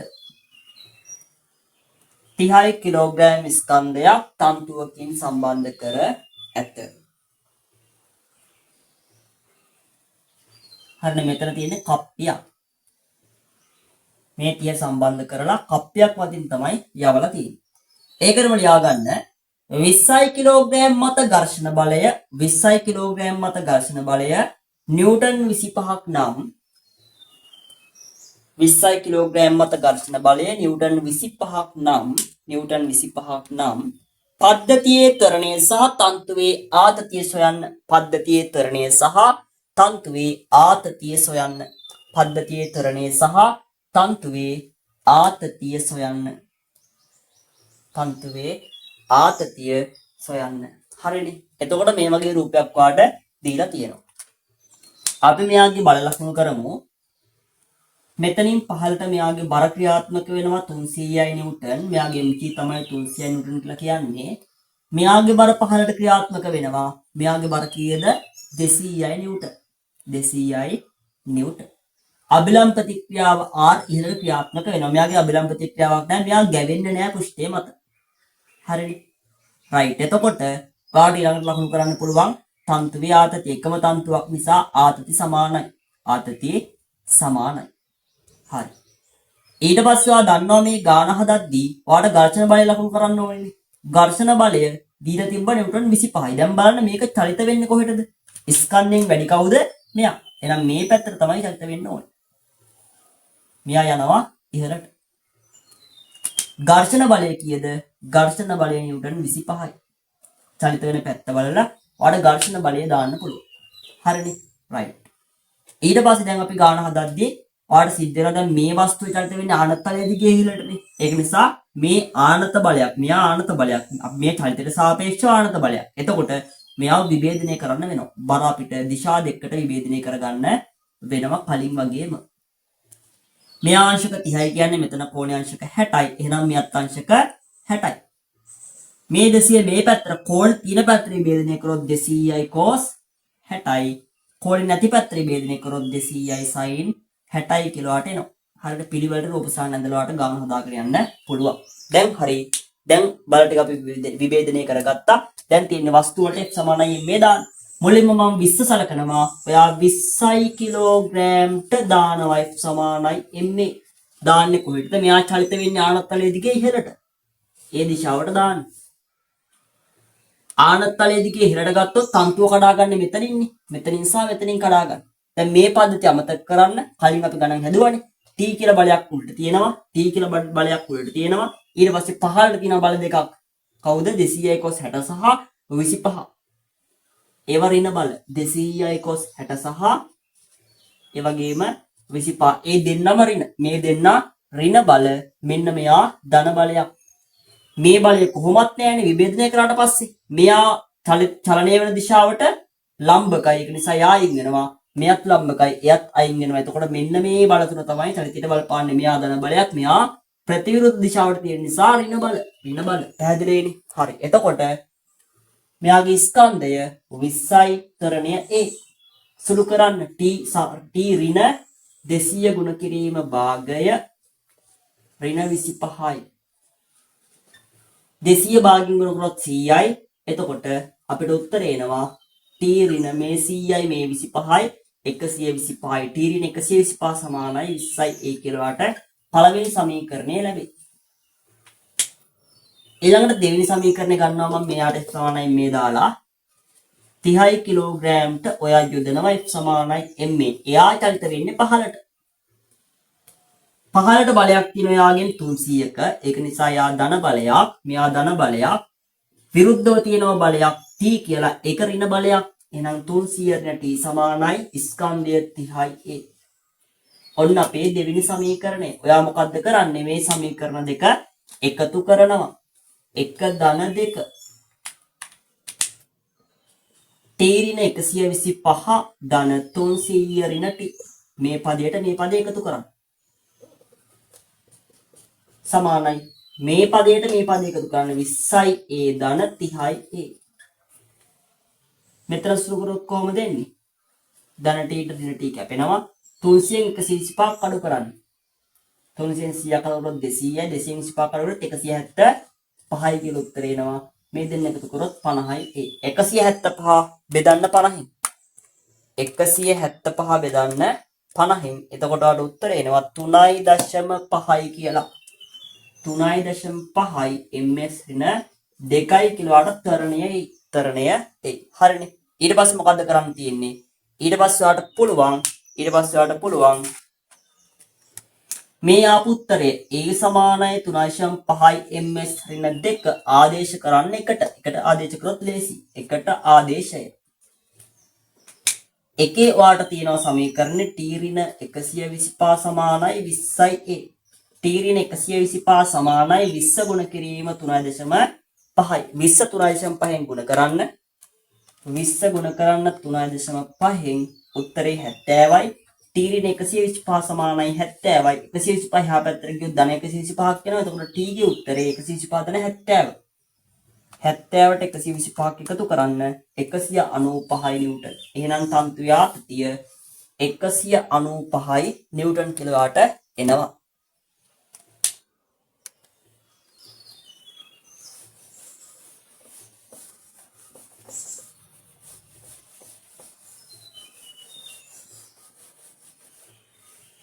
30 කිලෝග්‍රෑම් ස්කන්ධයක් තන්තුවකින් සම්බන්ධ කර ඇත. හරිනේ මෙතන තියෙන්නේ කප්පියක්. මේ 30 සම්බන්ධ කරලා කප්පියක් වදින් තමයි යවලා තියෙන්නේ. ඒකටම ලියා ගන්න 20 කිලෝග්‍රෑම් මත ඝර්ෂණ බලය නිව්ටන් 25ක් නම් 20 කිලෝග්‍රෑම් මත ඝර්ෂණ බලය නිව්ටන් 25ක් නම් පද්ධතියේ ත්වරණය සහ තන්තුවේ ආතතිය සොයන්න. පද්ධතියේ ත්වරණය සහ තන්තුවේ ආතතිය සොයන්න. හරිනේ. එතකොට මේ වගේ රූපයක් වාට දීලා තියෙනවා. අපි මෙයාගේ බල ලකුණු කරමු. මෙතනින් පහළට මෙයාගේ බර ක්‍රියාත්මක වෙනවා 300යි නිව්ටන්. මෙයාගේ mg තමයි 300යි නිව්ටන් කියලා කියන්නේ. මෙයාගේ බර පහළට ක්‍රියාත්මක වෙනවා. මෙයාගේ බර කීයද? 200යි නිව්ටන්. 200යි නිව්ටන්. අබිලම් ප්‍රතික්‍රියාව R ඉහළට ක්‍රියාත්මක වෙනවා. මෙයාගේ අබිලම් ප්‍රතික්‍රියාවක් නැහැ. මෙයා ගැවෙන්නේ නැහැ පෘෂ්ඨය මත. හරිනේ. රයිට්. එතකොට ඔයාලට ඊළඟට ලකුණු කරන්න පුළුවන් තන්තුවේ ආතතිය එකම තන්තුවක් නිසා ආතති සමානයි. ආතතිය සමානයි. හරි. ඊට පස්සේ ඔයා දන්නවා මේ ගාන හදද්දී ඔයාලට ඝර්ෂණ බලය ලකුණු කරන්න ඕනේ. ඝර්ෂණ බලය දීලා තිබ්බ නිව්ටන් 25යි. දැන් බලන්න මේක චලිත වෙන්නේ කොහෙටද? ස්කන්ධයෙන් වැඩි කවුද? මෙයා. එහෙනම් මේ පැත්තට තමයි චලිත වෙන්න ඕනේ. මෙයා යනවා ඉහළට. ඝර්ෂණ බලය කීයද? ඝර්ෂණ බලය නිව්ටන් 25යි. චලිත වෙන පැත්ත බලලා ඔයාලට ඝර්ෂණ බලය දාන්න පුළුවන්. හරිනේ. රයිට්. ඊට පස්සේ දැන් අපි ගාන හදද්දී ඔයාලට සිද්ධ වෙනවා දැන් මේ වස්තුවේ චලිත වෙන්නේ ආනත තලයේ දිගේ ඉහළටනේ. ඒක නිසා මේ ආනත බලයක්, මෙයා ආනත බලයක්, මේ චලිතයට සාපේක්ෂව ආනත බලයක්. එතකොට මෙයාව විභේදනය කරන්න වෙනවා. බර අපිට දිශා දෙකකට විභේදනය කරගන්න වෙනවා කලින් වගේම. මෙයා අංශක 30යි කියන්නේ මෙතන කෝණේ අංශක 60යි. එහෙනම් මෙයත් අංශක 60යි. මේ 200 මේ පැත්තට කෝණ තියෙන පැත්තට විභේදනය කරොත් 200යි cos 60යි. කෝණ නැති පැත්තට විභේදනය කරොත් 200යි sin 60යි කියලාට එනවා. හරියට පිළිවෙලට රූප සාහන ඇඳලාට ගාන හදාගෙන යන්න පුළුවන්. දැන් හරි. දැන් බල ටික අපි විභේදනය කරගත්තා. දැන් තියෙන වස්තු වලට f සමානයි මේ දාන්න. මුලින්ම මම 20 සලකනවා. ඔයා 20යි කිලෝග්‍රෑම්ට දානවා f සමානයි ma. දාන්නේ කොහෙටද? මෙයා චලිත වෙන්නේ ආනත්තලයේ දිගේ ඉහළට. ඒ දිශාවට දාන්න. ආනත්තලයේ දිගේ ඉහළට ගත්තොත් තන්තුව කඩාගන්නේ මෙතනින්නේ. මෙතනින් සහ මෙතනින් කඩාගන්න. දැන් මේ පද්ධතිය අමතක කරන්න. කලින් අපි ගණන් හැදුවානේ. t කියලා බලයක් උඩට තියෙනවා. t කියලා බලයක් උඩට තියෙනවා. ඊට පස්සේ පහළට තියෙන බල දෙකක්. කවුද? 200යි cos 60 සහ 25. ඒවා ඍණ බල 200යි cos 60 සහ ඒ වගේම 25. ඒ දෙන්නම ඍණ. මේ දෙන්න ඍණ බල. මෙන්න මෙයා ධන බලයක්. මේ බලය කොහොමත් නැහැනේ විභේදනය කරාට පස්සේ. මෙයා චලනය වෙන දිශාවට ලම්බකයි. ඒක නිසා යා අයින් වෙනවා. මෙයත් ලම්බකයි. එයත් අයින් වෙනවා. එතකොට මෙන්න මේ බල තුන තමයි චලිතයට බලපාන්නේ. මෙයා ධන බලයක්. මෙයා ප්‍රතිවිරුද්ධ දිශාවට තියෙන නිසා ඍණ බල. ඍණ බල. පැහැදිලිනේ? හරි. එතකොට මෙයාගේ ස්කන්ධය 20යි තරණය a. සුළු කරන්න t ඍණ 200 ගුණ කිරීම භාගය ඍණ 25යි. 200 භාගයෙන් ගුණ කරොත් 100යි. එතකොට අපිට උත්තරේ එනවා t ඍණ මේ 100යි මේ 25යි 125යි. t ඍණ 125 සමානයි 20යි a කියලාට පළවෙනි සමීකරණය ලැබේ. ඊළඟට දෙවෙනි සමීකරණය ගන්නවා මම මෙයාට සමානයි මේ දාලා 30 කිලෝග්‍රෑම්ට ඔයා යොදනවා f සමානයි ma. එයා චලිත වෙන්නේ පහළට. පහළට බලයක් තියෙනවා යාගෙන් 300ක. ඒක නිසා යා ධන බලයක්, මෙයා ධන බලයක්. විරුද්ධව තියෙනවා බලයක් t කියලා. ඒක ඍණ බලයක්. එහෙනම් 300 ඍණ t සමානයි ස්කන්ධය 30a. ඔන්න අපේ දෙවෙනි සමීකරණය. ඔයා මොකද්ද කරන්නේ? මේ සමීකරණ දෙක එකතු කරනවා. 1 ධන 2 t ඍණ 125 ධන 300 ඍණ t. මේ පදයට මේ පදය එකතු කරන්න. සමානයි මේ පදයට මේ පදය එකතු කරන්න 20යි a ධන 30යි a. මෙතන සුළු කරොත් කොහොමද එන්නේ? ධන t ට ඍණ t කැපෙනවා. 300න් 125 කඩු කරන්න. 300න් 100 කඩු කරොත් 200යි. 200න් 25 කඩු කරොත් 175යි කියලා උත්තරේ එනවා. මේ දෙන්න එකතු කරොත් 50යි a. 175 බෙදන්න 50න්. 175 බෙදන්න 50න්. එතකොට ආට උත්තරේ එනවා 3.5යි කියලා. 3.5යි ms ඍණ 2යි කියලාට තරණය ඒ. හරිනේ. ඊට පස්සේ මොකද්ද කරන්න තියෙන්නේ? ඊට පස්සේ ඔයාලට පුළුවන් මේ ආපු උත්තරය a සමානයි 3.5යි ms ඍණ 2 ආදේශ කරන්න එකට. එකට ආදේශ කරොත් ලේසි. එකට ආදේශය. එකේ ඔයාලට තියෙනවා සමීකරණේ t ඍණ 125 සමානයි 20යි a. t ඍණ 125 සමානයි 20 ගුණ කිරීම 3.5යි. 20 3.5න් ගුණ කරන්න. 20 ගුණ කරන්න 3.5න් උත්තරේ 70යි. t ඍණ 125 සමානයි 70යි. 125 එහා පැත්තට ගියොත් ධන 125ක් වෙනවා. එතකොට t ගේ උත්තරේ 125 ධන 70. 70ට 125ක් එකතු කරන්න 195යි නිව්ටන්. එහෙනම් තන්තුවේ ආතතිය 195යි නිව්ටන් කිලෝවාට එනවා.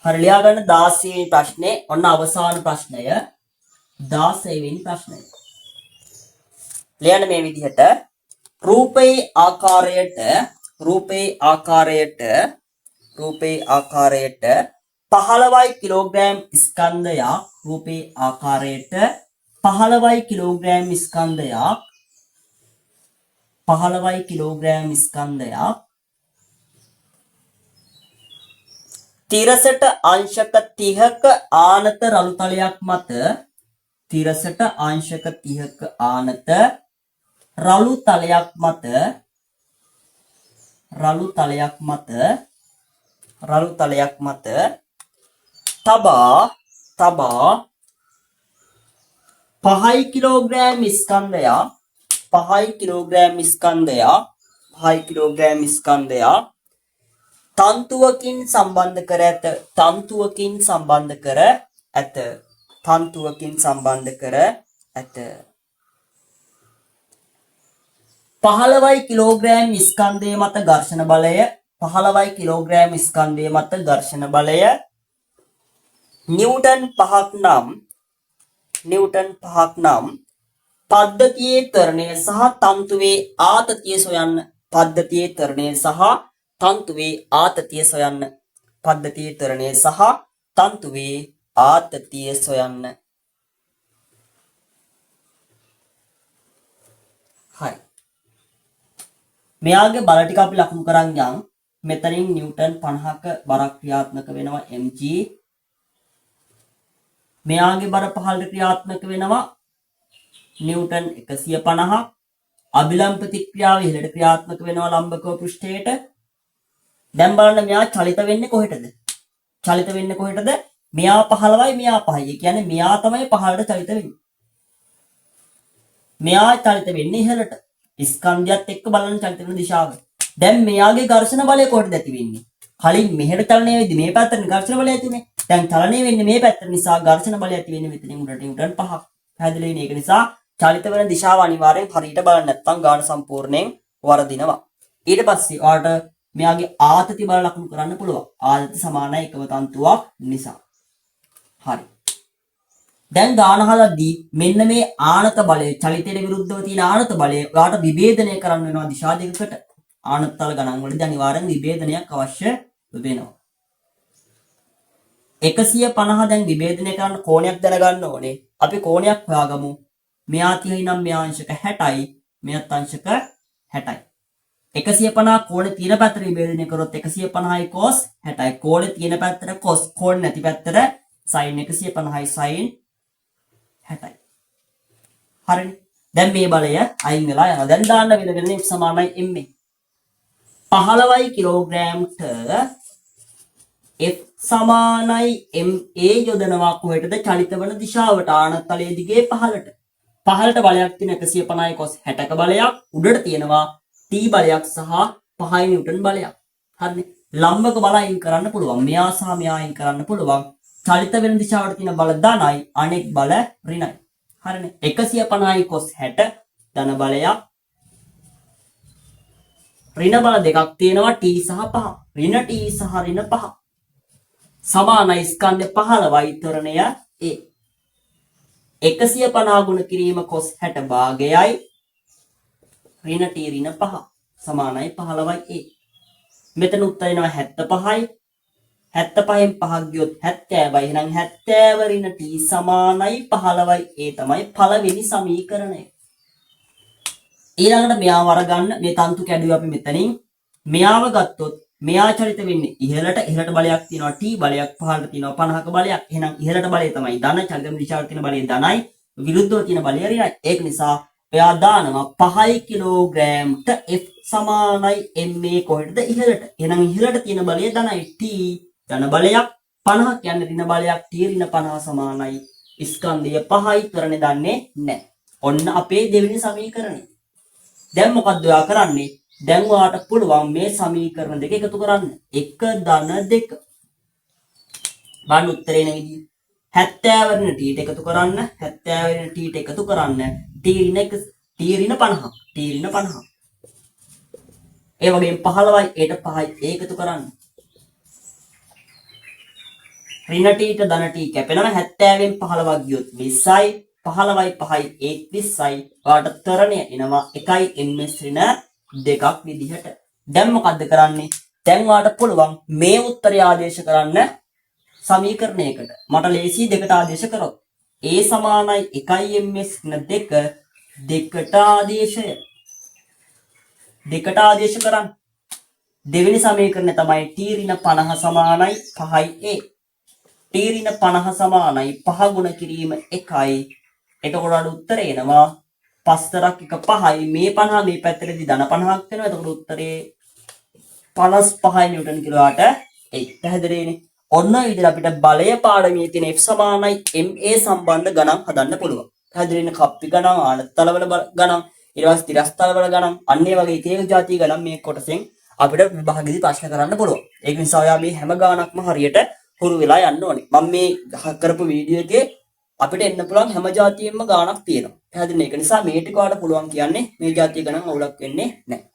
හරි ලියා ගන්න 16 වෙනි ප්‍රශ්නේ. ඔන්න අවසාන ප්‍රශ්නය 16 වෙනි ප්‍රශ්නය. ලියන්න මේ විදිහට රූපේ ආකාරයට 15යි කිලෝග්‍රෑම් ස්කන්ධයක් රූපේ ආකාරයට 15යි කිලෝග්‍රෑම් ස්කන්ධයක් තිරසට අංශක 30ක ආනත රළු තලයක් මත රළු තලයක් මත තබා 5 කිලෝග්‍රෑම් ස්කන්ධයක් තන්තුවකින් සම්බන්ධ කර ඇත 15යි කිලෝග්‍රෑම් ස්කන්ධය මත ඝර්ෂණ බලය නිව්ටන් 5ක් නම් පද්ධතියේ ත්වරණය සහ තන්තුවේ ආතතිය සොයන්න. හරි. මෙයාගේ බල ටික අපි ලකුණු කරන් යන්. මෙතනින් නිව්ටන් 50ක බරක් ක්‍රියාත්මක වෙනවා mg. මෙයාගේ බර 15 ක්‍රියාත්මක වෙනවා නිව්ටන් 150ක්. අභිලම්බ ප්‍රතික්‍රියාව ඉහළට ක්‍රියාත්මක වෙනවා ලම්බකව පෘෂ්ඨයට. දැන් බලන්න මෙයා චලිත වෙන්නේ කොහෙටද? මෙයා 15යි මෙයා 5යි. ඒ කියන්නේ මෙයා තමයි 15ට චලිත වෙන්නේ. මෙයා චලිත වෙන්නේ ඉහළට. ස්කන්ධයත් එක්ක බලන්න චලිත වෙන දිශාව. දැන් මෙයාගේ ඝර්ෂණ බලය කොහෙටද ඇති වෙන්නේ? කලින් මෙහෙට චලනය වෙද්දි මේ පැත්තට ඝර්ෂණ බලය ඇති උනේ. දැන් චලනය වෙන්නේ මේ පැත්තට නිසා ඝර්ෂණ බලය ඇති වෙන්නේ මෙතනින් උඩට නිව්ටන් 5ක්. පැහැදිලි වෙන්නේ. ඒක නිසා චලිත වෙන දිශාව අනිවාර්යෙන් හරියට බලන්න නැත්නම් ගාන සම්පූර්ණයෙන් වරදිනවා. ඊට පස්සේ ඔයාලට මෙයාගේ ආතති බල ලකුණු කරන්න පුළුවන්. ආතති සමානයි එකම තන්තුවක් නිසා. හරි. දැන් ගාන හදද්දී මෙන්න මේ ආනත බලය චලිතයට විරුද්ධව තියෙන ආනත බලය ඔයාලට විභේදනය කරන්න වෙනවා දිශා දෙකකට. ආනතල ගණන් වලදී අනිවාර්යෙන් විභේදනයක් අවශ්‍ය වෙනවා. 150 දැන් විභේදනය කරන්න කෝණයක් දැනගන්න ඕනේ. අපි කෝණයක් හොයාගමු. මෙයා 30යි නම් මෙයා අංශක 60යි. මෙයාත් අංශක 60යි. 150 කෝණේ තියෙන පැත්තට විභේදනය කරොත් 150යි cos 60යි. කෝණේ තියෙන පැත්තට cos, කෝණ නැති පැත්තට sin 150යි sin 60යි. හරිනේ. දැන් මේ බලය අයින් වෙලා යනවා. දැන් දාන්න වෙන F සමානයි ma. 15යි කිලෝග්‍රෑම්ට F සමානයි ma යොදනවා කොහෙටද? චලිත වන දිශාවට ආනතලයේ දිගේ 15ට. 15ට බලයක් තියෙන 150යි cos 60ක බලයක්, උඩට තියෙනවා t බලයක් සහ 5යි නිව්ටන් බලයක්. හරිනේ. ලම්බක බල අයින් කරන්න පුළුවන්. මෙයා සහ මෙයා අයින් කරන්න පුළුවන්. චලිත වෙන දිශාවට තියෙන බල ධනයි, අනෙක් බල ඍණයි. හරිනේ. 150යි cos 60 ධන බලයක්. ඍණ බල දෙකක් තියෙනවා t සහ 5. ඍණ t සහ ඍණ 5. සමානයි ස්කන්ධ 15යි ත්වරණය a. 150 ගුණ කිරීම cos 60 භාගයයි ඍණ t ඍණ 5 සමානයි 15යි a. මෙතන උත්තර එනවා 75යි. 75න් 5ක් ගියොත් 70යි. එහෙනම් 70 ඍණ t සමානයි 15යි a තමයි පළවෙනි සමීකරණය. ඊළඟට මෙයාව අරගන්න. මේ තන්තු කැඩුවේ අපි මෙතනින්. මෙයාව ගත්තොත් මෙයා චලිත වෙන්නේ ඉහළට. ඉහළට බලයක් තියෙනවා t බලයක්, පහළට තියෙනවා 50ක බලයක්. එහෙනම් ඉහළට බලය තමයි ධන, චලිත වෙන දිශාවට තියෙන බලය ධනයි, විරුද්ධව තියෙන බලය ඍණයි. ඒක නිසා එයා දානවා 5 කිලෝග්‍රෑම්ට F සමානයි ma කොහෙටද? ඉහළට. එහෙනම් ඉහළට තියෙන බලය ධනයි t, ධන බලයක් 50 කියන්නේ ඍණ බලයක් t ඍණ 50 සමානයි ස්කන්ධය 5යි තරනේ දන්නේ නැහැ. ඔන්න අපේ දෙවෙනි සමීකරණය. දැන් මොකද්ද ඔයා කරන්නේ? දැන් ඔයාට පුළුවන් මේ සමීකරණ දෙක එකතු කරන්න. 1 ධන 2. බලන්න උත්තරේ නේ විදිය. 70 වෙනි t එකතු කරන්න 70 වෙනි t එකතු කරන්න t ඍණ 50 t ඍණ 50. ඒ වගේම 15යි ඒට 5යි ඒකතු කරන්න. ඍණ t ට ධන t කැපෙනවා 70 වෙන් 15ක් ගියොත් 20යි 15යි 5යි 20යි ඔයාලට තරණය එනවා 1යි ms ඍණ 2ක් විදිහට. දැන් මොකද්ද කරන්නේ? දැන් ඔයාලට පුළුවන් මේ උත්තරය ආදේශ කරන්න සමීකරණයකට. මට ලේසි දෙකට ආදේශ කරොත් a සමානයි 1යි ms ඍණ 2 දෙකට ආදේශය. දෙකට ආදේශ කරන්න. දෙවෙනි සමීකරණය තමයි t ඍණ 50 සමානයි 5යි a. t ඍණ 50 සමානයි 5 ගුණ කිරීම 1යි. එතකොට අර උත්තරේ එනවා 5 තරක් 1 5යි. මේ 50 මේ පැත්තටදී ධන 50ක් වෙනවා. එතකොට උත්තරේ 55 නිව්ටන් කිලෝවාට ඒ පැහැදිලිනේ. ඔන්න ඔය විදිහට අපිට බලය පාඩමේ තියෙන F සමානයි MA සම්බන්ධ ගණන් හදන්න පුළුවන්. පැහැදිලිනේ. කප්පි ගණන්, ආනත්තලවල ගණන්, ඊට පස්සේ තිරස්තලවල ගණන්, අන්න ඒ වගේ තේක જાති ගණන් මේ කොටසෙන් අපිට විභාගෙදී ප්‍රශ්න කරන්න පුළුවන්. ඒක නිසා ඔයා මේ හැම ගානක්ම හරියට හුරු වෙලා යන්න ඕනේ. මම මේ කරපු වීඩියෝ එකේ අපිට එන්න පුළුවන් හැම જાතියෙම ගානක් තියෙනවා. පැහැදිලිනේ. ඒක නිසා මේ ටික වලට පුළුවන් කියන්නේ මේ જાතිය ගණන් අවුලක් වෙන්නේ නැහැ.